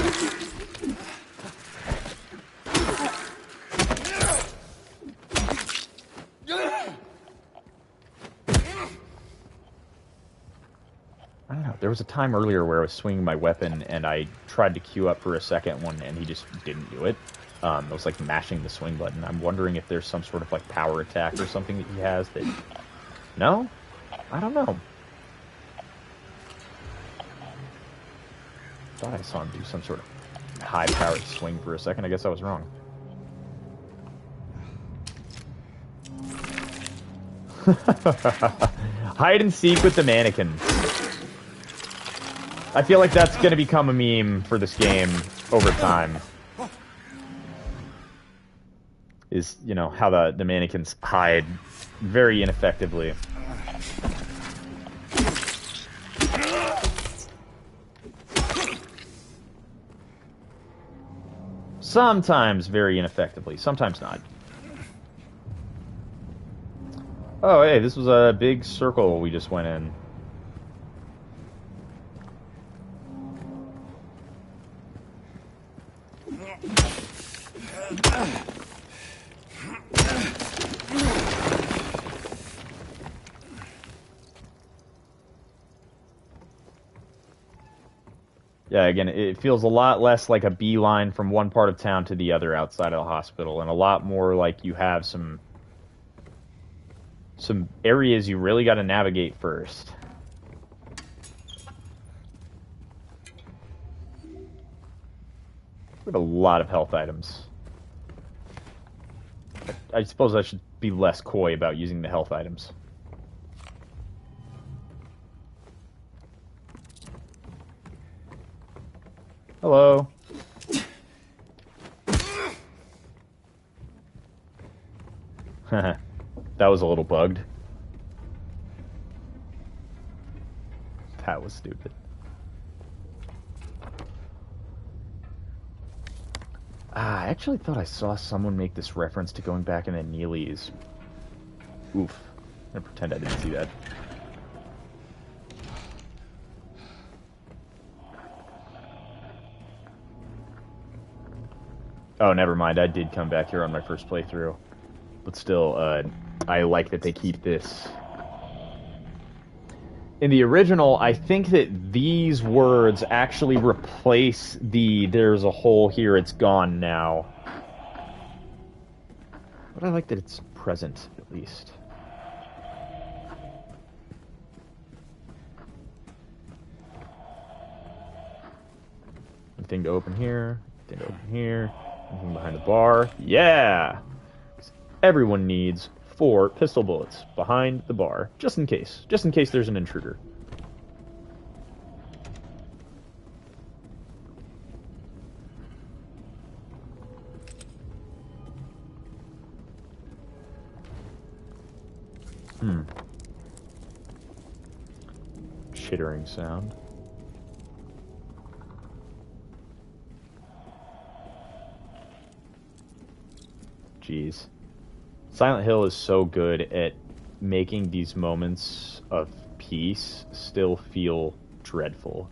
I don't know. There was a time earlier where I was swinging my weapon and I tried to queue up for a second one and he just didn't do it. It was like mashing the swing button. I'm wondering if there's some sort of like power attack or something that he has that... No? I don't know. Thought I saw him do some sort of high-powered swing for a second. I guess I was wrong. Hide and seek with the mannequin. I feel like that's going to become a meme for this game over time. is, you know, how the mannequins hide very ineffectively. Sometimes very ineffectively, sometimes not. Oh, hey, this was a big circle we just went in. Yeah, again, it feels a lot less like a beeline from one part of town to the other outside of the hospital, and a lot more like you have some areas you really got to navigate first. We have a lot of health items. I suppose I should be less coy about using the health items. Hello. That was a little bugged. That was stupid. I actually thought I saw someone make this reference to going back into Neely's. Oof. I'm gonna pretend I didn't see that. Oh, never mind. I did come back here on my first playthrough. But still, I like that they keep this. In the original, I think that these words actually replace the "there's a hole here, it's gone now." But I like that it's present, at least. Anything to open here? Anything to open here? Anything behind the bar? Yeah! Everyone needs 4 pistol bullets behind the bar, just in case. Just in case there's an intruder. Chittering sound. Jeez. Silent Hill is so good at making these moments of peace still feel dreadful.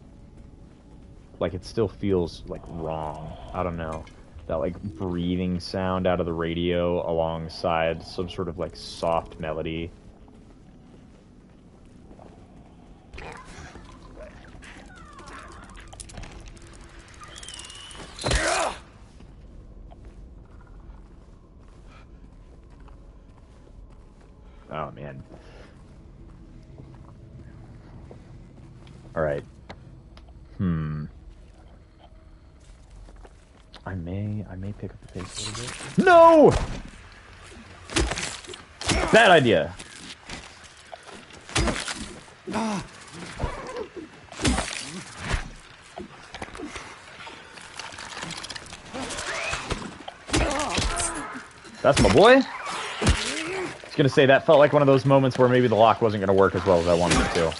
Like, it still feels, like, wrong. I don't know. That, like, breathing sound out of the radio alongside some sort of, like, soft melody. Oh, man. Alright. I may pick up the pace a little bit. No! Bad idea. That's my boy. I was gonna say, that felt like one of those moments where maybe the lock wasn't gonna work as well as I wanted it to.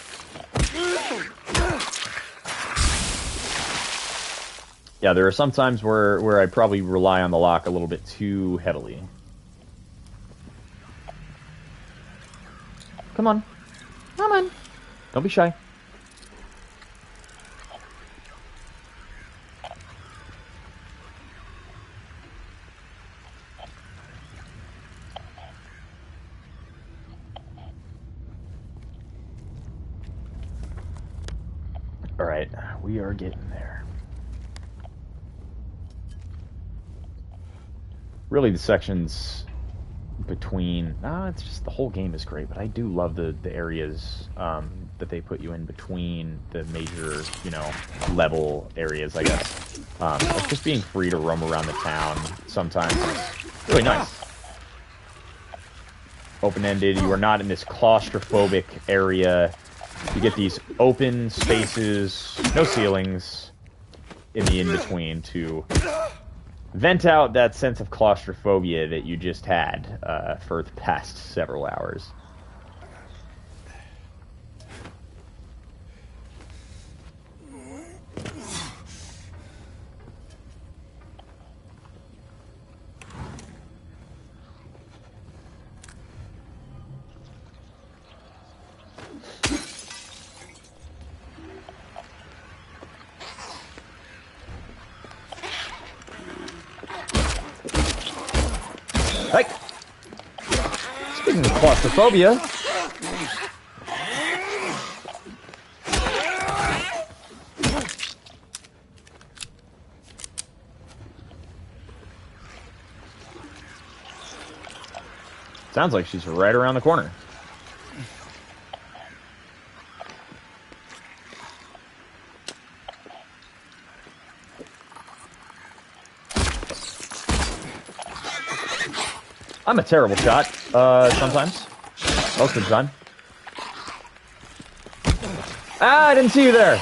Yeah, there are some times where I probably rely on the lock a little bit too heavily. Come on. Come on. Don't be shy. Alright, we are getting there. Really, the sections between... it's just the whole game is great, but I do love the areas that they put you in between the major, you know, level areas, I guess. Like just being free to roam around the town sometimes is really nice. Open-ended, you are not in this claustrophobic area. You get these open spaces, no ceilings in the in-between to vent out that sense of claustrophobia that you just had for the past several hours. Hey! Speaking of claustrophobia... Sounds like she's right around the corner. I'm a terrible shot, sometimes. Most of the time. Ah, I didn't see you there!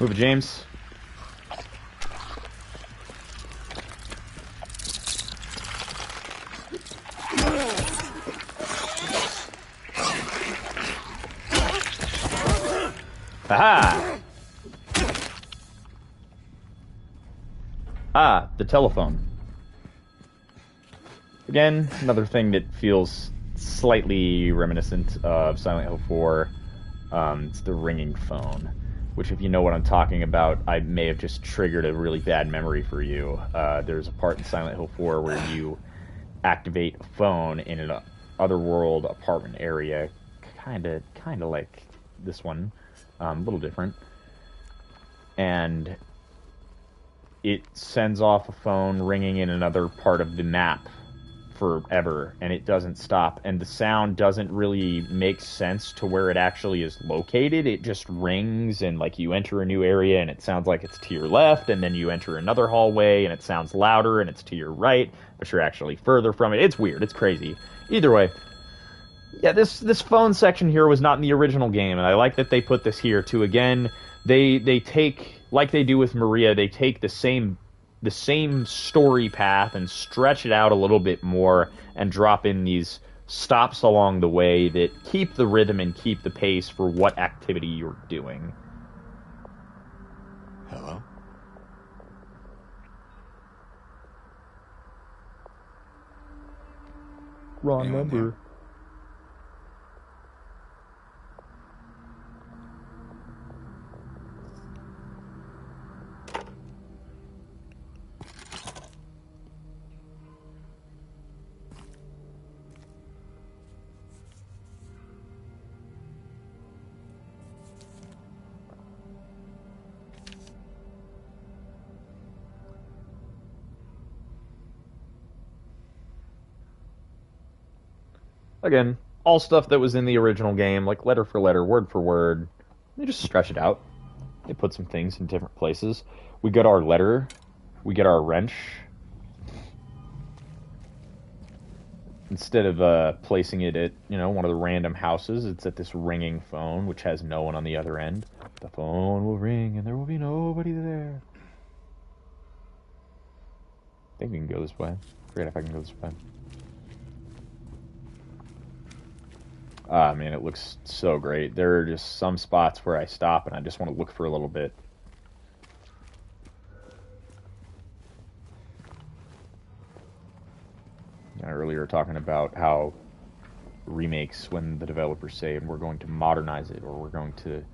Move it, James. Aha! Ah, the telephone. Again, another thing that feels slightly reminiscent of Silent Hill 4. It's the ringing phone. Which, if you know what I'm talking about, I may have just triggered a really bad memory for you. There's a part in Silent Hill 4 where you activate a phone in an Otherworld apartment area, kind of like this one, a little different, and it sends off a phone ringing in another part of the map forever, and it doesn't stop, and the sound doesn't really make sense to where it actually is located. It just rings, and like you enter a new area and it sounds like it's to your left, and then you enter another hallway and it sounds louder and it's to your right, but you're actually further from it. It's weird, it's crazy. Either way, yeah, this phone section here was not in the original game, and I like that they put this here too. Again, they take, like they do with Maria, they take the same story path and stretch it out a little bit more and drop in these stops along the way that keep the rhythm and keep the pace for what activity you're doing. Hello? Wrong Anyone number. there? Again, all stuff that was in the original game, like letter for letter, word for word. They just stretch it out. They put some things in different places. We get our letter. We get our wrench. Instead of placing it at, one of the random houses, it's at this ringing phone, which has no one on the other end. The phone will ring and there will be nobody there. I think we can go this way. Forget if I can go this way. Ah, man, it looks so great. There are just some spots where I stop and I just want to look for a little bit. Earlier talking about how remakes, when the developers say we're going to modernize it or we're going to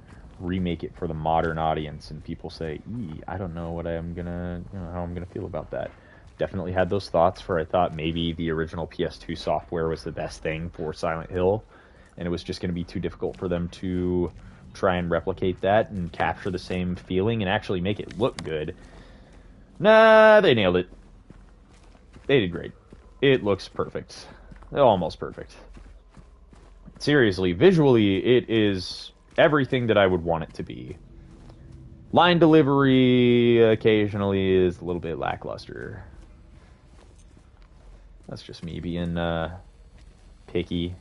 remake it for the modern audience, and people say, I don't know what I'm gonna, how I'm gonna feel about that. Definitely had those thoughts where I thought maybe the original PS2 software was the best thing for Silent Hill, and it was just going to be too difficult for them to try and replicate that and capture the same feeling and actually make it look good. Nah, they nailed it. They did great. It looks perfect. Almost perfect. Seriously, visually, it is everything that I would want it to be. Line delivery occasionally is a little bit lackluster. That's just me being picky.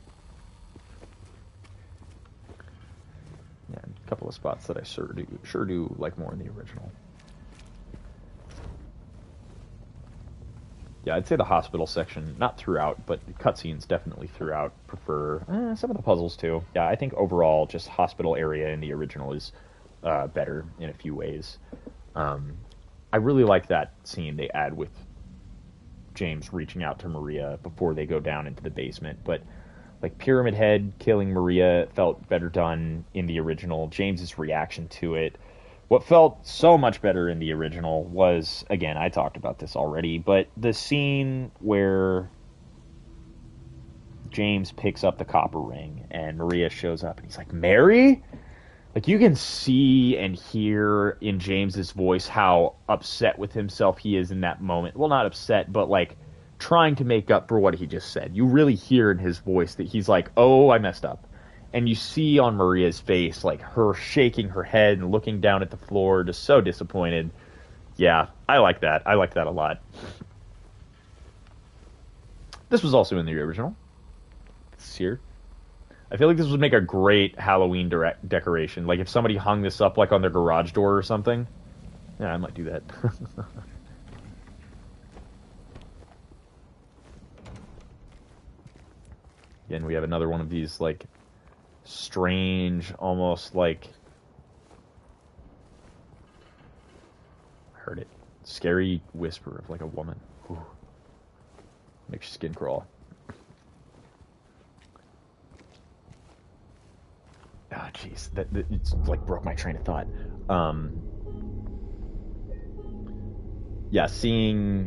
Yeah, a couple of spots that I sure do like more in the original. Yeah, I'd say the hospital section, not throughout, but cutscenes definitely throughout. Prefer some of the puzzles too. Yeah, I think overall, just hospital area in the original is better in a few ways. I really like that scene they add with James reaching out to Maria before they go down into the basement. But like Pyramid Head killing Maria felt better done in the original. James's reaction to it. What felt so much better in the original was, again, I talked about this already, but the scene where James picks up the copper ring and Maria shows up and he's like, Mary? Like, you can see and hear in James's voice how upset with himself he is in that moment. Well, not upset, but like trying to make up for what he just said. You really hear in his voice that he's like, oh, I messed up. And you see on Maria's face, like, her shaking her head and looking down at the floor, just so disappointed. Yeah, I like that. I like that a lot. This was also in the original. It's here. I feel like this would make a great Halloween decoration. Like, if somebody hung this up, like, on their garage door or something. Yeah, I might do that. Again, we have another one of these, like, strange, almost like, I heard it, scary whisper of like a woman. Ooh. Makes your skin crawl. Ah, jeez, that it's like broke my train of thought. Yeah, seeing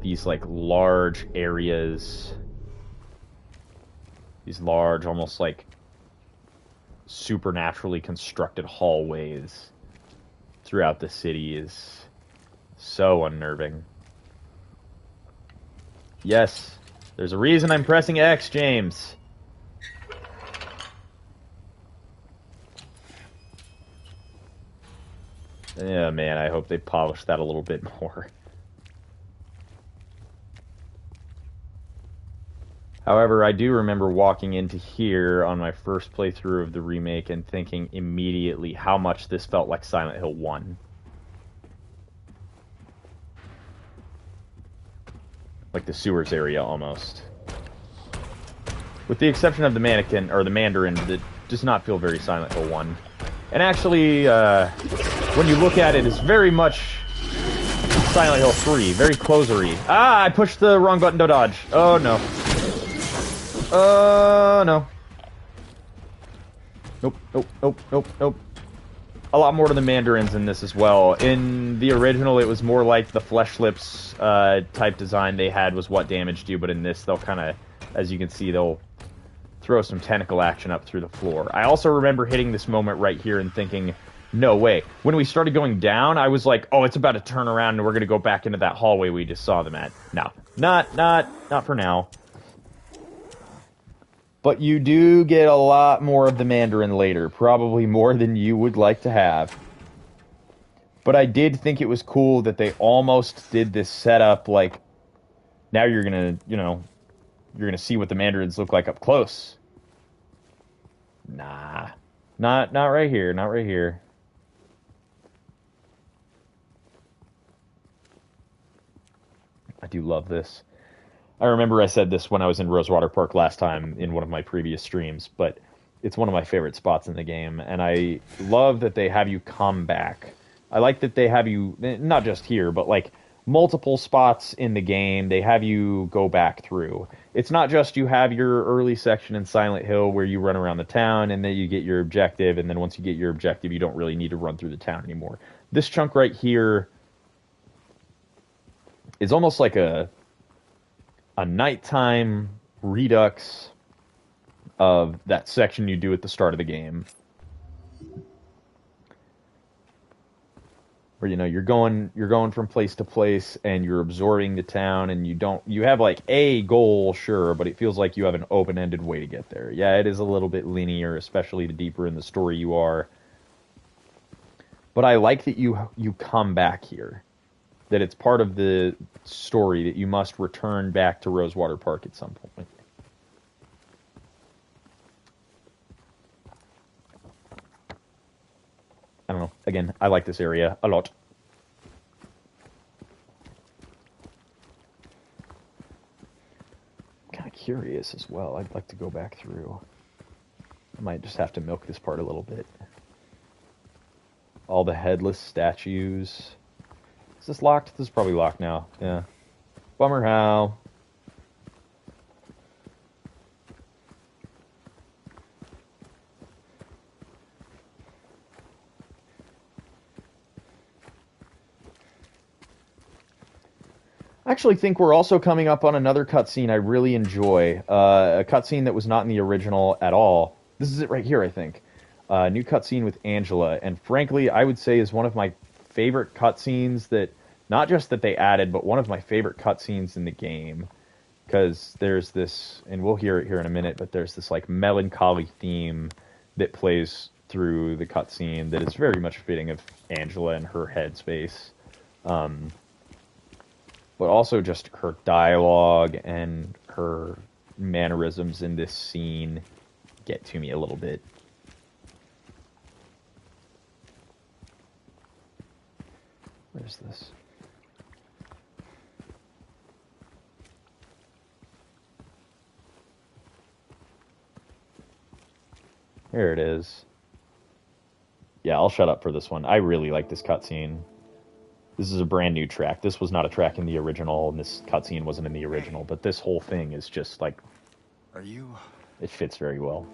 these like large areas, these large, almost like supernaturally constructed hallways throughout the city is so unnerving. Yes, there's a reason I'm pressing X, James. Yeah, man, I hope they polish that a little bit more. However, I do remember walking into here on my first playthrough of the remake and thinking immediately how much this felt like Silent Hill 1. Like the sewers area, almost. With the exception of the mannequin, or the Mandarin, that does not feel very Silent Hill 1. And actually, when you look at it, it's very much Silent Hill 3, very closery. Ah, I pushed the wrong button to dodge. Oh, no. No. Nope. A lot more to the Mandarins in this as well. In the original, it was more like the flesh lips type design they had was what damaged you, but in this, they'll kind of, as you can see, they'll throw some tentacle action up through the floor. I also remember hitting this moment right here and thinking, no way. When we started going down, I was like, oh, it's about to turn around and we're going to go back into that hallway we just saw them at. No, not for now. But you do get a lot more of the Mandarin later, probably more than you would like to have. But I did think it was cool that they almost did this setup, like, now you're gonna, you're gonna see what the Mandarins look like up close. Nah. Not right here, not right here. I do love this. I remember I said this when I was in Rosewater Park last time in one of my previous streams, but it's one of my favorite spots in the game, and I love that they have you come back. I like that they have you, not just here, but like multiple spots in the game, they have you go back through. It's not just you have your early section in Silent Hill where you run around the town and then you get your objective, and then once you get your objective, you don't really need to run through the town anymore. This chunk right here is almost like a nighttime redux of that section you do at the start of the game. Where, you're going from place to place and you're absorbing the town, and you have like a goal, sure, but it feels like you have an open-ended way to get there. Yeah, it is a little bit linear, especially the deeper in the story you are. But I like that you come back here. that it's part of the story that you must return back to Rosewater Park at some point. I don't know. Again, I like this area a lot. I'm kind of curious as well. I'd like to go back through. I might just have to milk this part a little bit. All the headless statues. Is this locked? This is probably locked now. Yeah. Bummer how. I actually think we're also coming up on another cutscene I really enjoy. A cutscene that was not in the original at all. This is it right here, I think. New cutscene with Angela. And frankly, I would say is one of my favorite cutscenes that, not just that they added, but one of my favorite cutscenes in the game. Because there's this, and we'll hear it here in a minute, but there's this like melancholy theme that plays through the cutscene that is very much fitting of Angela and her headspace. But also just her dialogue and her mannerisms in this scene get to me a little bit. Where's this? Here it is. Yeah, I'll shut up for this one. I really like this cutscene. This is a brand new track. This was not a track in the original, and this cutscene wasn't in the original, but this whole thing is just like... Are you... It fits very well.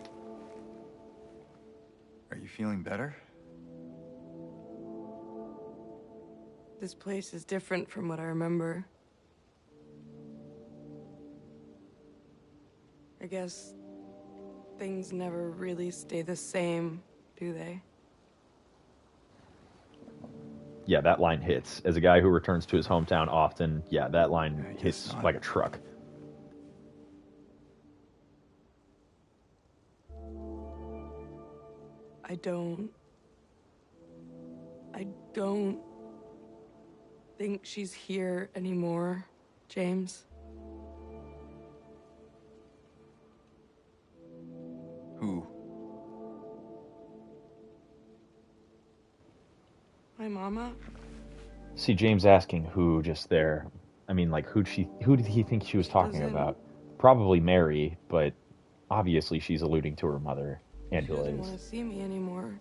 Are you feeling better? This place is different from what I remember. I guess things never really stay the same, do they? Yeah, that line hits. As a guy who returns to his hometown often, yeah, that line hits like a truck. I don't think she's here anymore, James. Who? My mama? See, James asking who just there. I mean, like, who did he think she was talking about? Probably Mary, but obviously she's alluding to her mother, Angela. She doesn't want to see me anymore.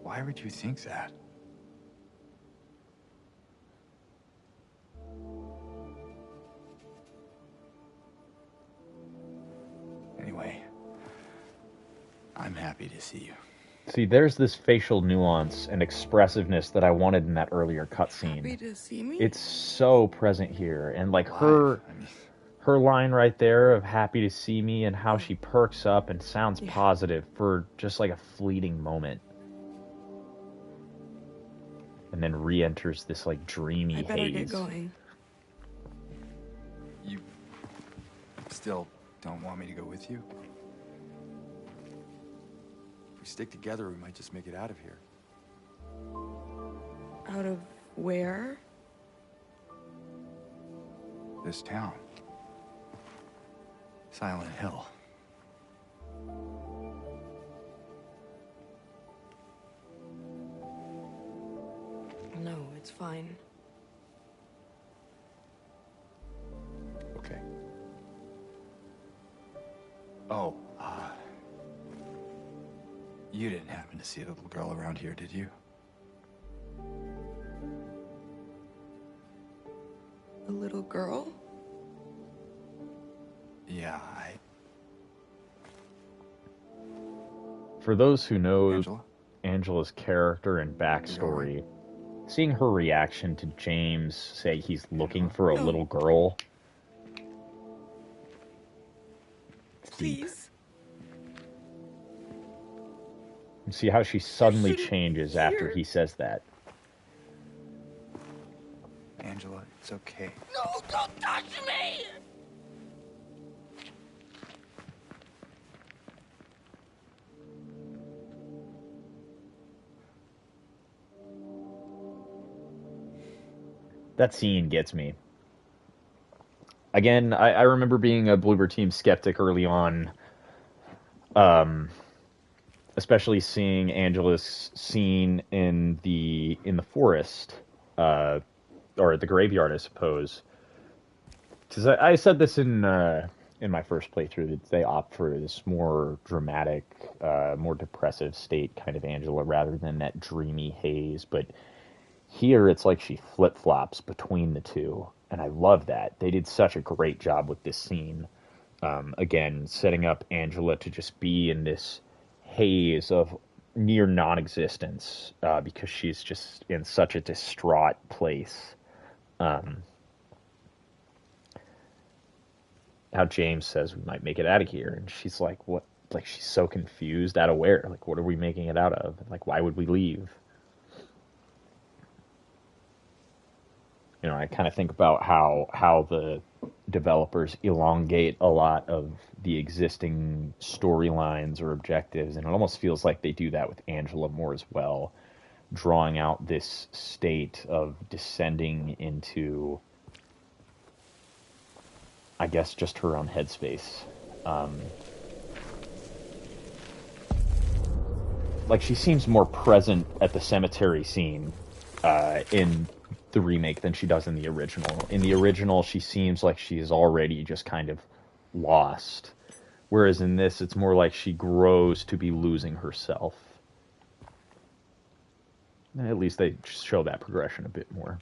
Why would you think that? Anyway, I'm happy to see you. See, there's this facial nuance and expressiveness that I wanted in that earlier cutscene. Happy to see me? It's so present here, and like her line right there of "happy to see me" and how she perks up and sounds positive for just like a fleeting moment, and then re-enters this like dreamy haze. I better get going. You still don't want me to go with you? If we stick together, we might just make it out of here. Out of where? This town. Silent Hill. No, it's fine. Okay. Oh, you didn't happen to see a little girl around here, did you? A little girl? Yeah, For those who know Angela? Angela's character and backstory, seeing her reaction to James say he's looking for a little girl. Please. You see how she suddenly changes after he says that. Angela, it's okay. No, don't touch me! That scene gets me. Again, I remember being a Bloober Team skeptic early on, especially seeing Angela's scene in the forest, or the graveyard, I suppose. Because I said this in my first playthrough, that they opt for this more dramatic, more depressive state kind of Angela rather than that dreamy haze. But here it's like she flip-flops between the two, and I love that. They did such a great job with this scene. Again, setting up Angela to just be in this haze of near non-existence, because she's just in such a distraught place. How James says we might make it out of here, and she's like, what? Like, she's so confused, out of where? Like, what are we making it out of? Like, why would we leave? You know, I kind of think about how the developers elongate a lot of the existing storylines or objectives, and it almost feels like they do that with Angela more as well, drawing out this state of descending into, I guess, just her own headspace. Like, she seems more present at the cemetery scene in the remake than she does in the original. In the original, she seems like she's already just kind of lost. Whereas in this, it's more like she grows to be losing herself. At least they show that progression a bit more.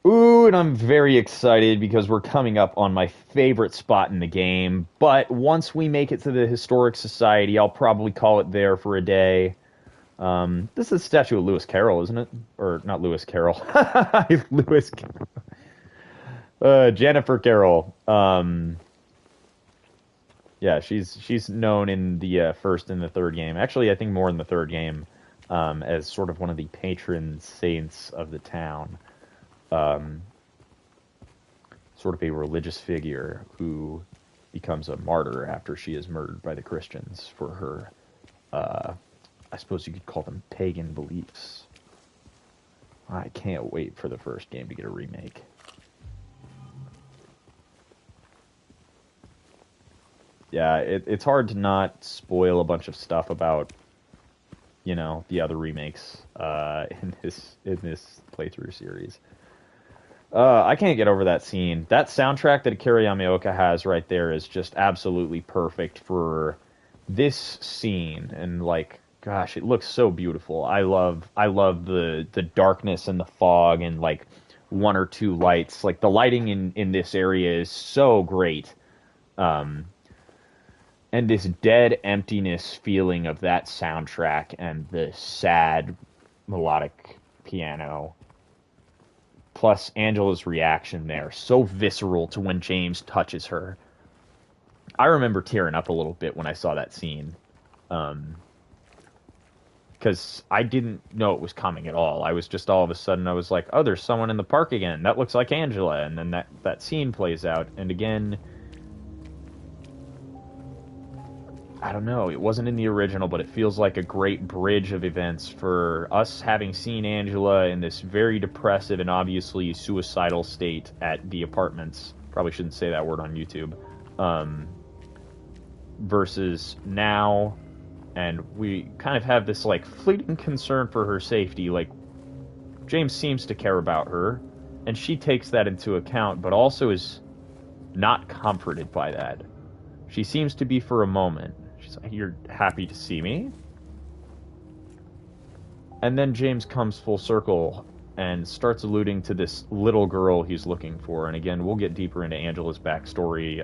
Ooh, and I'm very excited because we're coming up on my favorite spot in the game. But once we make it to the Historic Society, I'll probably call it there for a day. This is the statue of Lewis Carroll, isn't it? Or not Lewis Carroll. Lewis Carroll. Jennifer Carroll. Yeah, she's known in the first and the third game. Actually, I think more in the third game, as sort of one of the patron saints of the town. Sort of a religious figure who becomes a martyr after she is murdered by the Christians for her, I suppose you could call them pagan beliefs. I can't wait for the first game to get a remake. Yeah, it's hard to not spoil a bunch of stuff about, you know, the other remakes in this playthrough series. I can't get over that scene. That soundtrack that Akira Yamaoka has right there is just absolutely perfect for this scene, and like, gosh, it looks so beautiful. I love the darkness and the fog and like one or two lights. Like, the lighting in this area is so great. And this dead emptiness feeling of that soundtrack and the sad melodic piano, plus Angela's reaction there, so visceral to when James touches her. I remember tearing up a little bit when I saw that scene. Because I didn't know it was coming at all. I was just all of a sudden, I was like, oh, there's someone in the park again. That looks like Angela. And then that scene plays out. And again, I don't know, it wasn't in the original, but it feels like a great bridge of events for us having seen Angela in this very depressive and obviously suicidal state at the apartments. Probably shouldn't say that word on YouTube. Versus now, and we kind of have this like fleeting concern for her safety. Like, James seems to care about her, and she takes that into account, but also is not comforted by that. She seems to be for a moment. She's like, you're happy to see me? And then James comes full circle and starts alluding to this little girl he's looking for. And again, we'll get deeper into Angela's backstory.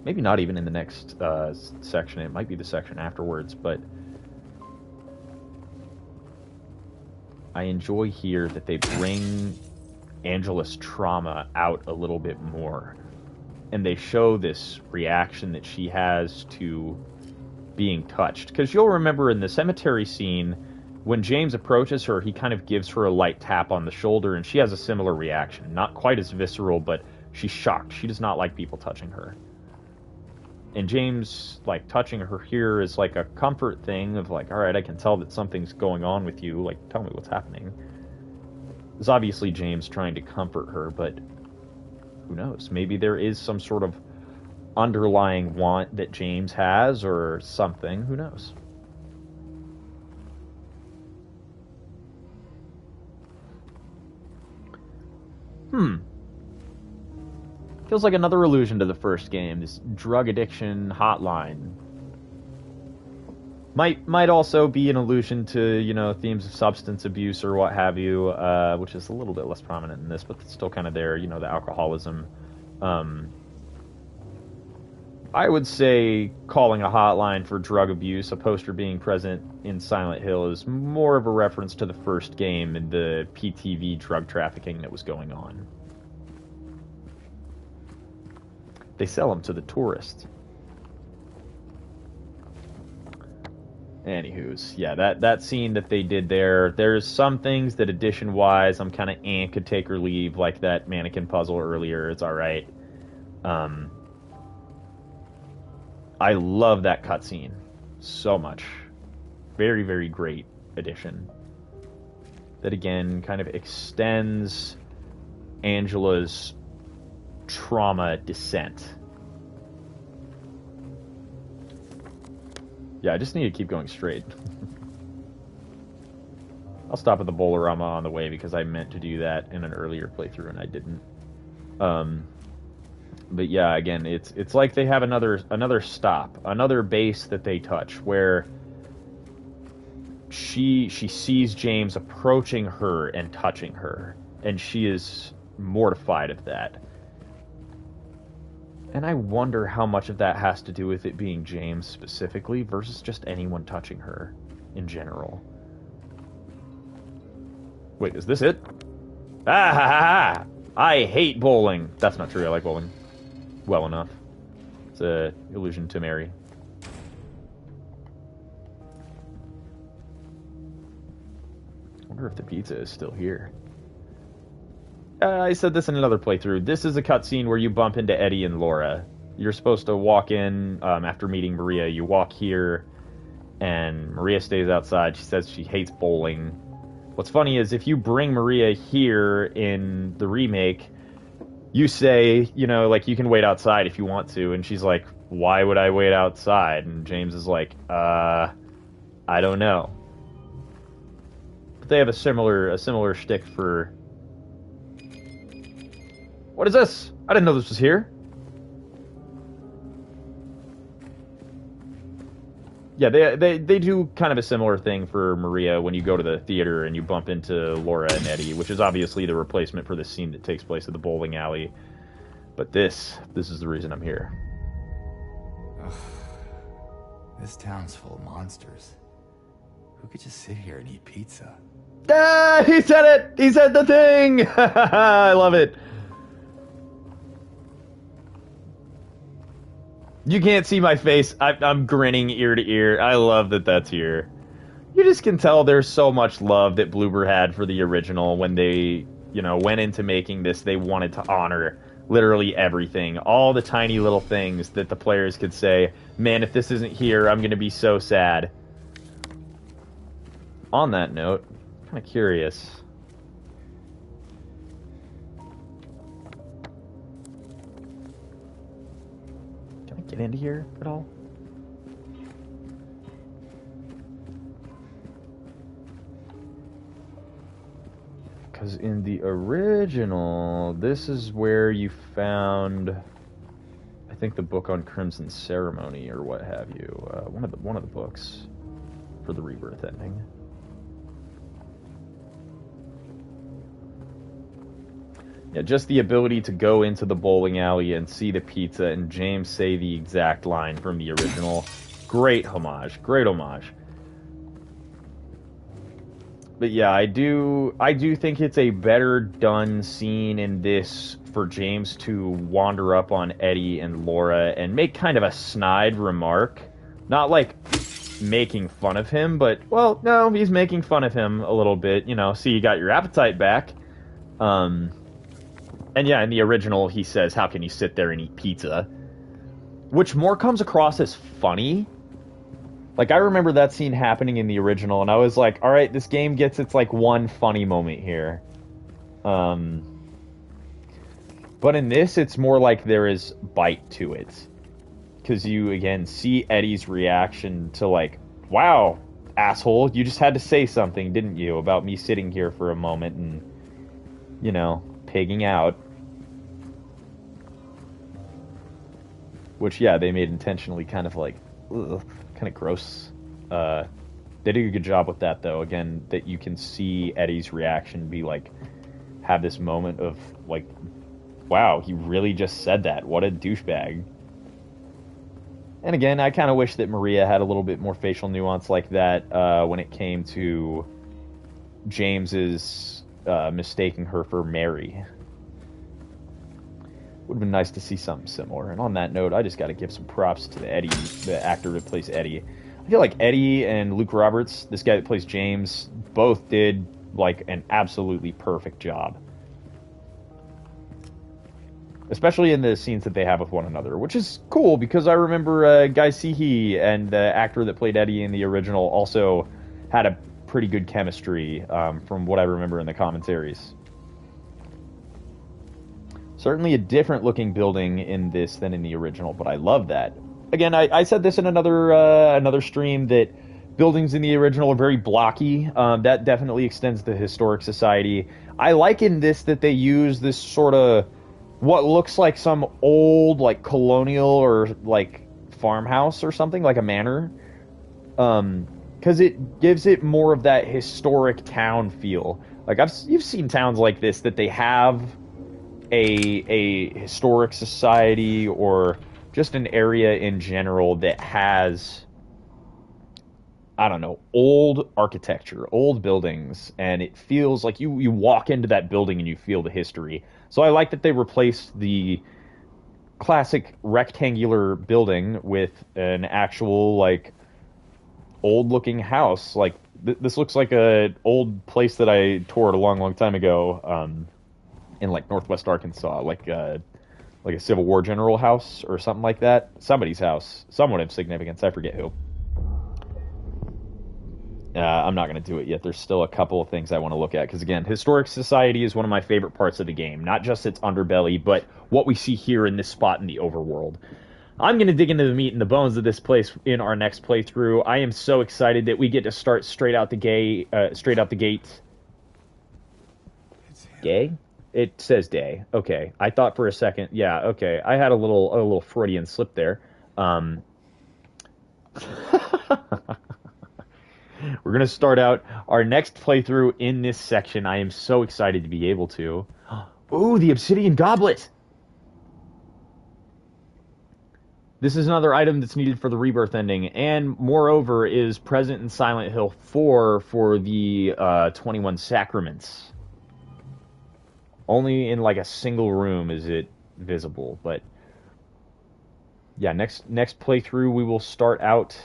Maybe not even in the next section. It might be the section afterwards. But I enjoy here that they bring Angela's trauma out a little bit more. And they show this reaction that she has to being touched. Because you'll remember in the cemetery scene, when James approaches her, he kind of gives her a light tap on the shoulder, and she has a similar reaction. Not quite as visceral, but she's shocked. She does not like people touching her. And James, like, touching her here is like a comfort thing of like, all right, I can tell that something's going on with you. Like, tell me what's happening. It's obviously James trying to comfort her, but who knows? Maybe there is some sort of underlying want that James has or something. Who knows? Feels like another allusion to the first game, this drug addiction hotline. Might also be an allusion to, you know, themes of substance abuse or what have you, which is a little bit less prominent in this, but it's still kind of there, you know, the alcoholism. I would say calling a hotline for drug abuse, a poster being present in Silent Hill, is more of a reference to the first game and the PTV drug trafficking that was going on. They sell them to the tourists. Anywho's, yeah, that scene that they did there's some things that addition-wise I'm kind of could take or leave, like that mannequin puzzle earlier. It's alright. I love that cutscene so much. Very, very great addition. That, again, kind of extends Angela's trauma descent. Yeah, I just need to keep going straight. I'll stop at the Bolorama on the way because I meant to do that in an earlier playthrough and I didn't. But yeah, again, it's like they have another stop, another base that they touch where she sees James approaching her and touching her, and she is mortified of that. And I wonder how much of that has to do with it being James specifically versus just anyone touching her in general. Wait, is this it? Ah ha ha ha! I hate bowling. That's not true, I like bowling. Well enough. It's a illusion to Mary. I wonder if the pizza is still here. I said this in another playthrough. This is a cutscene where you bump into Eddie and Laura. You're supposed to walk in after meeting Maria. You walk here, and Maria stays outside. She says she hates bowling. What's funny is if you bring Maria here in the remake, you say, you know, like, you can wait outside if you want to. And she's like, why would I wait outside? And James is like, I don't know. But they have a similar shtick for... What is this? I didn't know this was here. Yeah, they do kind of a similar thing for Maria when you go to the theater and you bump into Laura and Eddie, which is obviously the replacement for the scene that takes place at the bowling alley. But this is the reason I'm here. Ugh. This town's full of monsters. Who could just sit here and eat pizza? Ah, he said it! He said the thing! I love it. You can't see my face. I'm grinning ear to ear. I love that that's here. You just can tell there's so much love that Bloober had for the original when they, you know, went into making this. They wanted to honor literally everything. All the tiny little things that the players could say, man, if this isn't here, I'm going to be so sad. On that note, I'm kind of curious. Get into here at all? Because in the original, this is where you found, I think, the book on Crimson Ceremony or what have you. One of the books for the Rebirth ending. Yeah, just the ability to go into the bowling alley and see the pizza and James say the exact line from the original. Great homage. Great homage. But yeah, I do think it's a better done scene in this for James to wander up on Eddie and Laura and make kind of a snide remark. Not like making fun of him, but, well, no, he's making fun of him a little bit. You know, see, you got your appetite back. And yeah, in the original, he says, how can you sit there and eat pizza? which more comes across as funny. Like, I remember that scene happening in the original, and I was like, all right, this game gets its, like, one funny moment here. But in this, it's more like there is bite to it. Because you, again, see Eddie's reaction to, like, wow, asshole, you just had to say something, didn't you, about me sitting here for a moment and, you know, pigging out. Which, yeah, they made intentionally kind of, like, ugh, kind of gross. They did a good job with that, though. Again, that you can see Eddie's reaction be, like, have this moment of, like, wow, he really just said that. What a douchebag. And again, I kind of wish that Maria had a little bit more facial nuance like that when it came to James's mistaking her for Mary. Would have been nice to see something similar. And on that note, I just got to give some props to the actor that plays Eddie. I feel like Eddie and Luke Roberts, this guy that plays James, both did like an absolutely perfect job. Especially in the scenes that they have with one another, which is cool because I remember Guy Seehee and the actor that played Eddie in the original also had a pretty good chemistry from what I remember in the commentaries. Certainly a different looking building in this than in the original, but I love that. Again, I said this in another stream that buildings in the original are very blocky. That definitely extends the Historic Society. I like in this that they use this sort of what looks like some old like colonial or like farmhouse or something, like a manor. Because it gives it more of that historic town feel. Like you've seen towns like this that they have a historic society or just an area in general that has, I don't know, old architecture, old buildings, and it feels like you walk into that building and you feel the history. So I like that they replaced the classic rectangular building with an actual, like, old-looking house. Like, this looks like an old place that I toured a long, long time ago in, like, northwest Arkansas, like a Civil War general house or something like that. Somebody's house. Someone of significance. I forget who. I'm not going to do it yet. There's still a couple of things I want to look at. Because, again, Historic Society is one of my favorite parts of the game. Not just its underbelly, but what we see here in this spot in the overworld. I'm going to dig into the meat and the bones of this place in our next playthrough. I am so excited that we get to start straight out the gate. Gay? It says day. Okay. I thought for a second. Yeah, okay. I had a little Freudian slip there. We're going to start out our next playthrough in this section. I am so excited to be able to. Ooh, the Obsidian Goblet! This is another item that's needed for the Rebirth ending, and moreover is present in Silent Hill 4 for the 21 Sacraments. Only in like a single room is it visible, but yeah, next playthrough we will start out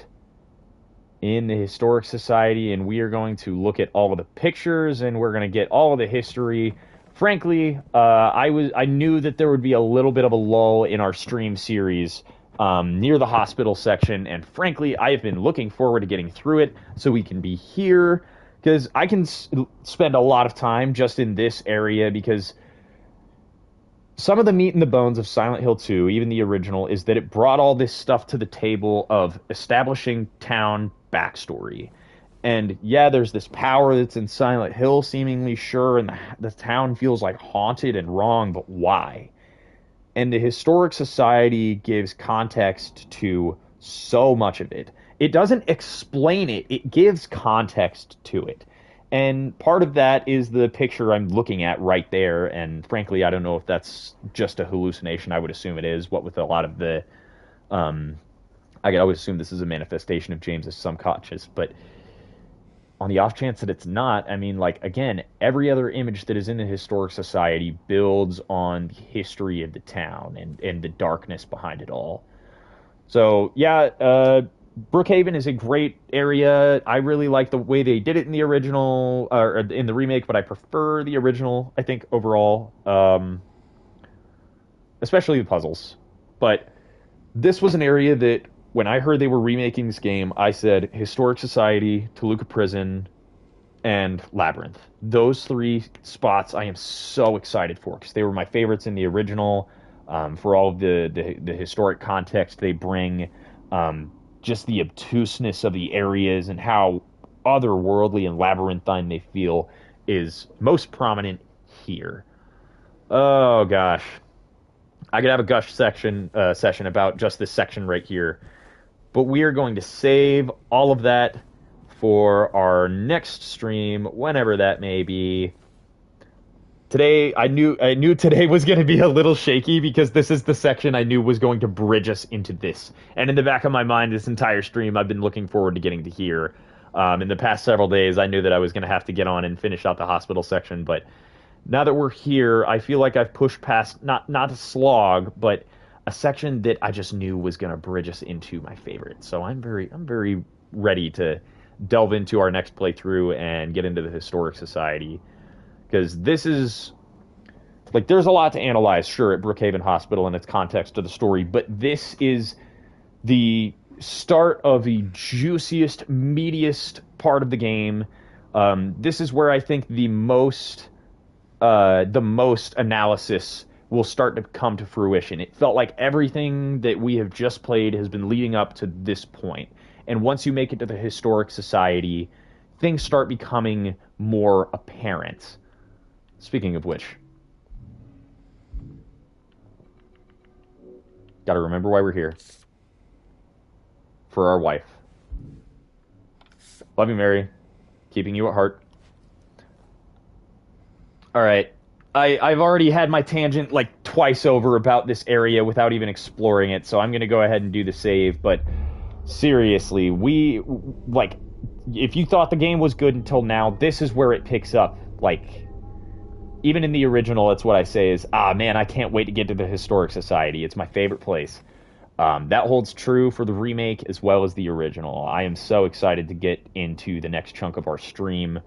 in the Historic Society, and we are going to look at all of the pictures, and we're going to get all of the history. Frankly, I knew that there would be a little bit of a lull in our stream series near the hospital section, and frankly, I have been looking forward to getting through it so we can be here, because I can spend a lot of time just in this area, because some of the meat and the bones of Silent Hill 2, even the original, is that it brought all this stuff to the table of establishing town backstory. And yeah, there's this power that's in Silent Hill, seemingly sure, and the town feels like haunted and wrong, but why? And the Historic Society gives context to so much of it. It doesn't explain it, it gives context to it. And part of that is the picture I'm looking at right there, and frankly, I don't know if that's just a hallucination. I would assume it is, what with a lot of the I would assume this is a manifestation of James's subconscious, but on the off chance that it's not, I mean, like, again, every other image that is in the Historic Society builds on the history of the town and the darkness behind it all. So, yeah, Brookhaven is a great area. I really like the way they did it in the original, or in the remake, but I prefer the original, I think, overall. Especially the puzzles. But this was an area that when I heard they were remaking this game, I said Historic Society, Toluca Prison, and Labyrinth. Those three spots I am so excited for because they were my favorites in the original. For all of the historic context they bring, just the obtuseness of the areas and how otherworldly and labyrinthine they feel is most prominent here. Oh gosh, I could have a gush session about just this section right here, but we are going to save all of that for our next stream, whenever that may be. Today, I knew today was going to be a little shaky because this is the section I knew was going to bridge us into this. And in the back of my mind, this entire stream, I've been looking forward to getting to here. In the past several days, I knew that I was going to have to get on and finish out the hospital section, but now that we're here, I feel like I've pushed past, not a slog, but a section that I just knew was going to bridge us into my favorite. So I'm very ready to delve into our next playthrough and get into the Historic Society. Because this is, like, there's a lot to analyze, sure, at Brookhaven Hospital and its context of the story, but this is the start of the juiciest, meatiest part of the game. This is where I think the most analysis will start to come to fruition. It felt like everything that we have just played has been leading up to this point. And once you make it to the Historic Society, things start becoming more apparent. Speaking of which, gotta remember why we're here. For our wife. Love you, Mary. Keeping you at heart. Alright. I've already had my tangent like twice over about this area without even exploring it, so I'm gonna go ahead and do the save, but seriously, if you thought the game was good until now, this is where it picks up. Like, even in the original, that's what I say is, man, I can't wait to get to the Historic Society. It's my favorite place. That holds true for the remake as well as the original. I am so excited to get into the next chunk of our stream.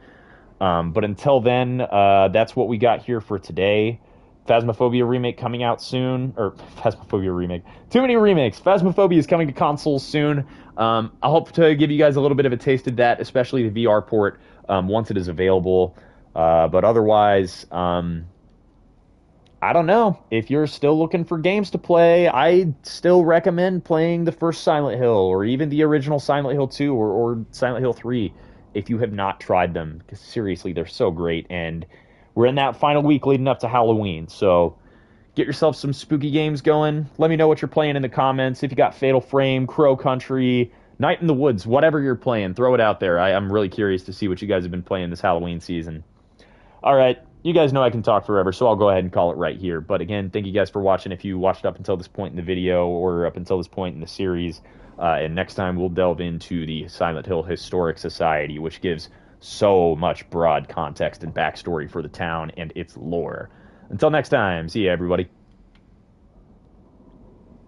But until then, that's what we got here for today. Phasmophobia remake coming out soon. Or, Phasmophobia remake. Too many remakes. Phasmophobia is coming to consoles soon. I hope to give you guys a little bit of a taste of that, especially the VR port, once it is available. But otherwise, I don't know. If you're still looking for games to play, I still recommend playing the first Silent Hill, or even the original Silent Hill 2, or Silent Hill 3, if you have not tried them. Because seriously, they're so great, and we're in that final week leading up to Halloween, so get yourself some spooky games going. Let me know what you're playing in the comments. If you got Fatal Frame, Crow Country, Night in the Woods, whatever you're playing, throw it out there. I'm really curious to see what you guys have been playing this Halloween season. All right, you guys know I can talk forever, so I'll go ahead and call it right here. But again, thank you guys for watching if you watched up until this point in the video or up until this point in the series. And next time we'll delve into the Silent Hill Historic Society, which gives so much broad context and backstory for the town and its lore. Until next time, see ya, everybody.